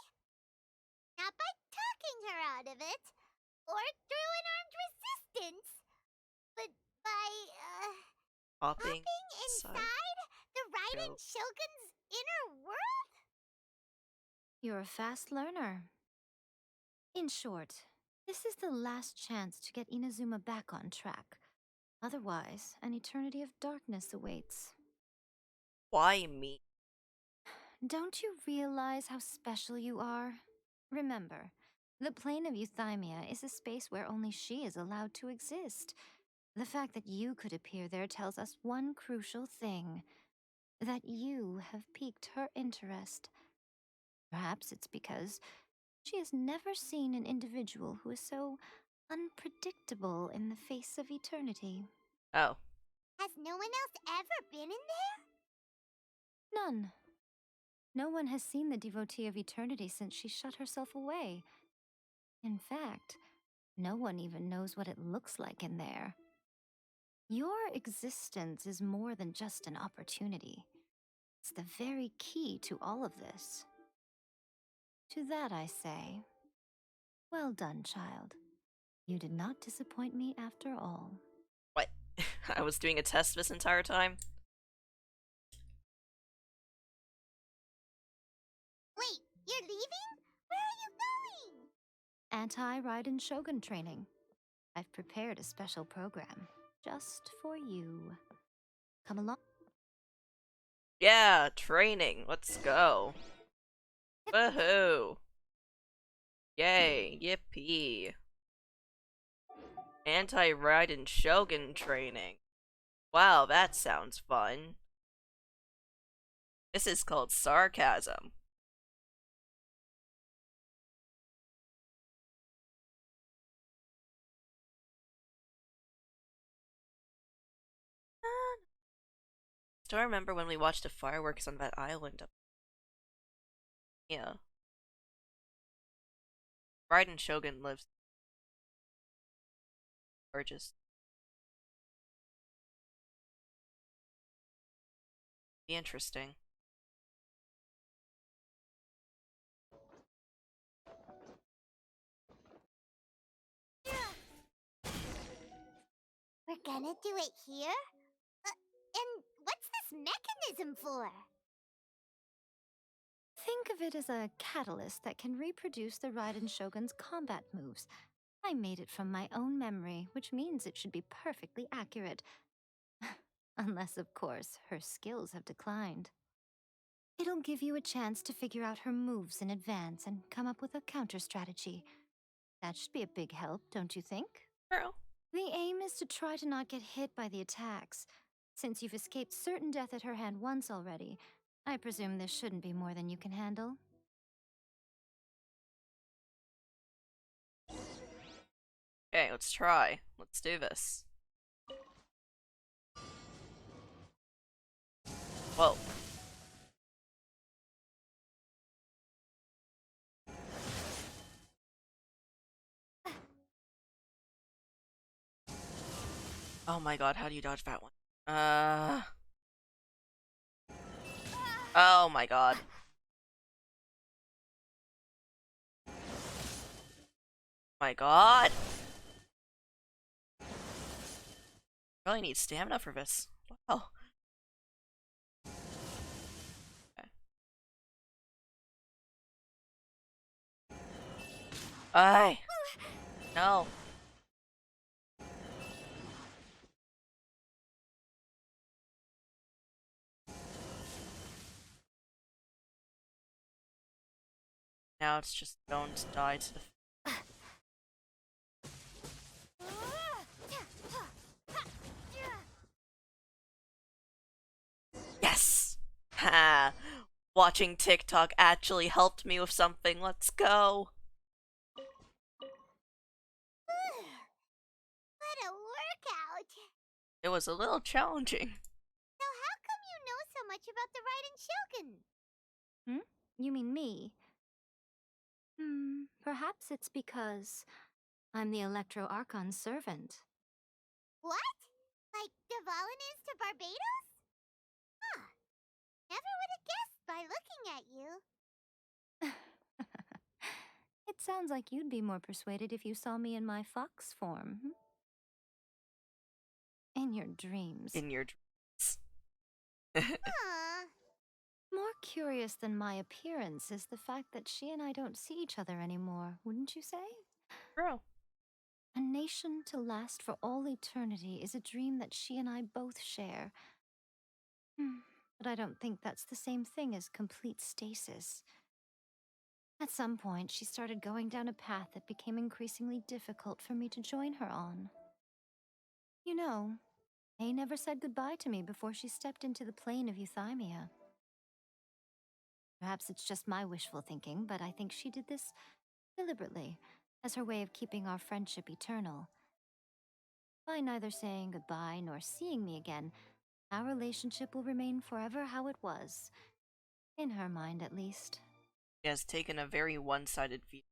Not by talking her out of it, or through an armed resistance, but by, Hopping inside the Raiden Shogun's inner world? You're a fast learner. In short, this is the last chance to get Inazuma back on track. Otherwise, an eternity of darkness awaits. Why me? Don't you realize how special you are? Remember, the plane of euthymia is a space where only she is allowed to exist. The fact that you could appear there tells us one crucial thing. That you have piqued her interest. Perhaps it's because she has never seen an individual who is so unpredictable in the face of eternity. Oh. Has no one else ever been in there? None. No one has seen the devotee of eternity since she shut herself away. In fact, no one even knows what it looks like in there. Your existence is more than just an opportunity. It's the very key to all of this. To that I say, well done, child. You did not disappoint me after all. What? I was doing a test this entire time? Wait, you're leaving? Where are you going? Anti-Raiden Shogun training. I've prepared a special program just for you. Come along. Yeah, training. Let's go. Woohoo! Yay, yippee. Anti-Raiden Shogun training. Wow, that sounds fun. This is called sarcasm. Still remember when we watched the fireworks on that island up. Yeah. Raiden Shogun lives. Or just. Be interesting. We're gonna do it here? And what's this mechanism for? Think of it as a catalyst that can reproduce the Raiden Shogun's combat moves. I made it from my own memory, which means it should be perfectly accurate. Unless, of course, her skills have declined. It'll give you a chance to figure out her moves in advance and come up with a counter strategy. That should be a big help, don't you think? True. The aim is to try to not get hit by the attacks. Since you've escaped certain death at her hand once already, I presume this shouldn't be more than you can handle. Okay, let's try. Let's do this. Whoa. Oh my god, how do you dodge that one? Oh my god. My god! Really need stamina for this. Wow. Okay. Aye. No. Now it's just don't die to the. Yes! Ha! Watching TikTok actually helped me with something. Let's go. What a workout! It was a little challenging. So how come you know so much about the Raiden Shogun? You mean me? Perhaps it's because I'm the Electro Archon's servant. What? Like Devalin is to Barbados? Huh. Never would have guessed by looking at you. It sounds like you'd be more persuaded if you saw me in my fox form. In your dreams. In your dreams. More curious than my appearance is the fact that she and I don't see each other anymore, wouldn't you say? True. A nation to last for all eternity is a dream that she and I both share. But I don't think that's the same thing as complete stasis. At some point, she started going down a path that became increasingly difficult for me to join her on. You know, May never said goodbye to me before she stepped into the plane of Euthymia. Perhaps it's just my wishful thinking, but I think she did this deliberately, as her way of keeping our friendship eternal. By neither saying goodbye nor seeing me again, our relationship will remain forever how it was. In her mind, at least. She has taken a very one-sided view.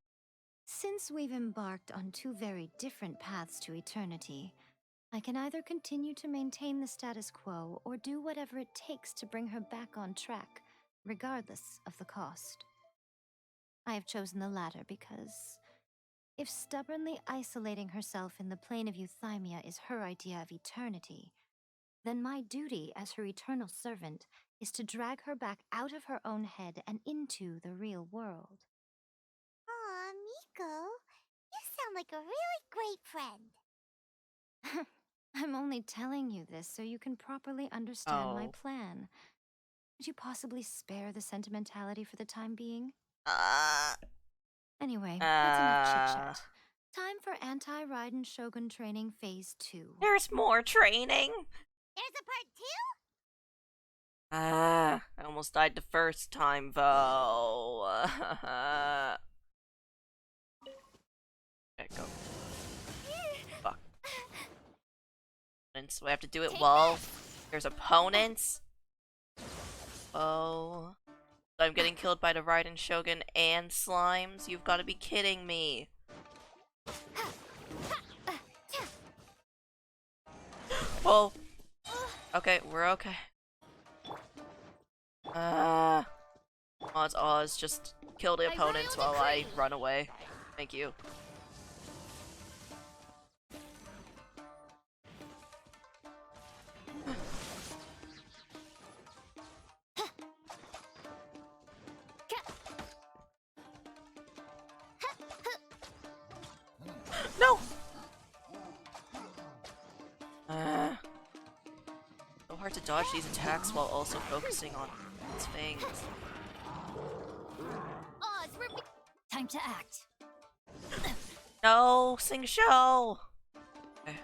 Since we've embarked on two very different paths to eternity, I can either continue to maintain the status quo or do whatever it takes to bring her back on track, regardless of the cost. I have chosen the latter because if stubbornly isolating herself in the plane of Euthymia is her idea of eternity, then my duty as her eternal servant is to drag her back out of her own head and into the real world. Aw, Miko, you sound like a really great friend. I'm only telling you this so you can properly understand my Oh. plan. Could you possibly spare the sentimentality for the time being? Anyway, that's enough chit-chat. Time for Anti-Raiden Shogun Training Phase 2. There's more training? There's a part 2? I almost died the first time, though. Okay, go. Fuck. So I have to do it while there's opponents? Oh. So I'm getting killed by the Raiden Shogun and slimes? You've got to be kidding me. Whoa. Okay, we're okay. Oz, just kill the opponents while I run away. Thank you. No! So hard to dodge these attacks while also focusing on its fangs. Time to act. No, sing show! Okay.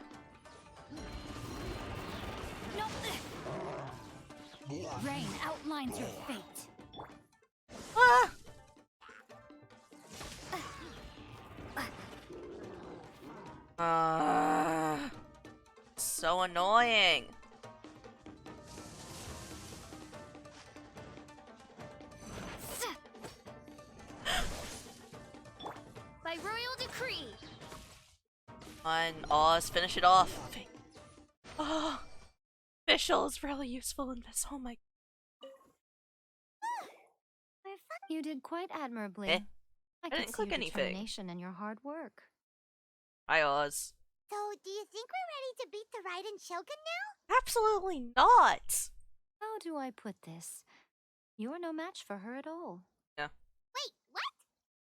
Rain outlines your fate. Ah! So annoying. By royal decree. Fine, Oz, finish it off. Oh, Official is really useful in this. Oh my. You did quite admirably. Eh? I I can didn't see click your anything. determination and your hard work. Hi, Oz. So, do you think we're ready to beat the Raiden Shogun now? Absolutely not. How do I put this? You're no match for her at all. Yeah. Wait, what?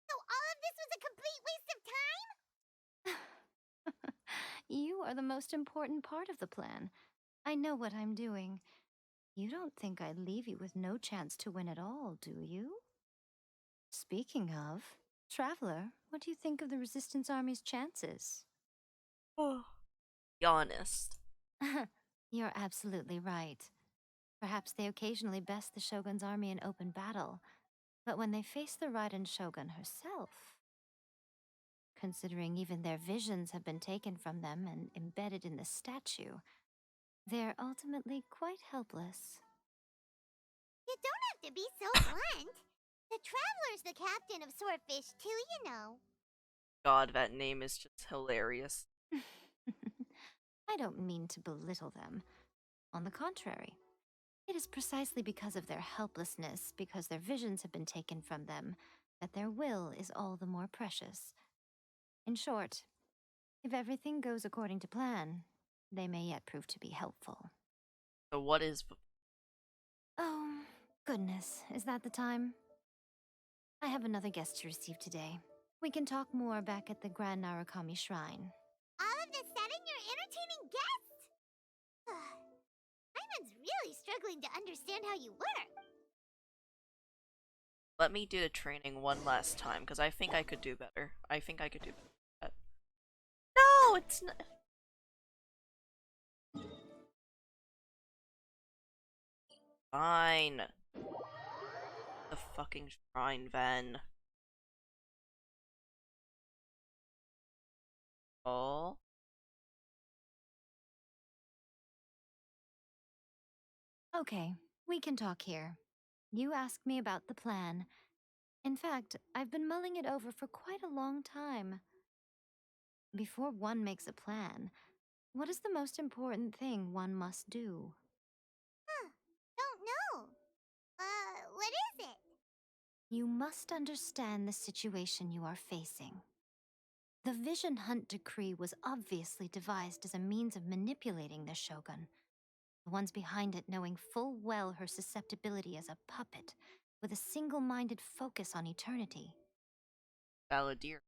So all of this was a complete waste of time? You are the most important part of the plan. I know what I'm doing. You don't think I'd leave you with no chance to win at all, do you? Speaking of, Traveler, what do you think of the Resistance Army's chances? Oh, be honest. You're absolutely right. Perhaps they occasionally best the Shogun's army in open battle, but when they face the Raiden Shogun herself, considering even their visions have been taken from them and embedded in the statue, they're ultimately quite helpless. You don't have to be so blunt. The Traveler's the captain of Swordfish too, you know. God, that name is just hilarious. I don't mean to belittle them. On the contrary, it is precisely because of their helplessness, because their visions have been taken from them, that their will is all the more precious. In short, if everything goes according to plan, they may yet prove to be helpful. So what is... Oh, goodness, is that the time? I have another guest to receive today. We can talk more back at the Grand Narukami Shrine. All of the sudden, you're entertaining guests? Iman's really struggling to understand how you work. Let me do the training one last time, because I think I could do better. I think I could do better. No, it's not... Fine. The fucking shrine, then. Oh. Okay, we can talk here. You asked me about the plan. In fact, I've been mulling it over for quite a long time. Before one makes a plan, what is the most important thing one must do? Don't know. What is it? You must understand the situation you are facing. The Vision Hunt Decree was obviously devised as a means of manipulating the Shogun, the ones behind it knowing full well her susceptibility as a puppet, with a single-minded focus on eternity. Balladeer.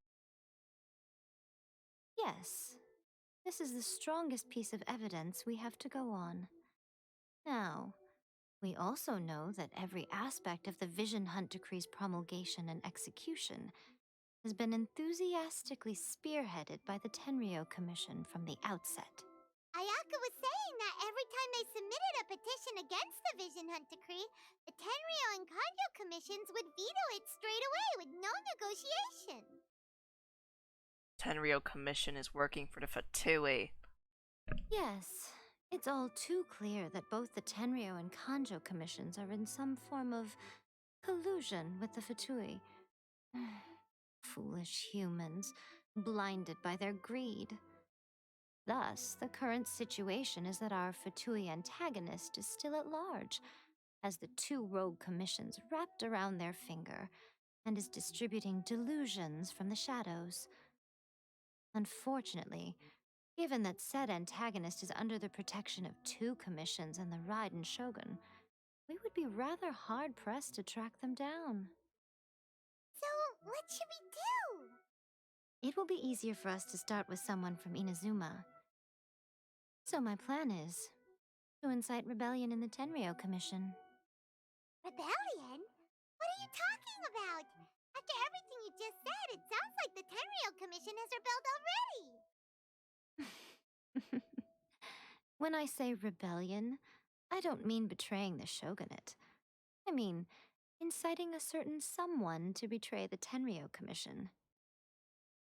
Yes, this is the strongest piece of evidence we have to go on. Now, we also know that every aspect of the Vision Hunt Decree's promulgation and execution has been enthusiastically spearheaded by the Tenryo Commission from the outset. Ayaka was saying that every time they submitted a petition against the Vision Hunt Decree, the Tenryo and Kanjo commissions would veto it straight away with no negotiation. Tenryo Commission is working for the Fatui. Yes, it's all too clear that both the Tenryo and Kanjo commissions are in some form of collusion with the Fatui. Foolish humans, blinded by their greed. Thus, the current situation is that our Fatui antagonist is still at large, has the two rogue commissions wrapped around their finger, and is distributing delusions from the shadows. Unfortunately, given that said antagonist is under the protection of two commissions and the Raiden Shogun, we would be rather hard-pressed to track them down. So, what should we do? It will be easier for us to start with someone from Inazuma. So my plan is To incite rebellion in the Tenryo Commission. Rebellion? What are you talking about? After everything you just said, it sounds like the Tenryo Commission has rebelled already. When I say rebellion, I don't mean betraying the shogunate. I mean inciting a certain someone to betray the Tenryo Commission.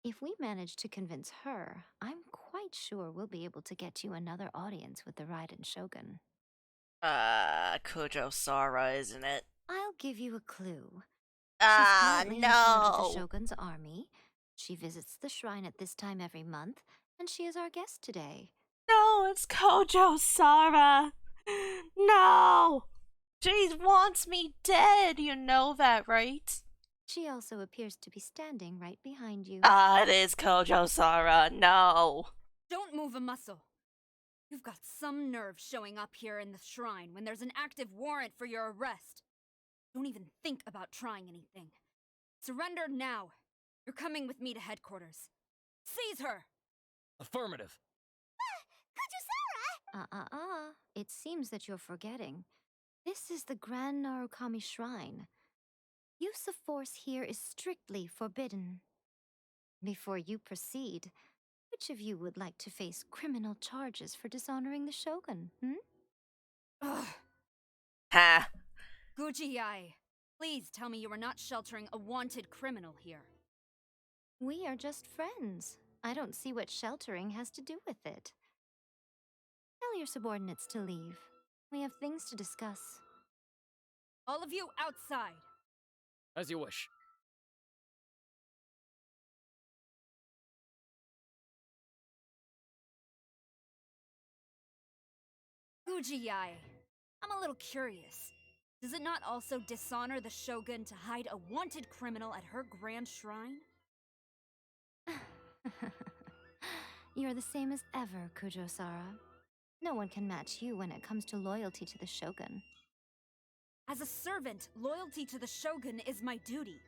If we manage to convince her, I'm quite sure we'll be able to get you another audience with the Raiden Shogun. Kojo Sara, isn't it? I'll give you a clue. She's currently in charge of the Shogun's army. She visits the shrine at this time every month, and she is our guest today. No, it's Kojo Sara. No! She wants me dead, you know that, right? She also appears to be standing right behind you. It is Kojo Sara, no. Don't move a muscle. You've got some nerve showing up here in the shrine when there's an active warrant for your arrest. Don't even think about trying anything. Surrender now. You're coming with me to headquarters. Seize her! Affirmative. It seems that you're forgetting. This is the Grand Narukami Shrine. Use of force here is strictly forbidden. Before you proceed, which of you would like to face criminal charges for dishonoring the Shogun, Ugh. Ha! Guji-ai, please tell me you are not sheltering a wanted criminal here. We are just friends. I don't see what sheltering has to do with it. Tell your subordinates to leave. We have things to discuss. All of you outside! As you wish. Guji-ai, I'm a little curious. Does it not also dishonor the Shogun to hide a wanted criminal at her grand shrine? You're the same as ever, Kujo-Sara. No one can match you when it comes to loyalty to the Shogun. As a servant, loyalty to the Shogun is my duty.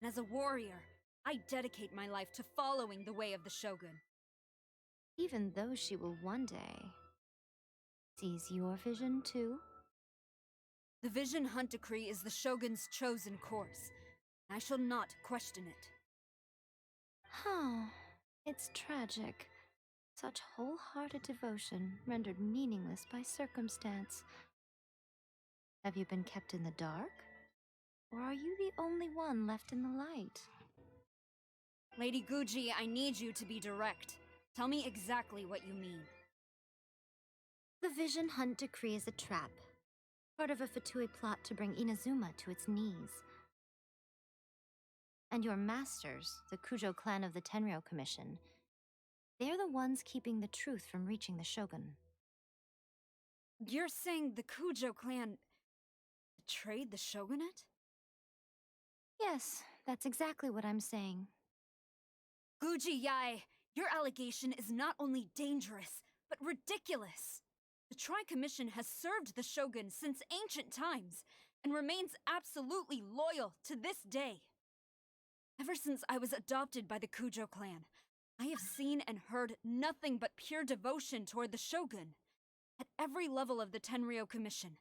And as a warrior, I dedicate my life to following the way of the Shogun. Even though she will one day seize your vision too? The Vision Hunt Decree is the Shogun's chosen course. I shall not question it. Oh, it's tragic. Such wholehearted devotion rendered meaningless by circumstance. Have you been kept in the dark? Or are you the only one left in the light? Lady Guji, I need you to be direct. Tell me exactly what you mean. The Vision Hunt Decree is a trap. Part of a Fatui plot to bring Inazuma to its knees. And your masters, the Kujo clan of the Tenryo Commission, they're the ones keeping the truth from reaching the Shogun. You're saying the Kujo clan betrayed the Shogunate? Yes, that's exactly what I'm saying. Guji-ai, your allegation is not only dangerous, but ridiculous. The Tri-Commission has served the Shogun since ancient times, and remains absolutely loyal to this day. Ever since I was adopted by the Kujo clan, I have seen and heard nothing but pure devotion toward the Shogun. At every level of the Tenryo Commission,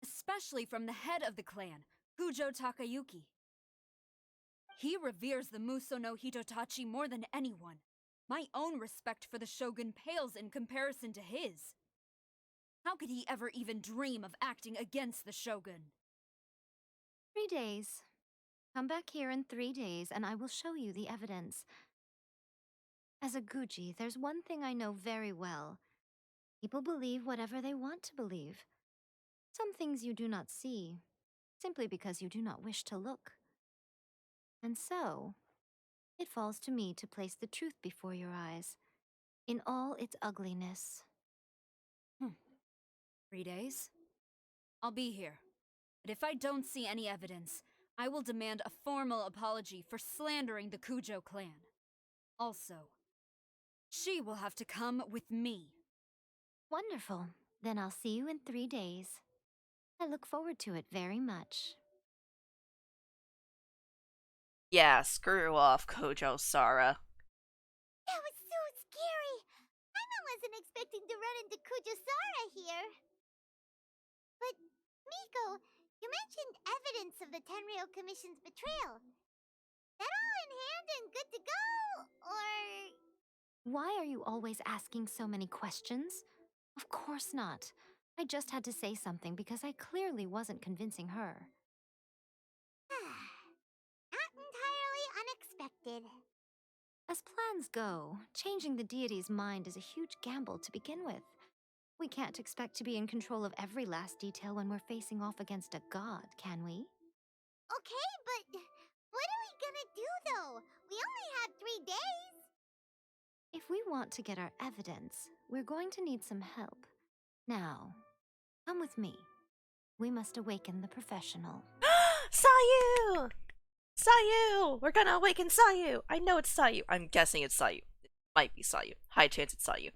especially from the head of the clan, Kujo Takayuki. He reveres the Muso no Hitotachi more than anyone. My own respect for the Shogun pales in comparison to his. How could he ever even dream of acting against the Shogun? 3 days. Come back here in 3 days and I will show you the evidence. As a Guji, there's one thing I know very well. People believe whatever they want to believe. Some things you do not see, simply because you do not wish to look. And so, it falls to me to place the truth before your eyes, in all its ugliness. 3 days? I'll be here. But if I don't see any evidence, I will demand a formal apology for slandering the Kujo clan. Also, she will have to come with me. Wonderful. Then I'll see you in 3 days. I look forward to it very much. Yeah, screw off, Kojo Sara. That was so scary. I wasn't expecting to run into Kujo-Sara here. But, Miko, you mentioned evidence of the Tenryou Commission's betrayal. That all in hand and good to go? Or... Why are you always asking so many questions? Of course not. I just had to say something because I clearly wasn't convincing her. Not entirely unexpected. As plans go, changing the deity's mind is a huge gamble to begin with. We can't expect to be in control of every last detail when we're facing off against a god, can we? Okay, but what are we gonna do, though? We only have 3 days. If we want to get our evidence, we're going to need some help. Now, come with me. We must awaken the professional. Sayu! Sayu! We're gonna awaken Sayu! I know it's Sayu. I'm guessing it's Sayu. It might be Sayu. High chance it's Sayu.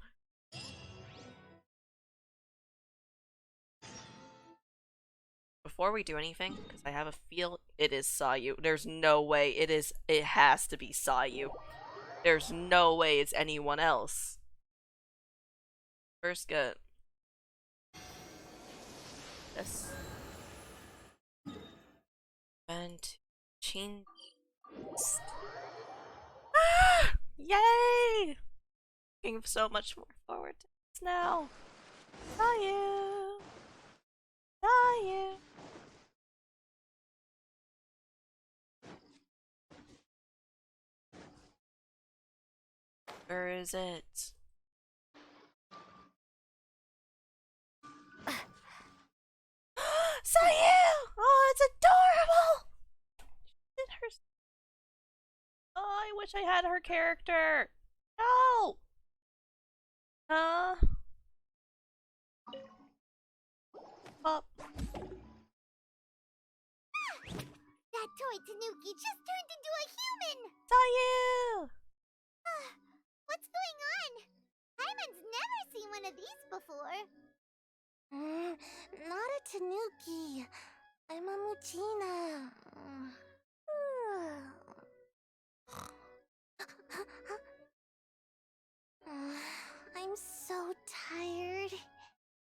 Before we do anything, because I have a feel it is Sayu. There's no way it is. It has to be Sayu. There's no way it's anyone else. First get this. And change. Ah! Yay! Looking so much more forward to this now. Sayu! Sayu! Where is it? Sayu! Oh, it's adorable! She did her. Oh, I wish I had her character. No! Up. That toy Tanuki just turned into a human! Sayu! What's going on? Hyman's never seen one of these before. Not a Tanuki. I'm a Muchina. I'm so tired.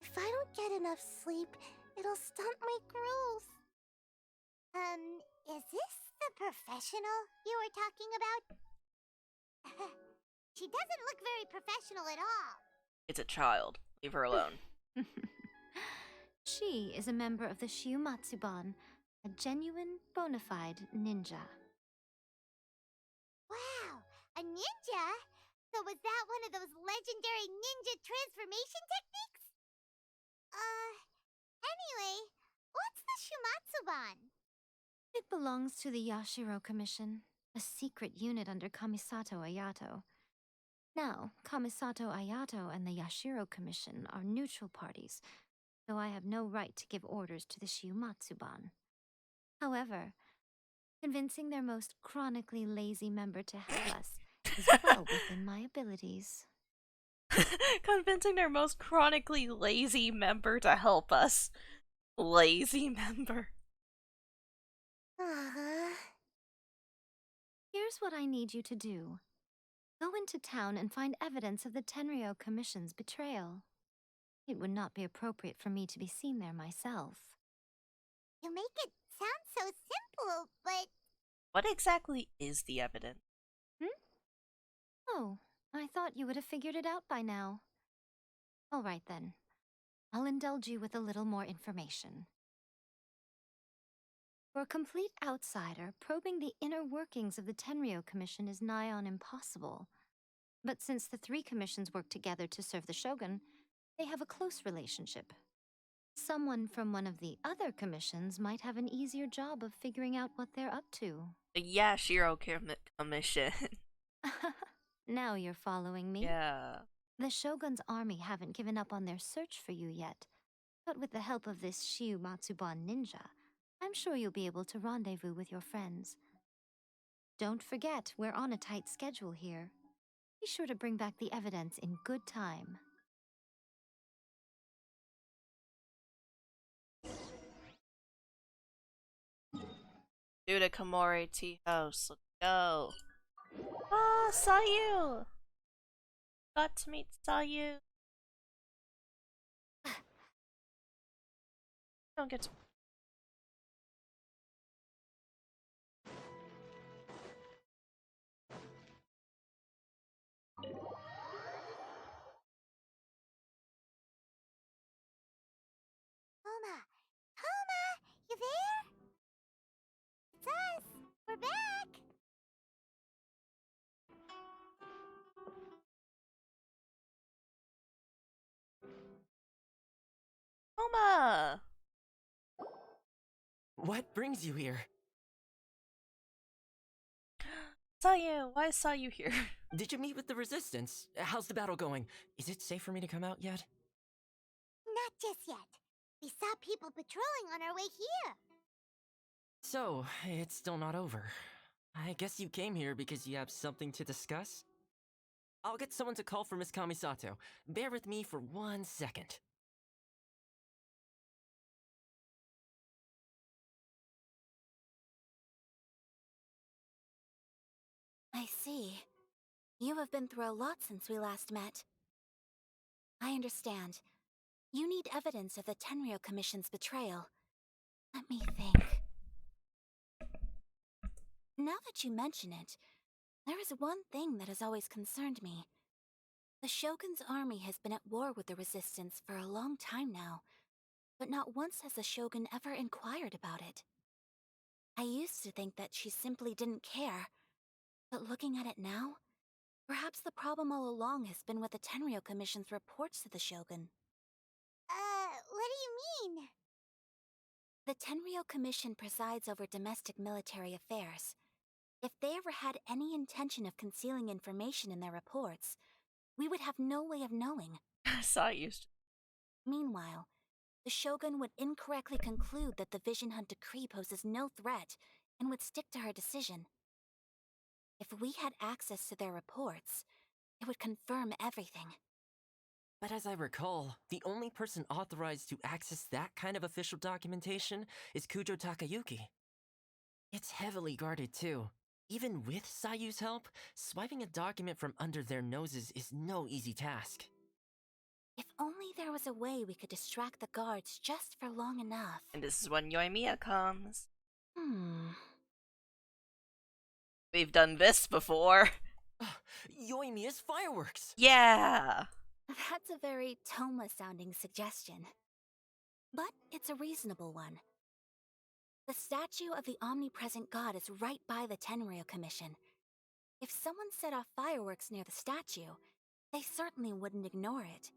If I don't get enough sleep, it'll stunt my growth. Is this the professional you were talking about? She doesn't look very professional at all. It's a child. Leave her alone. She is a member of the Shiumatsuban, a genuine, bona fide ninja. Wow, a ninja? So was that one of those legendary ninja transformation techniques? Anyway, what's the Shumatsuban? It belongs to the Yashiro Commission, a secret unit under Kamisato Ayato. Now, Kamisato Ayato and the Yashiro Commission are neutral parties, so I have no right to give orders to the Shiumatsuban. However, convincing their most chronically lazy member to help us is well within my abilities. Convincing their most chronically lazy member to help us. Lazy member. Here's what I need you to do. Go into town and find evidence of the Tenryou Commission's betrayal. It would not be appropriate for me to be seen there myself. You make it sound so simple, but... What exactly is the evidence? Oh, I thought you would have figured it out by now. All right then. I'll indulge you with a little more information. For a complete outsider, probing the inner workings of the Tenryou Commission is nigh on impossible. But since the 3 commissions work together to serve the Shogun, they have a close relationship. Someone from one of the other commissions might have an easier job of figuring out what they're up to. The Yashiro Commission. Now you're following me? Yeah. The Shogun's army haven't given up on their search for you yet. But with the help of this Shiumatsuban ninja, I'm sure you'll be able to rendezvous with your friends. Don't forget, we're on a tight schedule here. Be sure to bring back the evidence in good time. Do the Komori tea house. Let's go. Ah, Sayu! Got to meet Sayu. Don't get to. Homa! Homa! You there? It's us! We're back! Homa! What brings you here? Saw you. Why saw you here? Did you meet with the Resistance? How's the battle going? Is it safe for me to come out yet? Not just yet. We saw people patrolling on our way here. So, it's still not over. I guess you came here because you have something to discuss? I'll get someone to call for Miss Kamisato. Bear with me for 1 second. I see. You have been through a lot since we last met. I understand. You need evidence of the Tenryou Commission's betrayal. Let me think. Now that you mention it, there is one thing that has always concerned me. The Shogun's army has been at war with the Resistance for a long time now, but not once has the Shogun ever inquired about it. I used to think that she simply didn't care, but looking at it now, perhaps the problem all along has been with the Tenryou Commission's reports to the Shogun. What do you mean? The Tenryou Commission presides over domestic military affairs. If they ever had any intention of concealing information in their reports, we would have no way of knowing. Saw you. Meanwhile, the Shogun would incorrectly conclude that the Vision Hunt decree poses no threat and would stick to her decision. If we had access to their reports, it would confirm everything. But as I recall, the only person authorized to access that kind of official documentation is Kujo Takayuki. It's heavily guarded too. Even with Sayu's help, swiping a document from under their noses is no easy task. If only there was a way we could distract the guards just for long enough. And this is when Yoimiya comes. We've done this before. Yoimiya's fireworks! Yeah! That's a very Toma-sounding suggestion. But it's a reasonable one. The statue of the omnipresent god is right by the Tenryou Commission. If someone set off fireworks near the statue, they certainly wouldn't ignore it.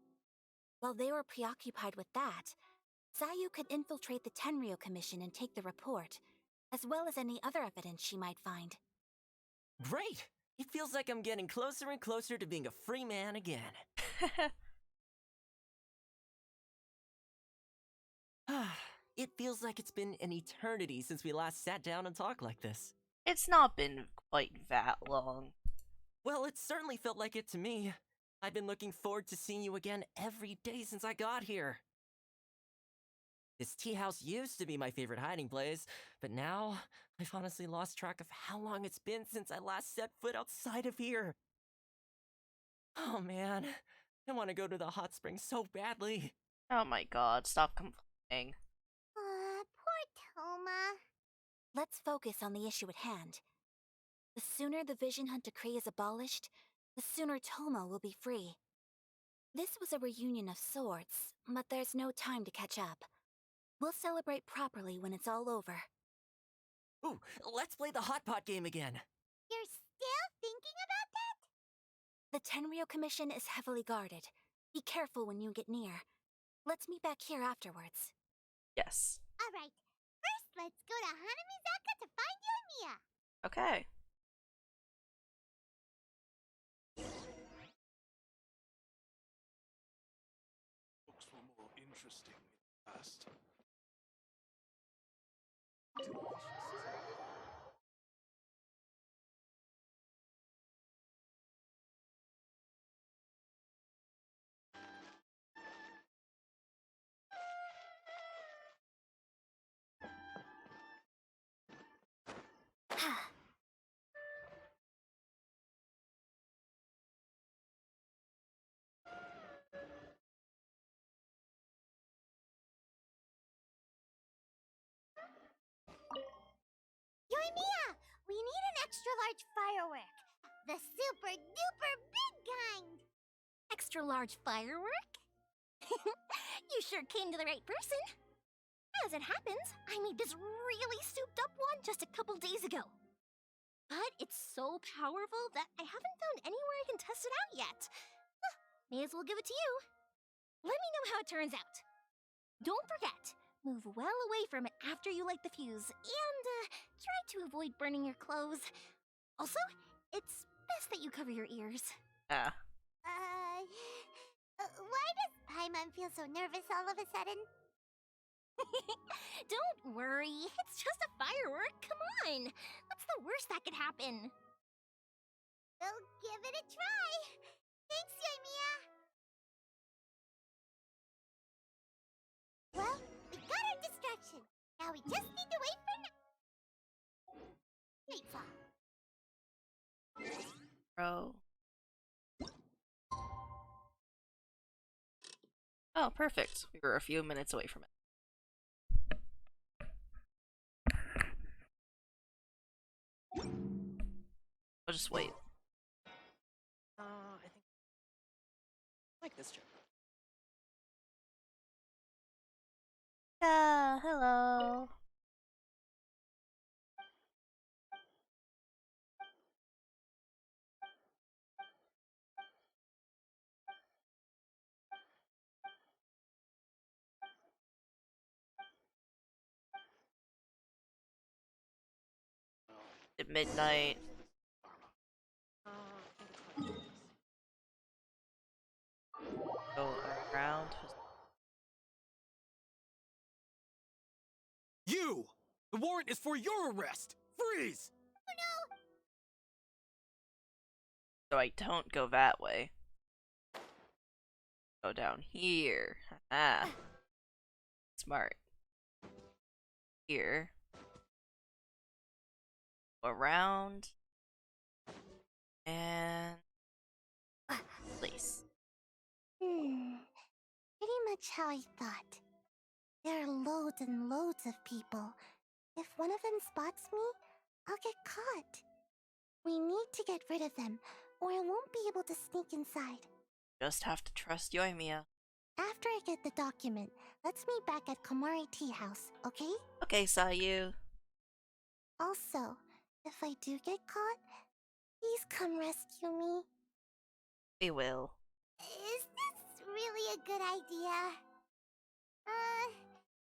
While they were preoccupied with that, Sayu could infiltrate the Tenryou Commission and take the report, as well as any other evidence she might find. Great! It feels like I'm getting closer and closer to being a free man again. It feels like it's been an eternity since we last sat down and talked like this. It's not been quite that long. Well, it certainly felt like it to me. I've been looking forward to seeing you again every day since I got here. This tea house used to be my favorite hiding place, but now I've honestly lost track of how long it's been since I last set foot outside of here. Oh man, I want to go to the hot springs so badly. Oh my god, stop complaining. Poor Toma. Let's focus on the issue at hand. The sooner the Vision Hunt decree is abolished, the sooner Toma will be free. This was a reunion of sorts, but there's no time to catch up. We'll celebrate properly when it's all over. Ooh, let's play the hot pot game again. You're still thinking about that? The Tenryou Commission is heavily guarded. Be careful when you get near. Let's meet back here afterwards. Yes. Alright, first let's go to Hanamizaka to find Yoimiya. Okay. Books were more interesting in the past. Yoimiya! We need an extra large firework. The super duper big kind. Extra large firework? You sure came to the right person. As it happens, I made this really souped up one just a couple days ago. But it's so powerful that I haven't found anywhere I can test it out yet. May as well give it to you. Let me know how it turns out. Don't forget, move well away from it after you light the fuse, and try to avoid burning your clothes. Also, it's best that you cover your ears. Ah. Why does Paimon feel so nervous all of a sudden? Don't worry, it's just a firework, come on! What's the worst that could happen? We'll give it a try. Thanks, Yoimiya. Well, we got our distraction. Now we just need to wait for nightfall. Bro. Oh, perfect. We were a few minutes away from it. I'll just wait. I think I like this joke. Hello. At midnight. Go around. You! The warrant is for your arrest! Freeze! So I don't go that way. Go down here. Ah. Smart. Here. Around. And place. Pretty much how I thought. There are loads and loads of people. If one of them spots me, I'll get caught. We need to get rid of them, or I won't be able to sneak inside. Just have to trust Yoimiya. After I get the document, let's meet back at Komari Tea House, okay? Okay, Sayu. Also, if I do get caught, please come rescue me. We will. Is this really a good idea?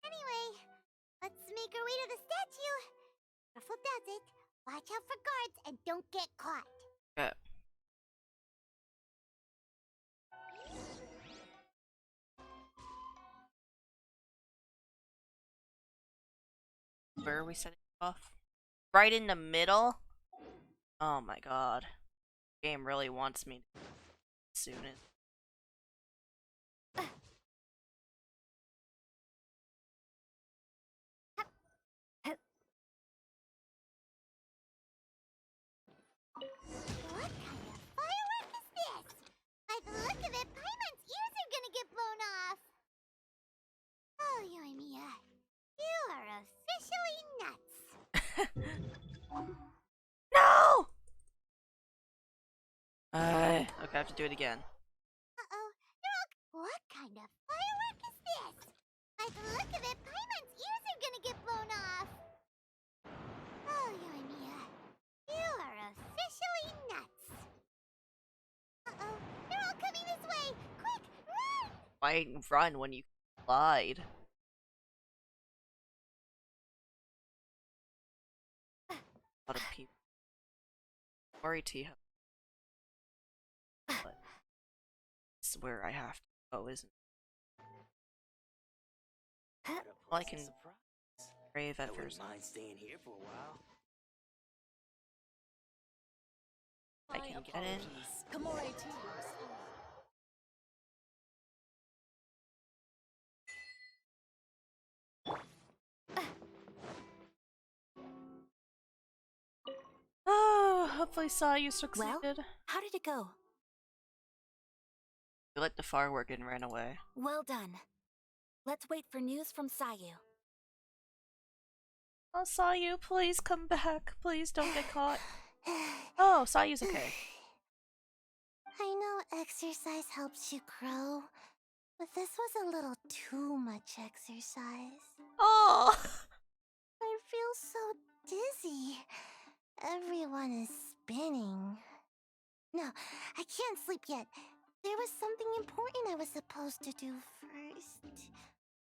Anyway, let's make our way to the statue. Careful does it. Watch out for guards and don't get caught. Yeah. Where are we setting off? Right in the middle? Oh my god. The game really wants me to soon. What kind of firework is this? By the look of it, Paimon's ears are gonna get blown off. Oh, Yoimiya, you are officially nuts. No! Okay, I have to do it again. Uh-oh, they're all... What kind of firework is this? By the look of it, Paimon's ears are gonna get blown off. Oh, Yoimiya, you are officially nuts. Uh-oh, they're all coming this way. Quick, run! Why run when you lied? A lot of people. Sorry, T. But this is where I have to go, isn't it? Well, I can brave at first. Mind staying here for a while. I can get in. Oh, hopefully Sayu succeeded. Well, how did it go? We lit the firework and ran away. Well done. Let's wait for news from Sayu. Oh, Sayu, please come back. Please don't get caught. Oh, Sayu's okay. I know exercise helps you grow, but this was a little too much exercise. Oh! I feel so dizzy. Everyone is spinning. No, I can't sleep yet. There was something important I was supposed to do first.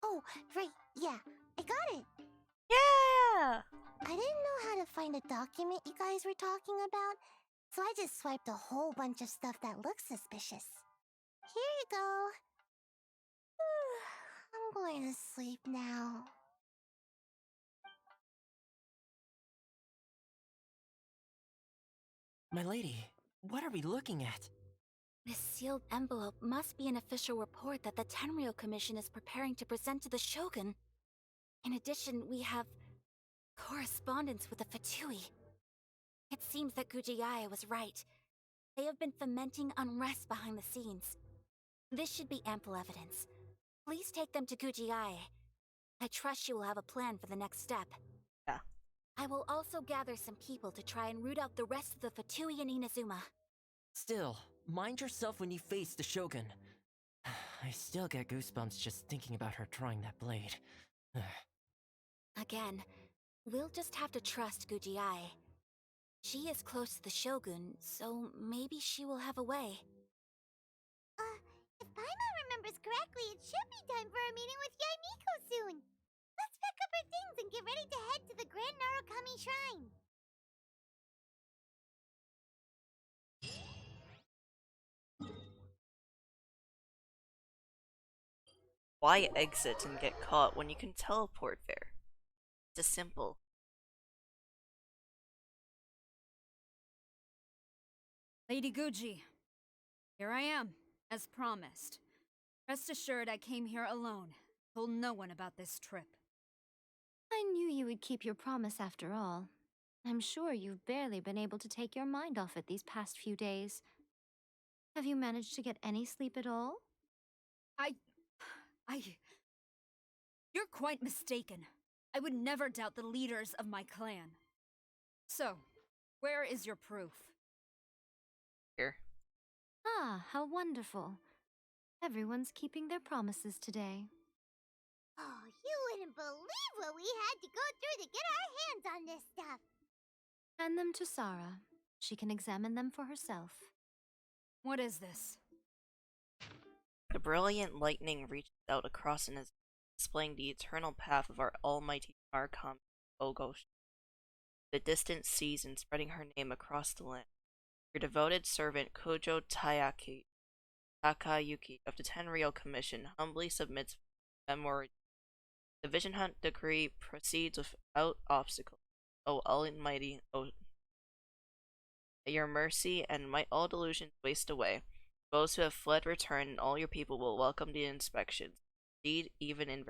Oh, right, yeah, I got it. Yeah! I didn't know how to find a document you guys were talking about, so I just swiped a whole bunch of stuff that looks suspicious. Here you go. I'm going to sleep now. My lady, what are we looking at? This sealed envelope must be an official report that the Tenryou Commission is preparing to present to the Shogun. In addition, we have correspondence with the Fatui. It seems that Gujiaya was right. They have been fomenting unrest behind the scenes. This should be ample evidence. Please take them to Gujiaya. I trust you will have a plan for the next step. Yeah. I will also gather some people to try and root out the rest of the Fatui in Inazuma. Still, mind yourself when you face the Shogun. I still get goosebumps just thinking about her drawing that blade. Again, we'll just have to trust Gujiai. She is close to the Shogun, so maybe she will have a way. If Paimon remembers correctly, it should be time for a meeting with Yaimiko soon. Let's pack up our things and get ready to head to the Grand Narukami Shrine. Why exit and get caught when you can teleport there? It's just simple. Lady Guji, here I am, as promised. Rest assured I came here alone. Told no one about this trip. I knew you would keep your promise after all. I'm sure you've barely been able to take your mind off it these past few days. Have you managed to get any sleep at all? You're quite mistaken. I would never doubt the leaders of my clan. So, where is your proof? Here. Ah, how wonderful. Everyone's keeping their promises today. Oh, you wouldn't believe what we had to go through to get our hands on this stuff. Hand them to Sarah. She can examine them for herself. What is this? The brilliant lightning reached out across and is displaying the eternal path of our almighty Archon, Ogosh. The distant seas and spreading her name across the land. Your devoted servant Kojo Takayuki of the Tenryou Commission humbly submits memory. The Vision Hunt decree proceeds without obstacle. O Almighty, O your mercy and might all delusions waste away. Those who have fled return, and all your people will welcome the inspections. Indeed, even in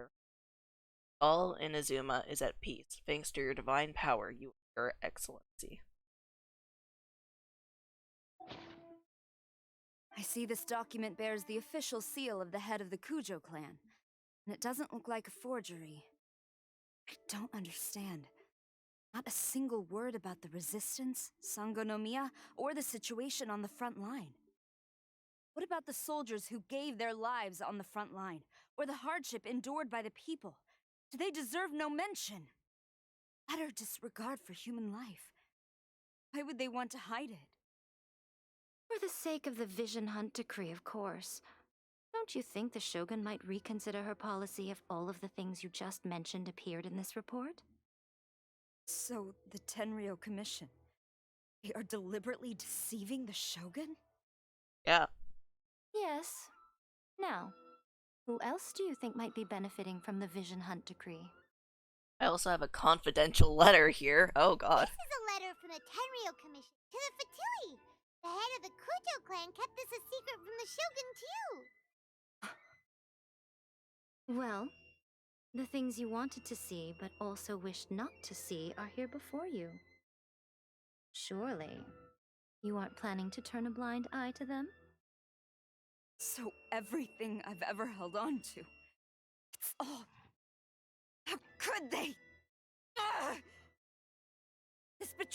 all Inazuma is at peace, thanks to your divine power, your excellency. I see this document bears the official seal of the head of the Kujo clan, and it doesn't look like a forgery. I don't understand. Not a single word about the resistance, Sangonomiya, or the situation on the front line. What about the soldiers who gave their lives on the front line, or the hardship endured by the people? Do they deserve no mention? Utter disregard for human life. Why would they want to hide it? For the sake of the Vision Hunt decree, of course. Don't you think the Shogun might reconsider her policy if all of the things you just mentioned appeared in this report? So, the Tenryou Commission, they are deliberately deceiving the Shogun? Yeah. Yes. Now, who else do you think might be benefiting from the Vision Hunt decree? I also have a confidential letter here. Oh god. This is a letter from the Tenryou Commission to the Fatui. The head of the Kujo clan kept this a secret from the Shogun, too. Well, the things you wanted to see but also wished not to see are here before you. Surely, you aren't planning to turn a blind eye to them? So everything I've ever held on to, it's all... How could they? Ugh!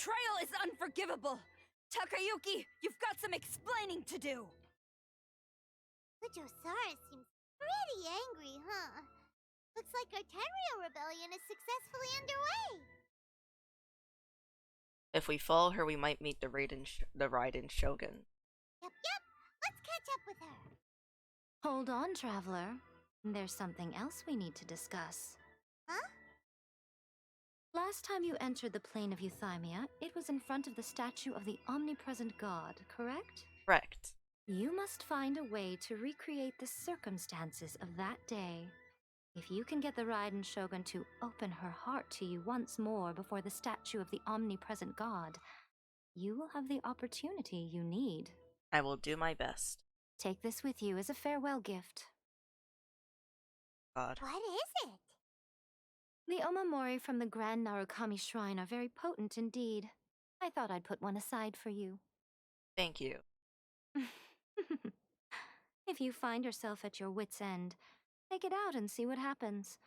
betrayal is unforgivable! Takayuki, you've got some explaining to do! Fujosaurus seems pretty angry, huh? Looks like our Tenryou rebellion is successfully underway. If we follow her, we might meet the Raiden Shogun. Yep. Let's catch up with her. Hold on, traveler. There's something else we need to discuss. Huh? Last time you entered the plane of Euthymia, it was in front of the statue of the omnipresent god, correct? Correct. You must find a way to recreate the circumstances of that day. If you can get the Raiden Shogun to open her heart to you once more before the statue of the omnipresent god, you will have the opportunity you need. I will do my best. Take this with you as a farewell gift. God. What is it? The omamori from the Grand Narukami Shrine are very potent indeed. I thought I'd put one aside for you. Thank you. If you find yourself at your wit's end, take it out and see what happens.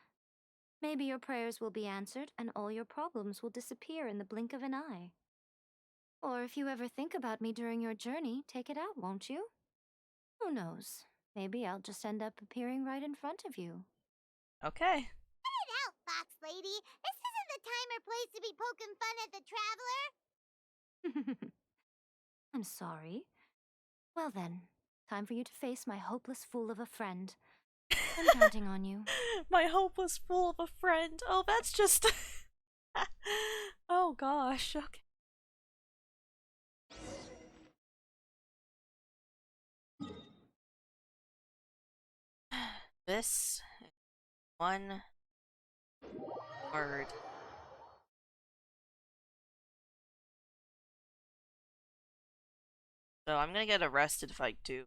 Maybe your prayers will be answered and all your problems will disappear in the blink of an eye. Or if you ever think about me during your journey, take it out, won't you? Who knows? Maybe I'll just end up appearing right in front of you. Okay. Get it out, Fox Lady. This isn't the time or place to be poking fun at the traveler. I'm sorry. Well then, time for you to face my hopeless fool of a friend. I'm counting on you. My hopeless fool of a friend. Oh, that's just... oh gosh, okay. This is one word. So I'm gonna get arrested if I do.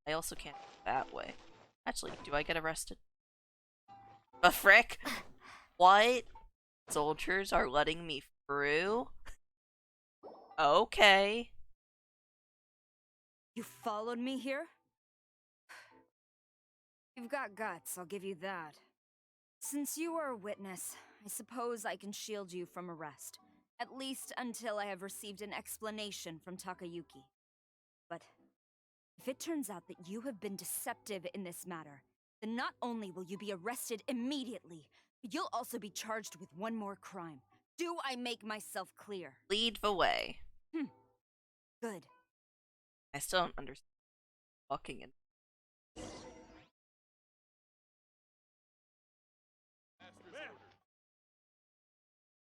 I also can't go that way. Actually, do I get arrested? The frick? What? Soldiers are letting me through? Okay. You followed me here? You've got guts, I'll give you that. Since you are a witness, I suppose I can shield you from arrest. At least until I have received an explanation from Takayuki. But if it turns out that you have been deceptive in this matter, then not only will you be arrested immediately, but you'll also be charged with one more crime. Do I make myself clear? Lead the way. Good. I still don't understand. Walking in.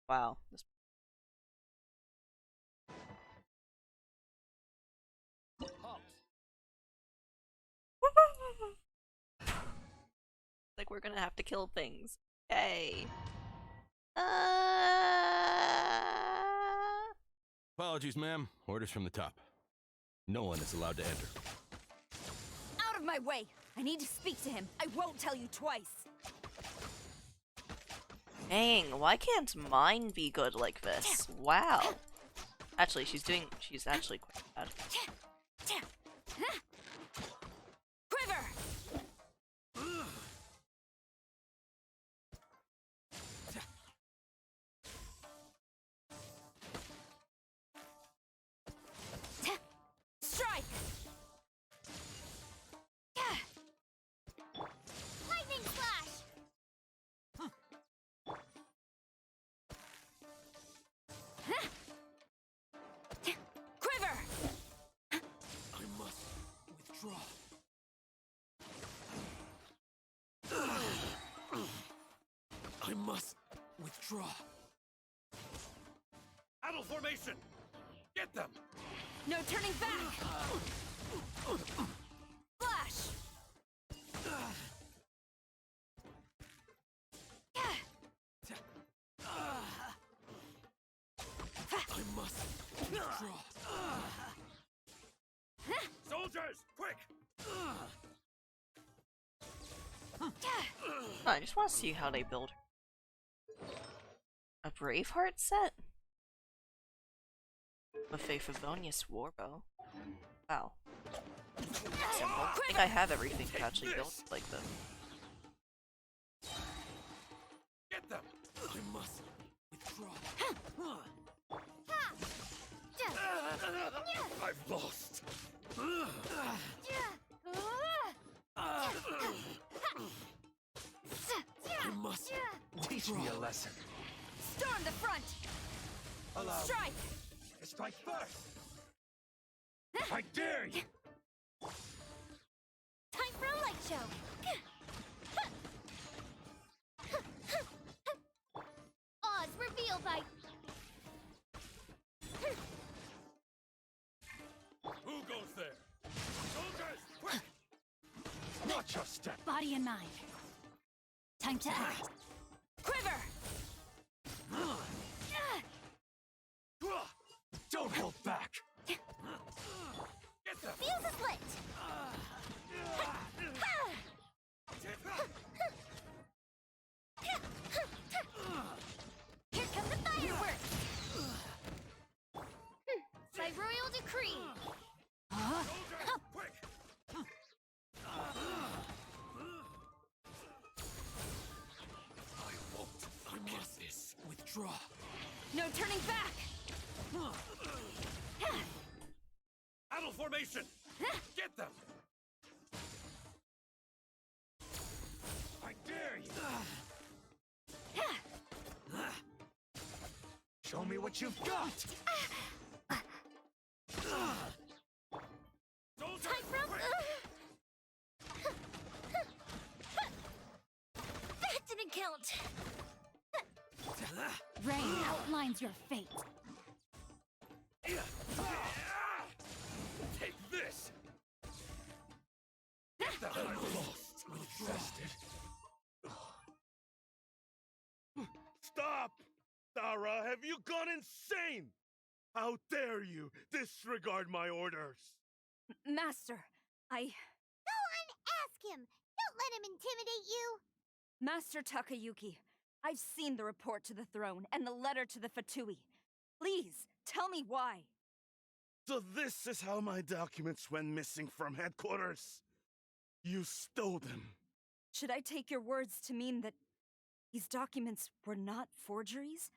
Wow. This... like we're gonna have to kill things. Okay. Apologies, ma'am. Orders from the top. No one is allowed to enter. Out of my way! I need to speak to him. I won't tell you twice. Dang, why can't mine be good like this? Wow. Actually, she's actually quite bad. Quiver! Strike! Lightning slash! Quiver! I must withdraw. I must withdraw. Battle formation! Get them! No turning back! Flash! I must withdraw. Soldiers, quick! I just want to see how they build her. A Braveheart set? With a Favonius Warbow. Wow. Simple. I think I have everything to actually build like this. Get them! I must withdraw. I've lost. You must teach me a lesson. Storm the front! Allow Strike! to strike first. I dare you. Time for a light show. Oz reveal by. Who goes there? Soldiers, quick! Watch your step. Body and mind. Time to act. Quiver! Don't hold back. Get them. Fuse is lit. Here come the fireworks. By royal decree. Soldiers, quick! I won't forget this. Withdraw. No turning back! Battle formation. Get them. I dare you. Show me what you've got. Soldiers, Time for quick! That didn't count. Rain outlines your fate. Take this. Get them. I'm lost. Infested. Stop! Sarah, have you gone insane? How dare you disregard my orders? Master, Go on, ask him. Don't let him intimidate you. Master Takayuki, I've seen the report to the throne and the letter to the Fatui. Please, tell me why. So this is how my documents went missing from headquarters. You stole them. Should I take your words to mean that these documents were not forgeries?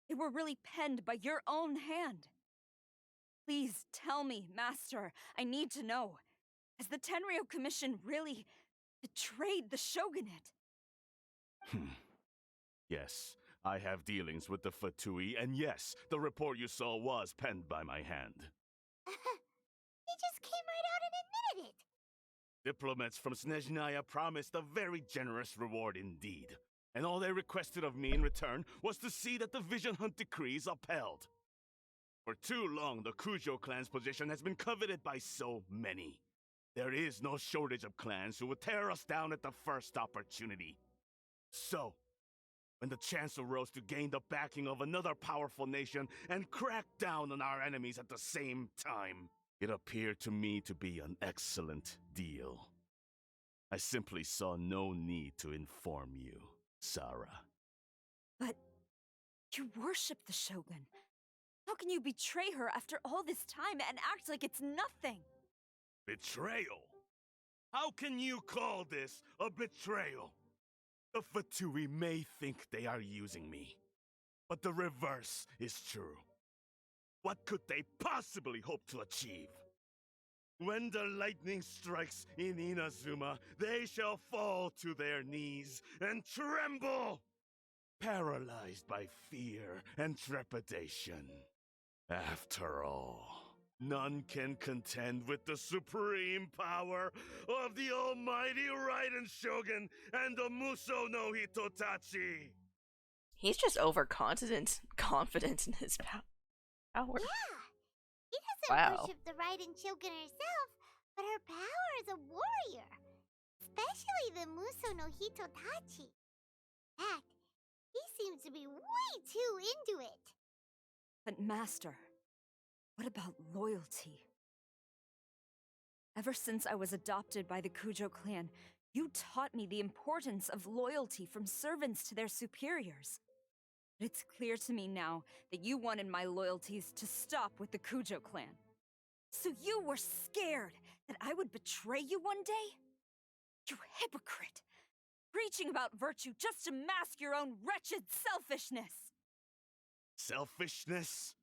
They were really penned by your own hand. Please tell me, Master. I need to know. Has the Tenryo Commission really betrayed the shogunate? Yes, I have dealings with the Fatui, and yes, the report you saw was penned by my hand. He just came right out and admitted it. Diplomats from Snezhnaya promised a very generous reward indeed, and all they requested of me in return was to see that the Vision Hunt decrees upheld. For too long, the Kujo clan's position has been coveted by so many. There is no shortage of clans who would tear us down at the first opportunity. So, when the chance arose to gain the backing of another powerful nation and crack down on our enemies at the same time, it appeared to me to be an excellent deal. I simply saw no need to inform you, Sarah. But you worship the Shogun. How can you betray her after all this time and act like it's nothing? Betrayal? How can you call this a betrayal? The Fatui may think they are using me, but the reverse is true. What could they possibly hope to achieve? When the lightning strikes in Inazuma, they shall fall to their knees and tremble, paralyzed by fear and trepidation. After all, none can contend with the supreme power of the almighty Raiden Shogun and the Muso no Hitotachi. He's just overconfident, confident in his power. Yeah. He doesn't Wow. worship the Raiden Shogun herself, but her power as a warrior. Especially the Muso no Hitotachi. In fact, he seems to be way too into it. But Master, what about loyalty? Ever since I was adopted by the Kujo clan, you taught me the importance of loyalty from servants to their superiors. But it's clear to me now that you wanted my loyalties to stop with the Kujo clan. So you were scared that I would betray you one day? You hypocrite! Preaching about virtue just to mask your own wretched selfishness! Selfishness?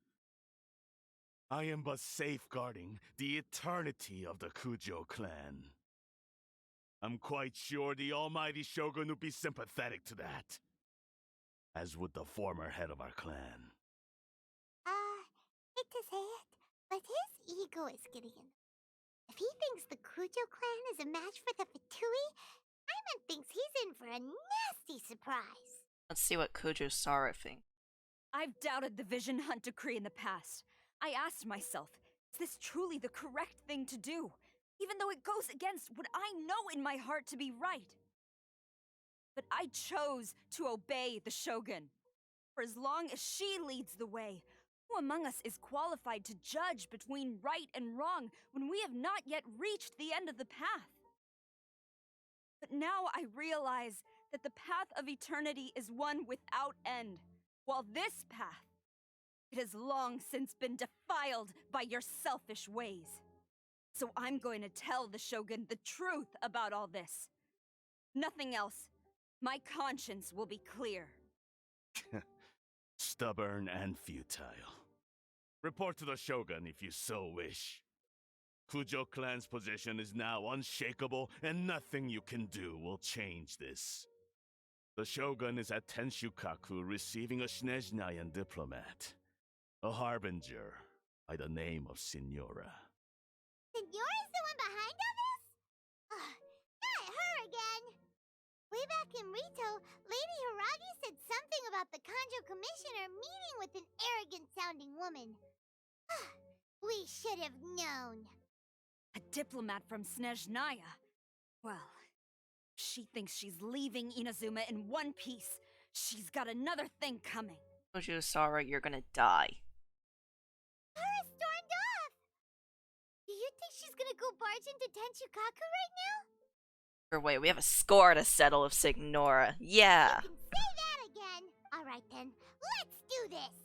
I am but safeguarding the eternity of the Kujo clan. I'm quite sure the almighty Shogun would be sympathetic to that. As would the former head of our clan. Hate to say it, but his ego is getting in. If he thinks the Kujo clan is a match for the Fatui, Hyman thinks he's in for a nasty surprise. Let's see what Kojo Sara thinks. I've doubted the Vision Hunt decree in the past. I asked myself, is this truly the correct thing to do? Even though it goes against what I know in my heart to be right. But I chose to obey the Shogun. For as long as she leads the way, who among us is qualified to judge between right and wrong when we have not yet reached the end of the path? But now I realize that the path of eternity is one without end, while this path, it has long since been defiled by your selfish ways. So I'm going to tell the Shogun the truth about all this. Nothing else. My conscience will be clear. Stubborn and futile. Report to the Shogun if you so wish. Kujo clan's position is now unshakable, and nothing you can do will change this. The Shogun is at Tenshukaku receiving a Snezhnayan diplomat, a harbinger by the name of Signora. Signora's the one behind all this? Not her again! Way back in Rito, Lady Hiragi said something about the Kanjo Commissioner meeting with an arrogant-sounding woman. We should have known. A diplomat from Snezhnaya? Well, she thinks she's leaving Inazuma in one piece. She's got another thing coming. Kojo Sara, you're gonna die. Hara stormed off! Do you think she's gonna go barge into Tenshukaku right now? Or wait, we have a score to settle with Signora. Yeah. You can say that again! Alright then, let's do this!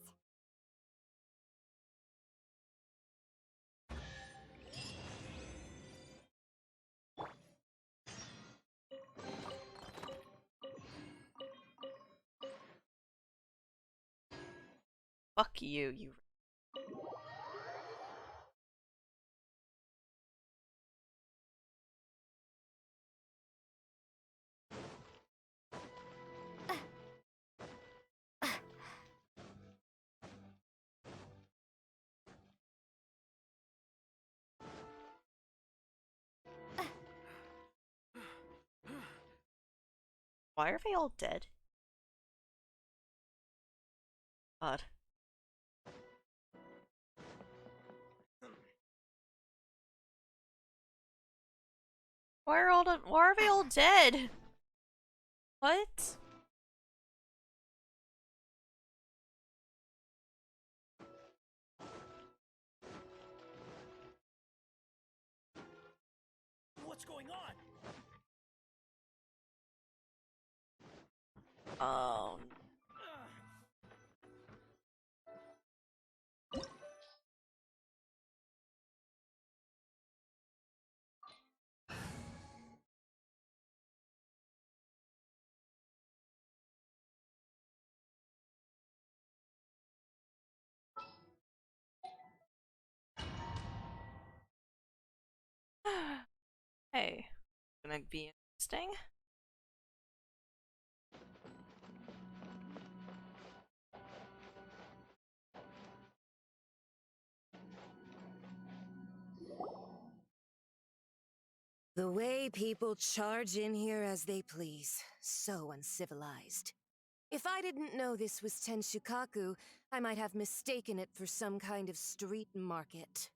Fuck you, you. Why are they all dead? God. Why are they all dead? What? What's going on? Oh. Hey, gonna be interesting. The way people charge in here as they please. So uncivilized. If I didn't know this was Tenshukaku, I might have mistaken it for some kind of street market.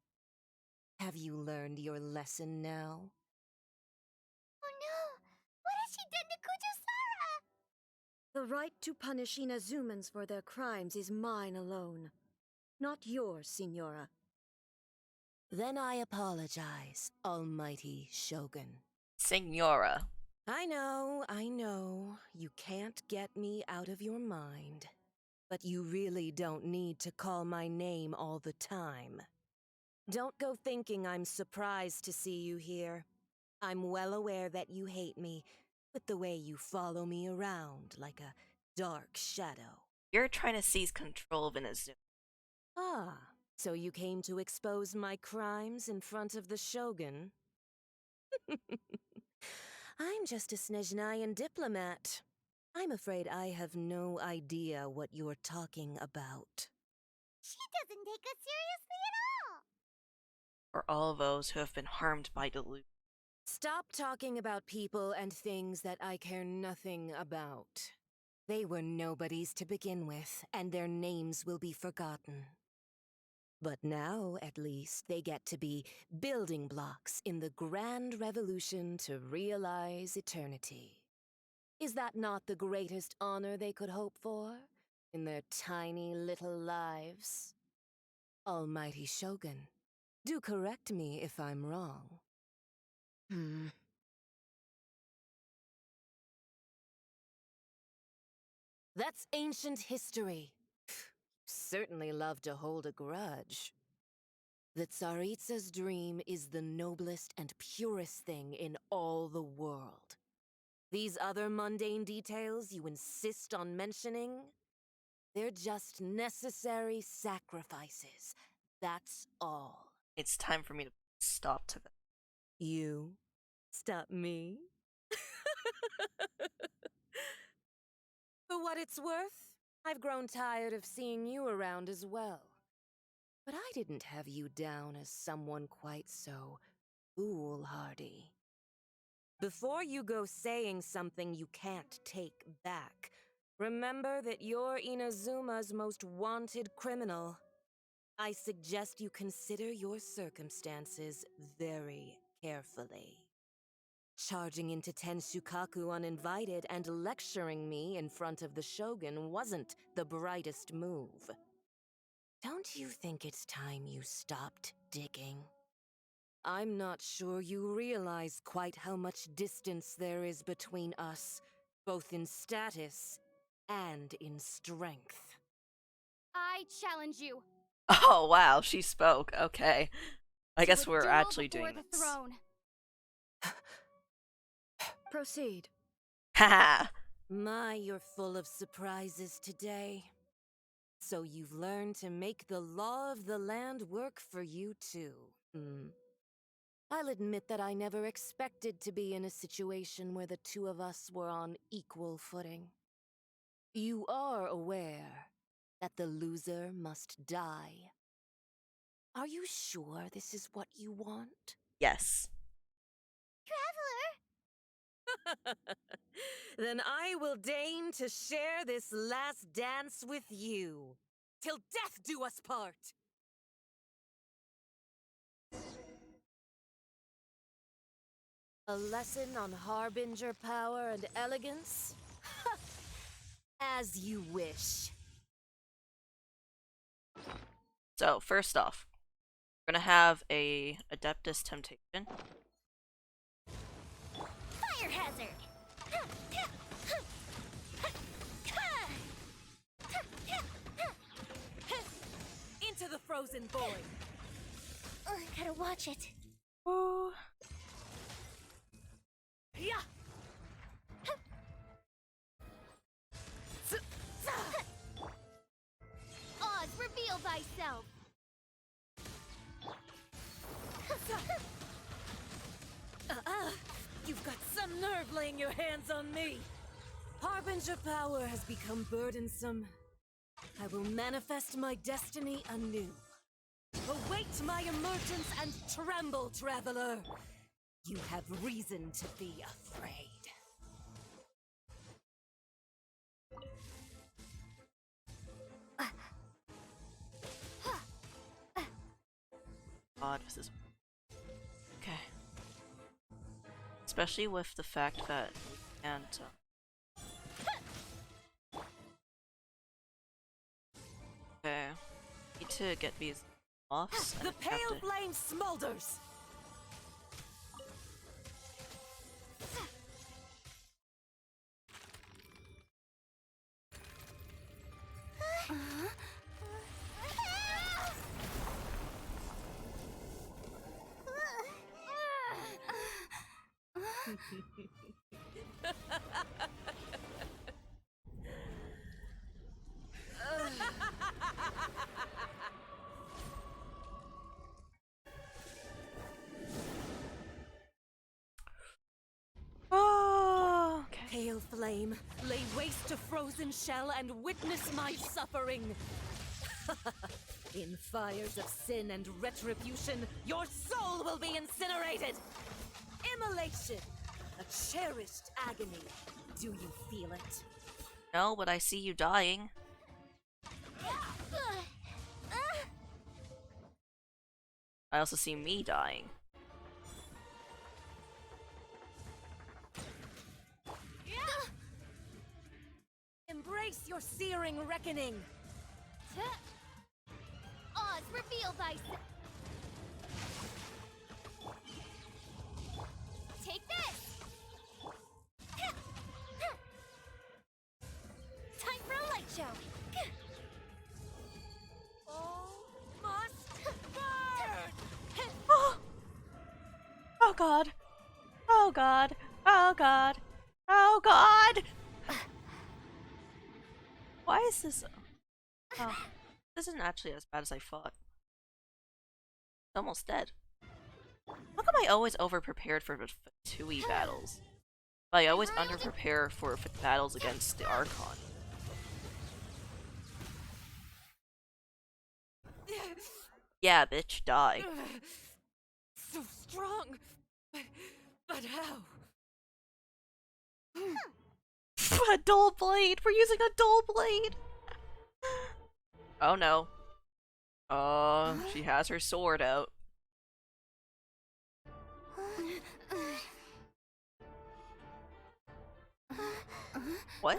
Have you learned your lesson now? Oh no! What has she done to Kujo Sara? The right to punish Inazumans for their crimes is mine alone. Not yours, Signora. Then I apologize, almighty Shogun. Signora. I know. You can't get me out of your mind. But you really don't need to call my name all the time. Don't go thinking I'm surprised to see you here. I'm well aware that you hate me, with the way you follow me around like a dark shadow. You're trying to seize control of Inazuma. Ah, So you came to expose my crimes in front of the Shogun? I'm just a Snezhnayan diplomat. I'm afraid I have no idea what you're talking about. She doesn't take us seriously at all! For all those who have been harmed by delusion. Stop talking about people and things that I care nothing about. They were nobodies to begin with, and their names will be forgotten. But now, at least, they get to be building blocks in the grand revolution to realize eternity. Is that not the greatest honor they could hope for in their tiny little lives? Almighty Shogun, do correct me if I'm wrong. That's ancient history. Certainly love to hold a grudge. The Tsaritsa's dream is the noblest and purest thing in all the world. These other mundane details you insist on mentioning, they're just necessary sacrifices. That's all. It's time for me to stop to them. You? Stop me? For what it's worth, I've grown tired of seeing you around as well. But I didn't have you down as someone quite so foolhardy. Before you go saying something you can't take back, remember that you're Inazuma's most wanted criminal. I suggest you consider your circumstances very carefully. Charging into Tenshukaku uninvited and lecturing me in front of the Shogun wasn't the brightest move. Don't you think it's time you stopped digging? I'm not sure you realize quite how much distance there is between us, both in status and in strength. I challenge you. Oh wow, she spoke. Okay. I guess we're actually doing the this. throne. Proceed. Haha. My, you're full of surprises today. So you've learned to make the law of the land work for you too. I'll admit that I never expected to be in a situation where the two of us were on equal footing. You are aware that the loser must die. Are you sure this is what you want? Yes. Traveler! Then I will deign to share this last dance with you. Till death do us part! A lesson on Harbinger power and elegance? As you wish. So, first off, we're gonna have a Adeptus Temptation. Fire hazard! Into the frozen void! Gotta watch it. Ooh. Yeah! Oz, reveal thyself. You've got some nerve laying your hands on me! Harbinger power has become burdensome. I will manifest my destiny anew. Await my emergence and tremble, traveler! You have reason to be afraid. God, this is okay. Especially with the fact that we can't. Okay, need to get these offs. The pale flame smolders! vile flame, lay waste to frozen shell and witness my suffering. In fires of sin and retribution, your soul will be incinerated. Immolation, a cherished agony. Do you feel it? No, but I see you dying. I also see me dying. Embrace your searing reckoning. Oz revealed by... Take this! Time for a light show! All must burn! Oh god. Oh god. Oh god. Oh god! Why is this... Oh, this isn't actually as bad as I thought. It's almost dead. How come I always over-prepared for Fatui battles? But I always under-prepare for battles against the Archon. Yeah, bitch, die. So strong, but how? A dull blade! We're using a dull blade! Oh no. Oh, she has her sword out. What?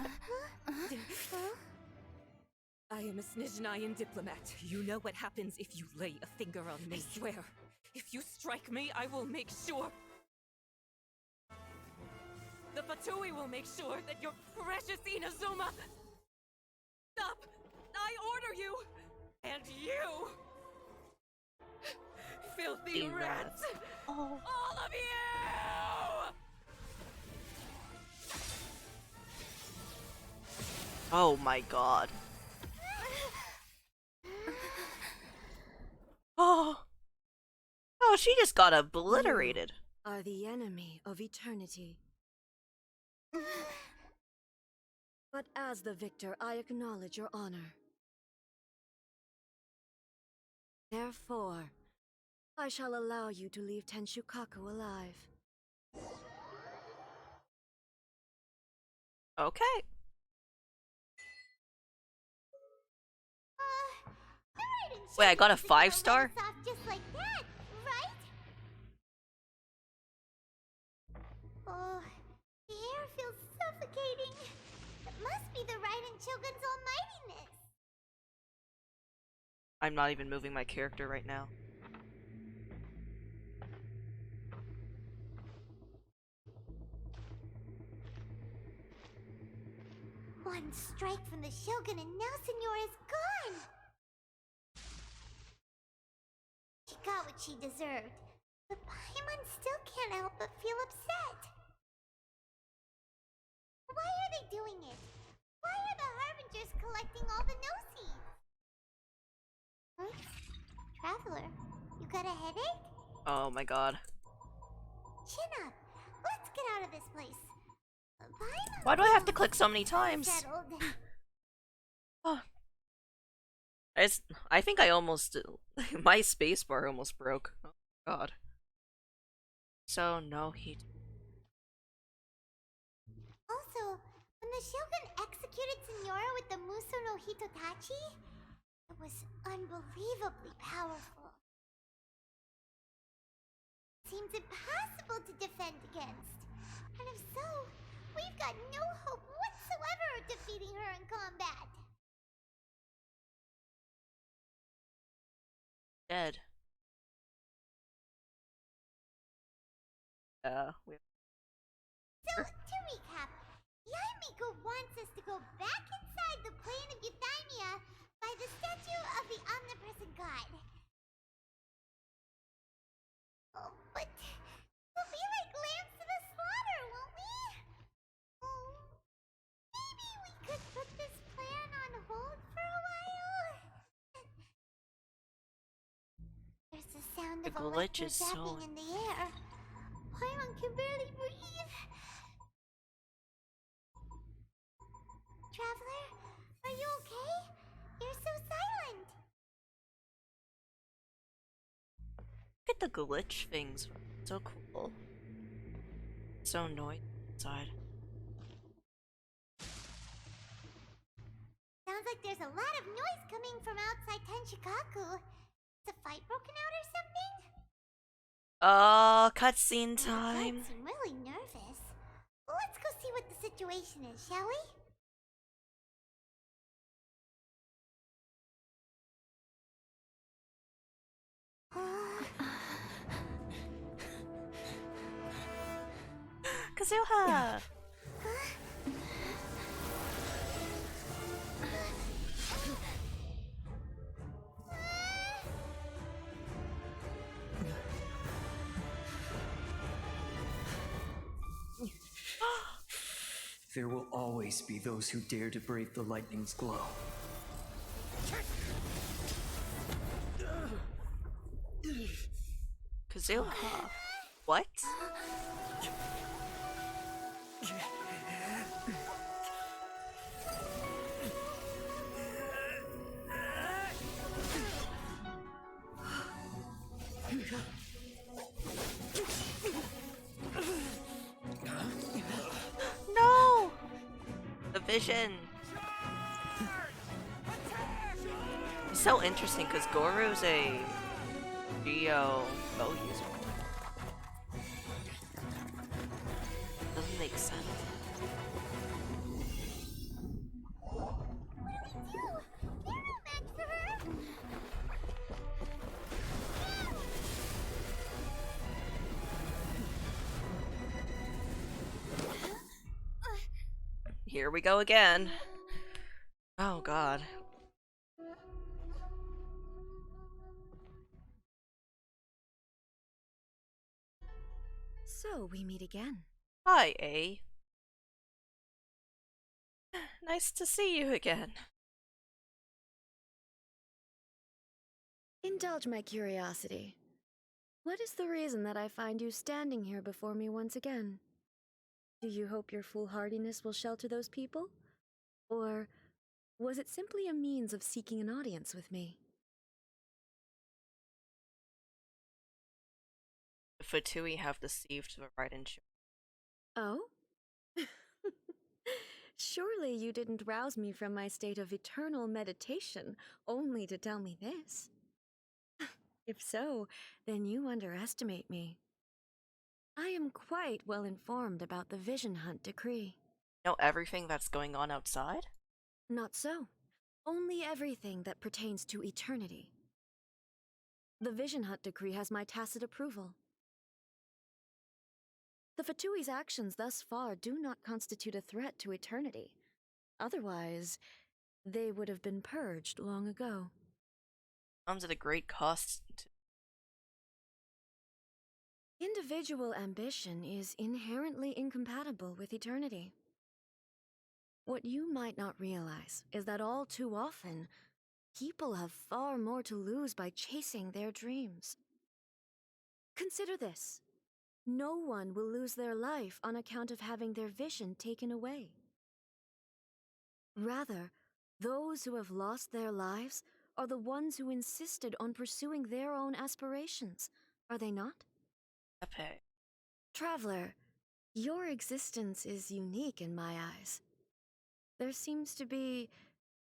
I am a Snizhnayan diplomat. You know what happens if you lay a finger on me. I swear, if you strike me, I will make sure. The Fatui will make sure that your precious Inazuma... Stop! I order you! And you! Filthy rats! Oh. All of you! Oh my god. Oh. Oh, she just got obliterated. You are the enemy of eternity. But as the victor, I acknowledge your honor. Therefore, I shall allow you to leave Tenshukaku alive. Okay. Wait, I got a 5-star? Just like that, right? Oh, the air feels suffocating. It must be the Raiden Shogun's almightiness. I'm not even moving my character right now. One strike from the Shogun and now Senora is gone. She got what she deserved, but Paimon still can't help but feel upset. Why are they doing it? Why are the Harbingers collecting all the no-seeds? Huh? Traveler, you got a headache? Oh my god. Chin up. Let's get out of this place. Paimon Why do I have to click so many times? settled. Oh. I think I almost... my spacebar almost broke. Oh god. So, no heat. Also, when the Shogun executed Senora with the Muso no Hitotachi, it was unbelievably powerful. It seems impossible to defend against. And if so, we've got no hope whatsoever of defeating her in combat. Dead. So, to recap, Yaimiko wants us to go back inside the plane of Euthymia by the statue of the omnipresent god. Oh, but we'll be like lambs to the slaughter, won't we? Oh, maybe we could put this plan on hold for a while? There's the sound The of glitch electro is so... zapping in the air. Paimon can barely breathe. Look at the glitch things. So cool. So noisy inside. Sounds like there's a lot of noise coming from outside Tenshikaku. Is a fight broken out or something? Oh, cutscene The time. guards seem really nervous. Let's go see what the situation is, shall we? Kazuha! There will always be those who dare to brave the lightning's glow. Kazuha. What? No! The vision. It's so interesting because Goru's a Geo bow user. Doesn't make sense. Here we go again. Oh god. So we meet again. Hi, A. Nice to see you again. Indulge my curiosity. What is the reason that I find you standing here before me once again? Do you hope your foolhardiness will shelter those people? Or was it simply a means of seeking an audience with me? Fatui have deceived the right and Oh? Surely you didn't rouse me from my state of eternal meditation only to tell me this. If so, then you underestimate me. I am quite well informed about the Vision Hunt decree. know everything that's going on outside? Not so. Only everything that pertains to eternity. The Vision Hunt decree has my tacit approval. The Fatui's actions thus far do not constitute a threat to eternity. Otherwise, they would have been purged long ago. Comes at a great cost to Individual ambition is inherently incompatible with eternity. What you might not realize is that all too often, people have far more to lose by chasing their dreams. Consider this. No one will lose their life on account of having their vision taken away. Rather, those who have lost their lives are the ones who insisted on pursuing their own aspirations, are they not? Epe. Traveler, your existence is unique in my eyes. There seems to be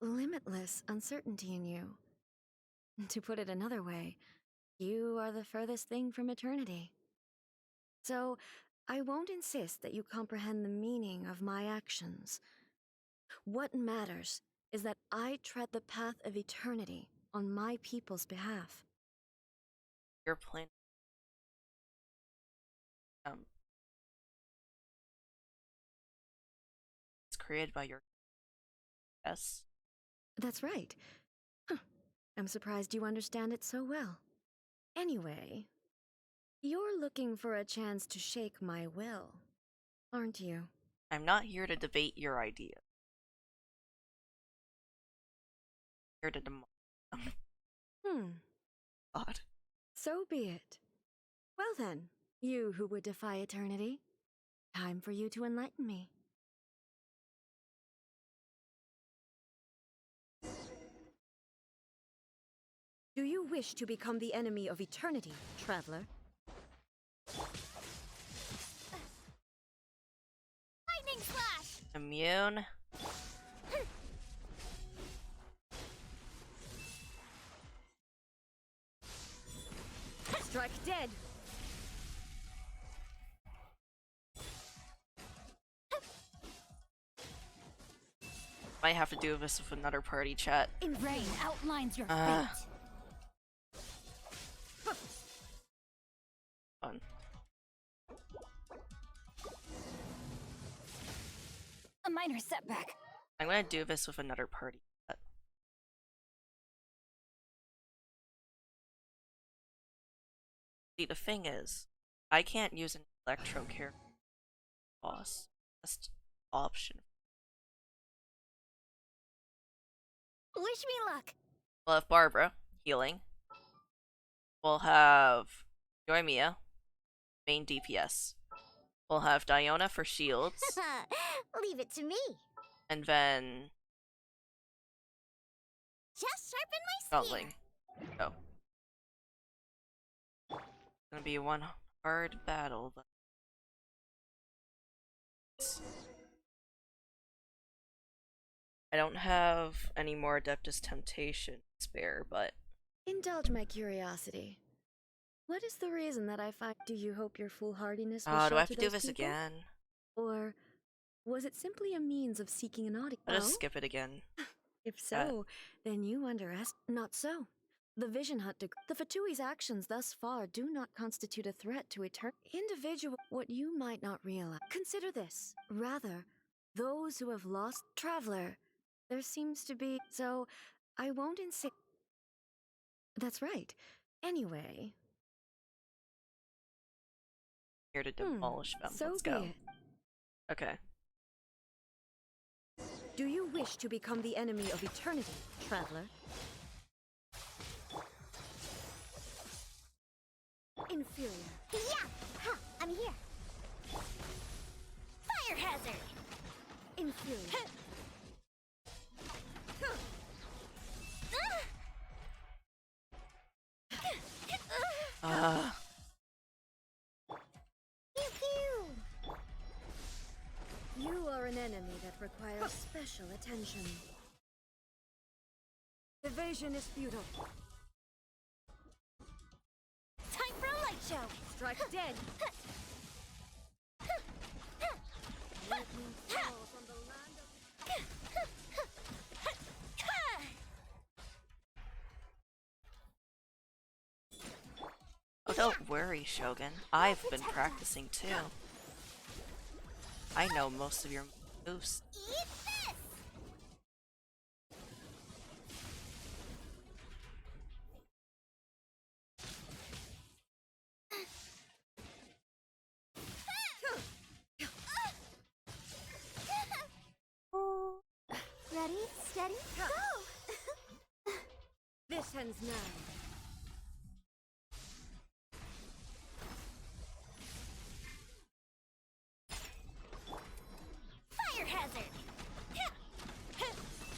limitless uncertainty in you. To put it another way, you are the furthest thing from eternity. So, I won't insist that you comprehend the meaning of my actions. What matters is that I tread the path of eternity on my people's behalf. Your plan. It's created by your. Yes. That's right. Huh. I'm surprised you understand it so well. Anyway, you're looking for a chance to shake my will, aren't you? I'm not here to debate your idea. I'm here to God. So be it. Well then, you who would defy eternity, time for you to enlighten me. Do you wish to become the enemy of eternity, traveler? Lightning slash! Immune. Strike dead! Might have to do this with another party chat. In rain outlines your Ah. fate. Fun. A minor setback. I'm gonna do this with another party chat. See, the thing is, I can't use an electro character boss. Just option. Wish me luck. We'll have Barbara, healing. We'll have Yoimiya, main DPS. We'll have Diona for shields. Leave it to me. And then Just sharpen my spear. Scotling. Go. It's gonna be one hard battle. I don't have any more Adeptus Temptation spare, but Indulge my curiosity. What is the reason that I find? Do you hope your foolhardiness will do I have shelter to do those this people? again? Or was it simply a means of seeking an audience? I'll just skip it again. If so, then you underestimate. Not so. The Vision Hunt the Fatui's actions thus far do not constitute a threat to individual. What you might not realize. Consider this. Rather, those who have lost traveler. There seems to be. So, I won't insist. That's right. Anyway. Here to demolish them. So Let's be go. it. Okay. Do you wish to become the enemy of eternity, traveler? Inferior. Yeah! Ha! I'm here. Fire hazard! Inferior. Pew pew! You are an enemy that requires special attention. Evasion is futile. Time for a light show! Strike dead! Lightning fall from the land of... Oh, don't worry, Shogun. I've been practicing too. I know most of your moves. Eat this! Ready, steady, go! This ends now. Fire hazard!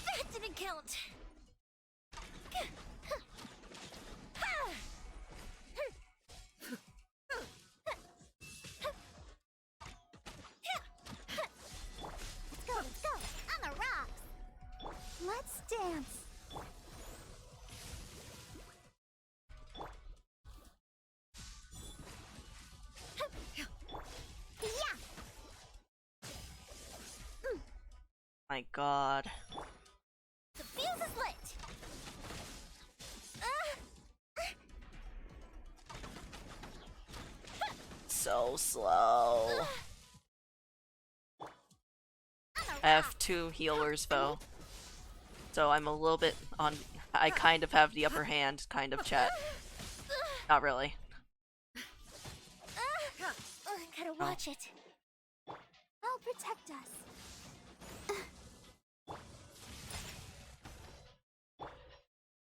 That didn't count! Let's go! On the rocks! Let's dance! Yeah! My god. The fuse is lit! So slow. I have 2 healers though. So I'm a little bit on. I kind of have the upper hand, kind of, chat. Not really. Gotta watch it. I'll protect us.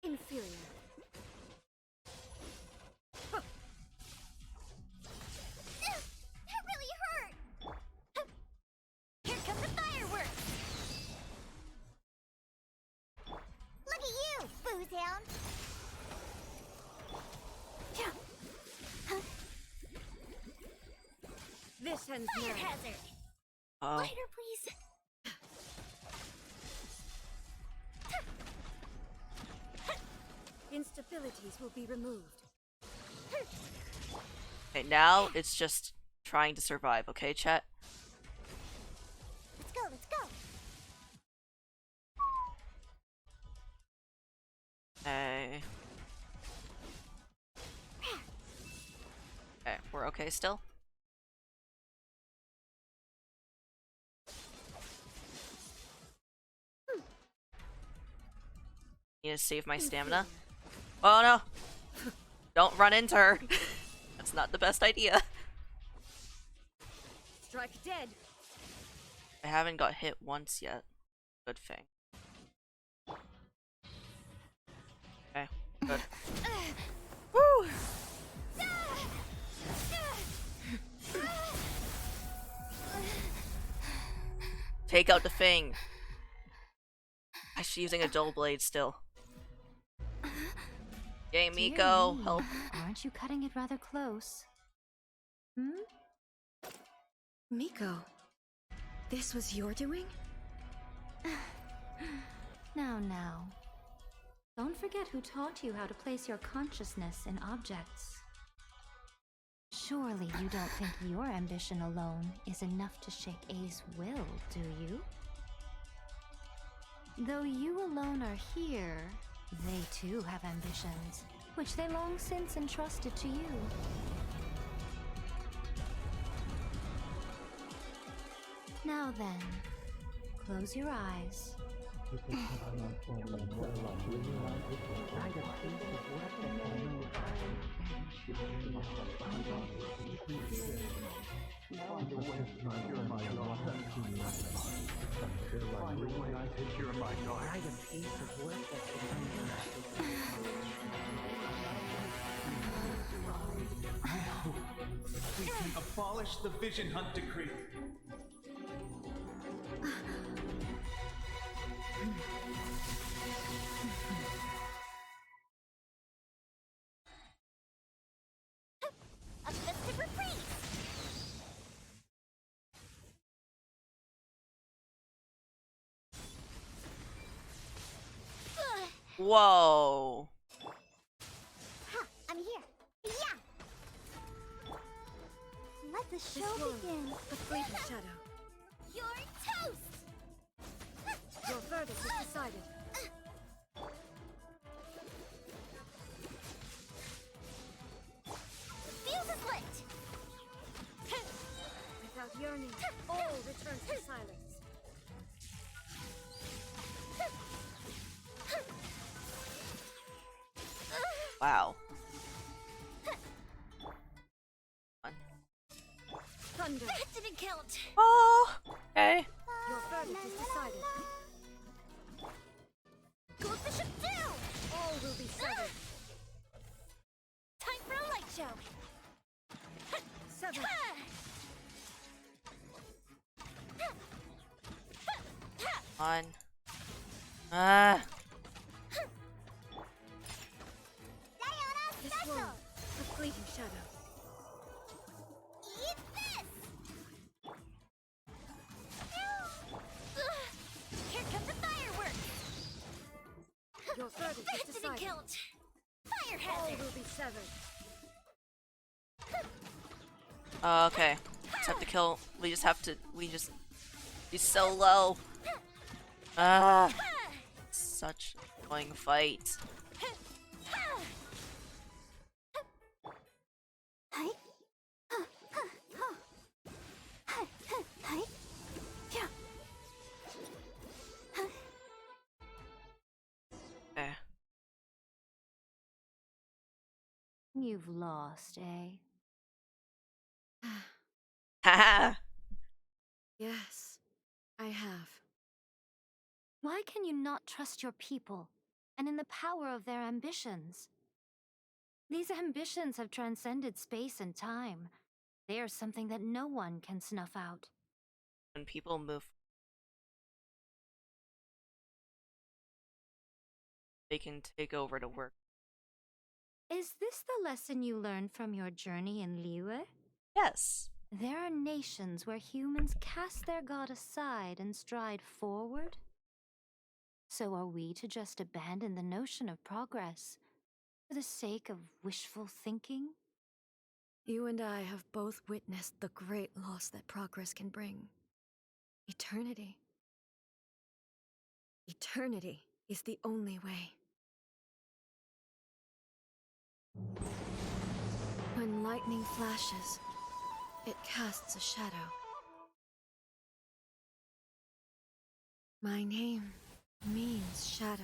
Inferior. That really hurt! Here come the fireworks! Look at you, booze hound! This ends Fire now. hazard! Oh. Lighter, please! Instabilities will be removed. Okay, now it's just trying to survive, okay, chat? Let's go, let's go! Okay. Okay, we're okay still? Need to save my stamina. Oh no! Don't run into her! That's not the best idea. Strike dead. I haven't got hit once yet. Good thing. Okay, good. Woo! Take out the thing. She's using a dull blade still. Yay, Dear Miko, me, help. Aren't you cutting it rather close? Miko, this was your doing? Now. Don't forget who taught you how to place your consciousness in objects. Surely you don't think your ambition alone is enough to shake A's will, do you? Though you alone are here, they too have ambitions, which they long since entrusted to you. Now then, close your eyes. We can abolish the Vision Hunt Decree. A festive reprise! Whoa. Ha! I'm here! Yeah! Let the show begin! A fleeting shadow. You're toast! Your verdict is decided. Fuse is lit! Without yearning, all returns to silence. Wow. Thunder. That didn't count! Oh, okay. Your verdict is decided. Goldfish it down! All will be severed. Time for a light show! Severed. On. Ah. This one, a fleeting shadow. Eat this! Here come the fireworks! Your verdict That is didn't decided. count! Fire All hazard! will be severed. Okay. Just have to kill. We just have to. He's so low. Ah. Such an annoying fight. Eh. You've lost, eh? Haha. Yes, I have. Why can you not trust your people and in the power of their ambitions? These ambitions have transcended space and time. They are something that no one can snuff out. When people move, they can take over to work. Is this the lesson you learned from your journey in Liyue? Yes. There are nations where humans cast their god aside and stride forward. So are we to just abandon the notion of progress for the sake of wishful thinking? You and I have both witnessed the great loss that progress can bring. Eternity. Eternity is the only way. When lightning flashes, it casts a shadow. My name means shadow.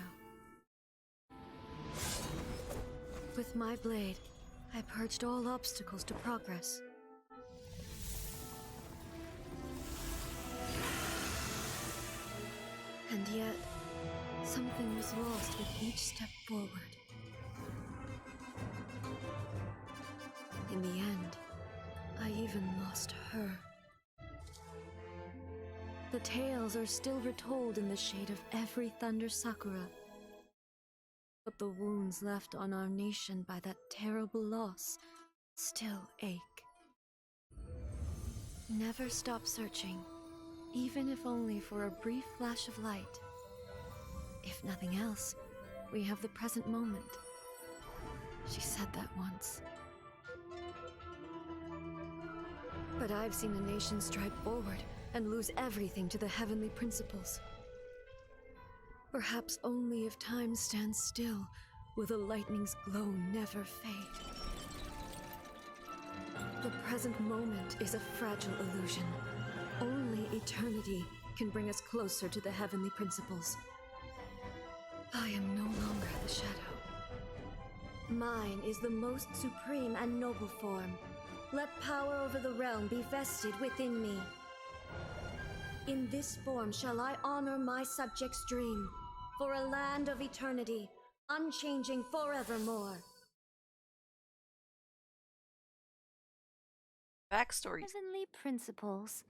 With my blade, I purged all obstacles to progress. And yet, something was lost with each step forward. In the end, I even lost her. The tales are still retold in the shade of every Thunder Sakura. But the wounds left on our nation by that terrible loss still ache. Never stop searching, even if only for a brief flash of light. If nothing else, we have the present moment. She said that once. But I've seen a nation stride forward and lose everything to the heavenly principles. Perhaps only if time stands still will the lightning's glow never fade. The present moment is a fragile illusion. Only eternity can bring us closer to the heavenly principles. I am no longer the shadow. Mine is the most supreme and noble form. Let power over the realm be vested within me. In this form shall I honor my subjects' dream, for a land of eternity, unchanging forevermore. Backstory. Heavenly principles.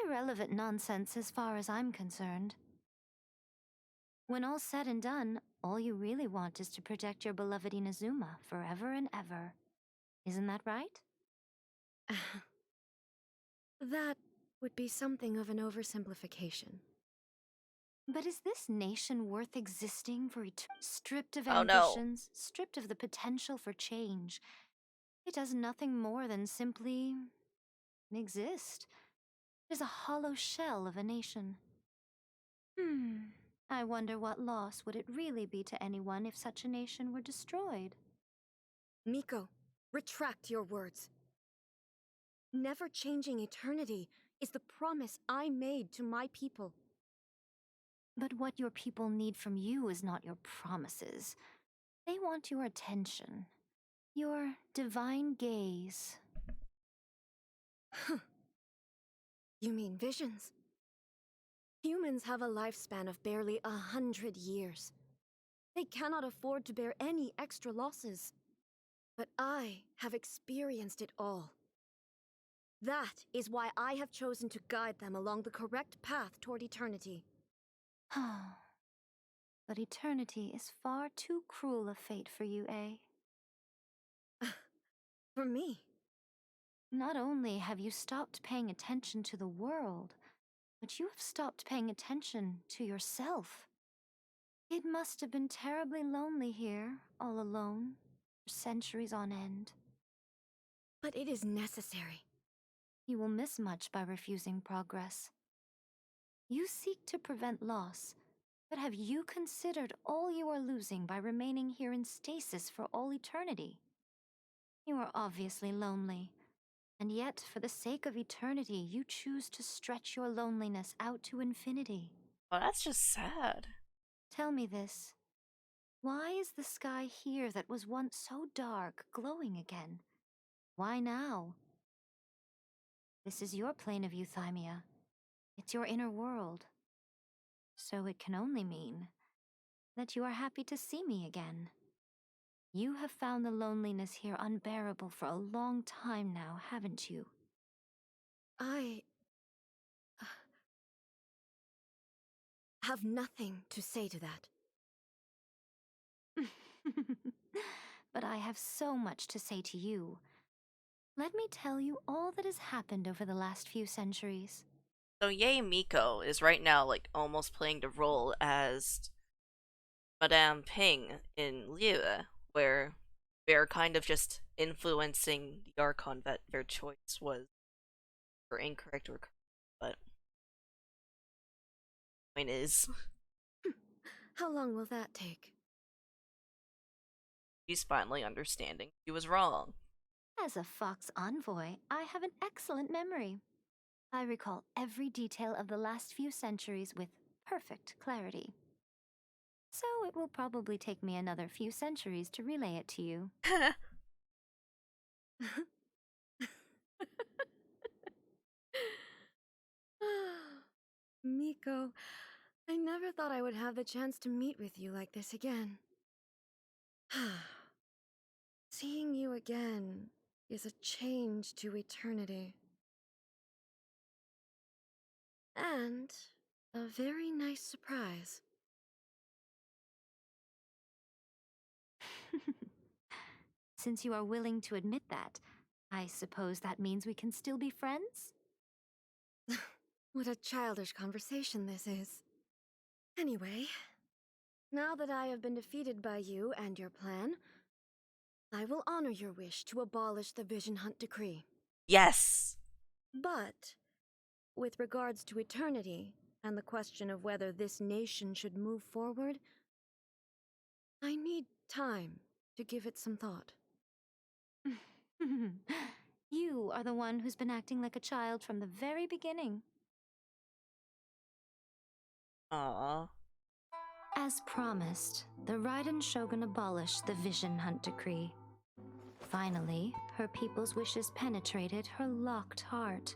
Irrelevant nonsense as far as I'm concerned. When all's said and done, all you really want is to protect your beloved Inazuma forever and ever. Isn't that right? That would be something of an oversimplification. But is this nation worth existing for stripped of Oh, no. ambitions, stripped of the potential for change? It does nothing more than simply exist. It is a hollow shell of a nation. I wonder what loss would it really be to anyone if such a nation were destroyed? Miko, retract your words. Never changing eternity is the promise I made to my people. But what your people need from you is not your promises. They want your attention, your divine gaze. You mean visions? Humans have a lifespan of barely 100 years. They cannot afford to bear any extra losses. But I have experienced it all. That is why I have chosen to guide them along the correct path toward eternity. But eternity is far too cruel a fate for you, eh? For me? Not only have you stopped paying attention to the world, but you have stopped paying attention to yourself. It must have been terribly lonely here, all alone, for centuries on end. But it is necessary. You will miss much by refusing progress. You seek to prevent loss, but have you considered all you are losing by remaining here in stasis for all eternity? You are obviously lonely, and yet for the sake of eternity you choose to stretch your loneliness out to infinity. Well, that's just sad. Tell me this. Why is the sky here that was once so dark glowing again? Why now? This is your plane of euthymia. It's your inner world. So it can only mean that you are happy to see me again. You have found the loneliness here unbearable for a long time now, haven't you? I have nothing to say to that. But I have so much to say to you. Let me tell you all that has happened over the last few centuries. So Yae Miko is right now like almost playing the role as Madame Ping in Liyue, where they're kind of just influencing the Archon that their choice was for incorrect or correct. But point is, How long will that take? she's finally understanding she was wrong. As a Fox envoy, I have an excellent memory. I recall every detail of the last few centuries with perfect clarity. So it will probably take me another few centuries to relay it to you. Miko, I never thought I would have the chance to meet with you like this again. Seeing you again is a change to eternity. And a very nice surprise. Since you are willing to admit that, I suppose that means we can still be friends? What a childish conversation this is. Anyway, now that I have been defeated by you and your plan, I will honor your wish to abolish the Vision Hunt Decree. Yes! But, with regards to eternity and the question of whether this nation should move forward, I need time to give it some thought. You are the one who's been acting like a child from the very beginning. Aww. As promised, the Raiden Shogun abolished the Vision Hunt Decree. Finally, her people's wishes penetrated her locked heart.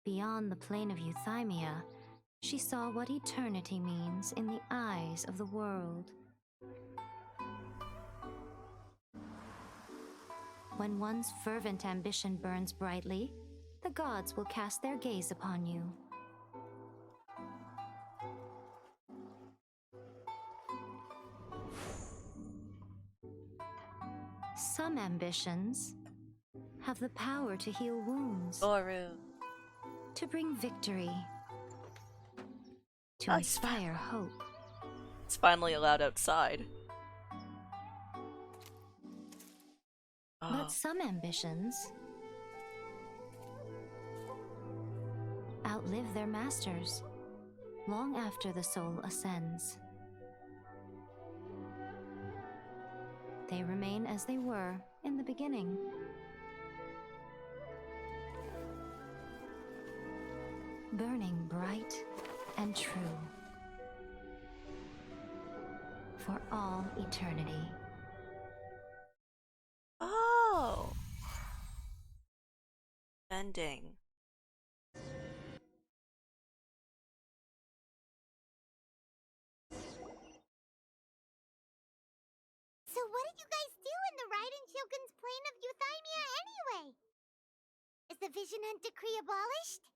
Beyond the plane of Euthymia, she saw what eternity means in the eyes of the world. When one's fervent ambition burns brightly, the gods will cast their gaze upon you. Some ambitions have the power to heal wounds, to bring victory, to inspire hope. It's finally allowed outside. But some ambitions outlive their masters long after the soul ascends. They remain as they were in the beginning. Burning bright and true for all eternity. Oh! Ending. So what did you guys do in the Raiden Shogun's plane of Euthymia anyway? Is the Vision Hunt Decree abolished?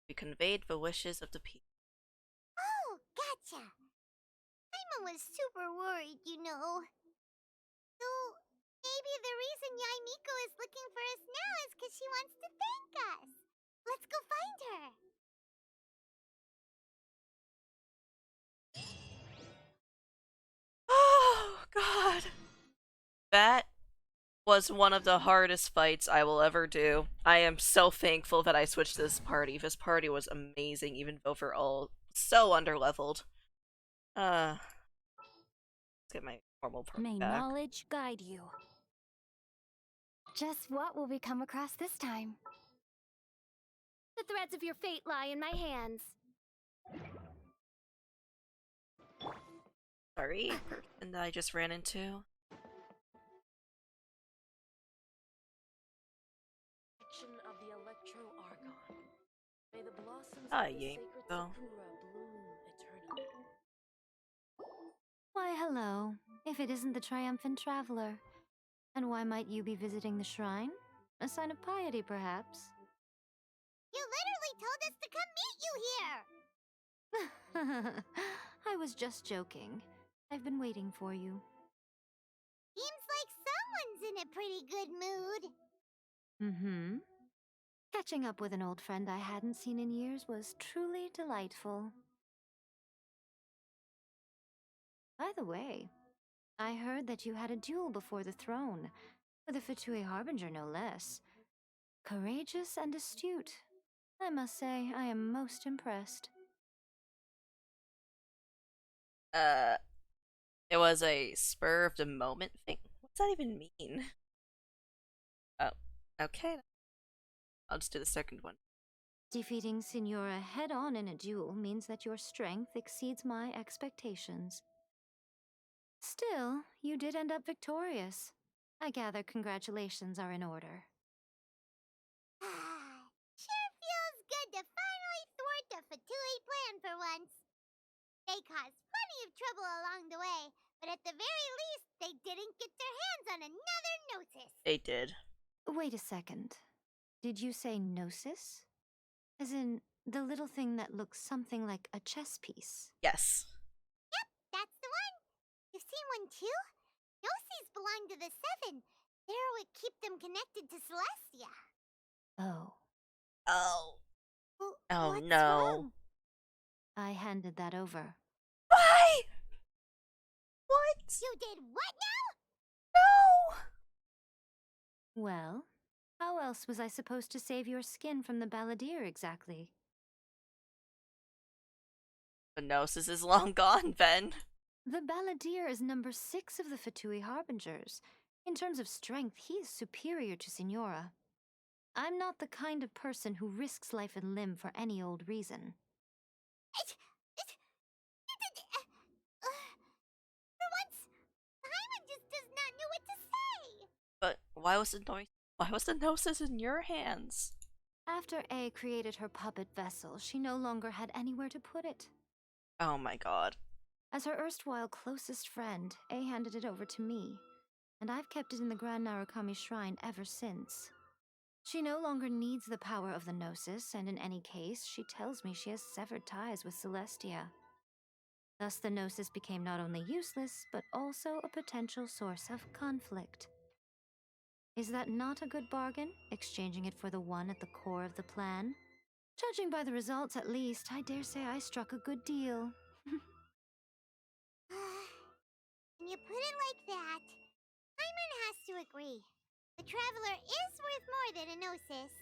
We conveyed the wishes of the people. Oh, gotcha. Paimon was super worried, you know. So, maybe the reason Yae Miko is looking for us now is because she wants to thank us. Let's go find her. Oh, God. That was one of the hardest fights I will ever do. I am so thankful that I switched to this party. This party was amazing, even though we're all so underleveled. Let's get my normal perk May back. knowledge guide you. Just what will we come across this time? The threads of your fate lie in my hands. Sorry, person that I just ran into. Of the Electro Archon. May the blossoms Ah, of the Yae sacred Miko. Sakura bloom eternally. Why, hello, if it isn't the triumphant traveler. And why might you be visiting the shrine? A sign of piety, perhaps? You literally told us to come meet you here! I was just joking. I've been waiting for you. Seems in a pretty good mood. Mm-hmm. Catching up with an old friend I hadn't seen in years was truly delightful. By the way, I heard that you had a duel before the throne, with a Fatui Harbinger no less. Courageous and astute. I must say, I am most impressed. It was a spur of the moment thing. What's that even mean? Oh, okay. I'll just do the second one. Defeating Signora head-on in a duel means that your strength exceeds my expectations. Still, you did end up victorious. I gather congratulations are in order. Sure feels good to finally thwart the Fatui plan for once. They caused plenty of trouble along the way, but at the very least, they didn't get their hands on another Gnosis. They did. Wait a second. Did you say Gnosis? As in, the little thing that looks something like a chess piece? Yes. Yep, that's the one. You've seen one too? Gnosis belong to the Seven. They're what keep them connected to Celestia. Oh. Oh. Oh What's no. wrong? I handed that over. Why? What? You did what now? No! Well, how else was I supposed to save your skin from the balladeer exactly? The Gnosis is long gone, Ben. The balladeer is number 6 of the Fatui Harbingers. In terms of strength, he is superior to Signora. I'm not the kind of person who risks life and limb for any old reason. For once, Paimon just does not know what to say. But why was the Gnosis in your hands? After A created her puppet vessel, she no longer had anywhere to put it. Oh my god. As her erstwhile closest friend, A handed it over to me, and I've kept it in the Grand Narukami Shrine ever since. She no longer needs the power of the Gnosis, and in any case, she tells me she has severed ties with Celestia. Thus the Gnosis became not only useless, but also a potential source of conflict. Is that not a good bargain, exchanging it for the one at the core of the plan? Judging by the results, at least, I dare say I struck a good deal. When you put it like that, Paimon has to agree. The Traveler is worth more than a Gnosis.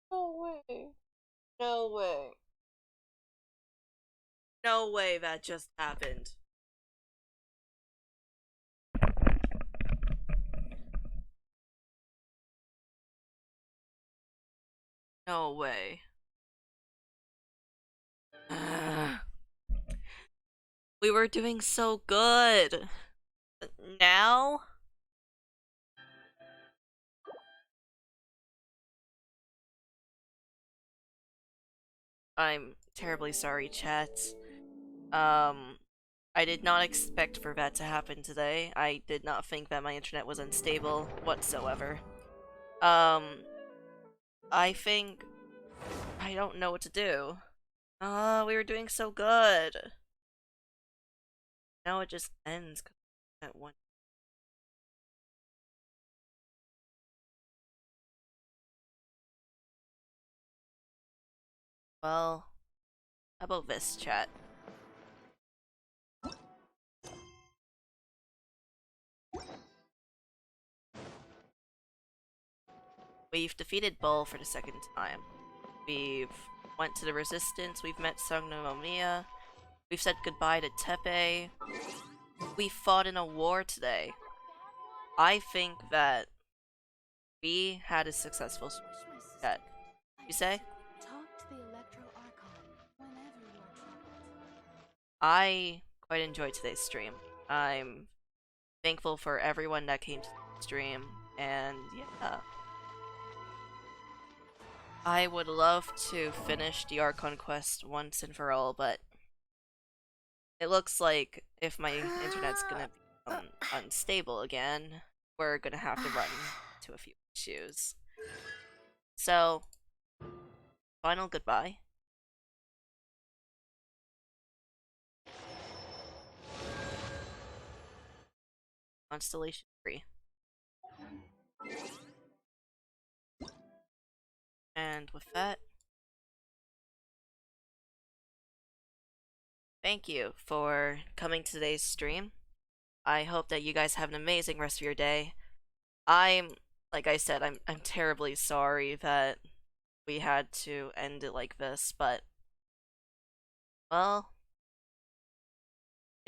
No way. No way. No way that just happened. No way. We were doing so good. Now? I'm terribly sorry, chat. I did not expect for that to happen today. I did not think that my internet was unstable whatsoever. I think I don't know what to do. We were doing so good. Now it just ends at one. Well, how about this, chat? We've defeated Bull for the second time. We've went to the Resistance, we've met Sognomia, we've said goodbye to Tepe, we fought in a war today. I think that we had a successful set. You say? Talk to the Electro Archon whenever you are troubled. I quite enjoyed today's stream. I'm thankful for everyone that came to the stream, and yeah. I would love to finish the Archon quest once and for all, but it looks like if my internet's gonna become unstable again, we're gonna have to run into a few issues. So, final goodbye. Constellation 3. And with that, thank you for coming to today's stream. I hope that you guys have an amazing rest of your day. Like I said, I'm terribly sorry that we had to end it like this, but, well,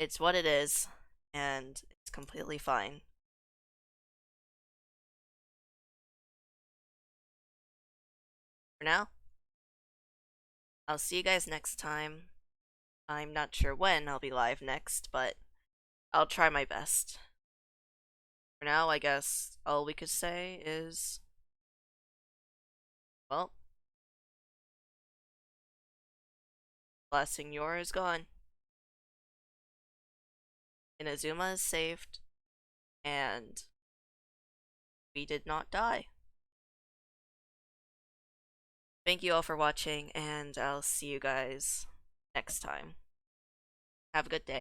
it's what it is, and it's completely fine. For now, I'll see you guys next time. I'm not sure when I'll be live next, but I'll try my best. For now, I guess all we could say is, well, La Signora is gone. Inazuma is saved, and we did not die. Thank you all for watching, and I'll see you guys next time. Have a good day.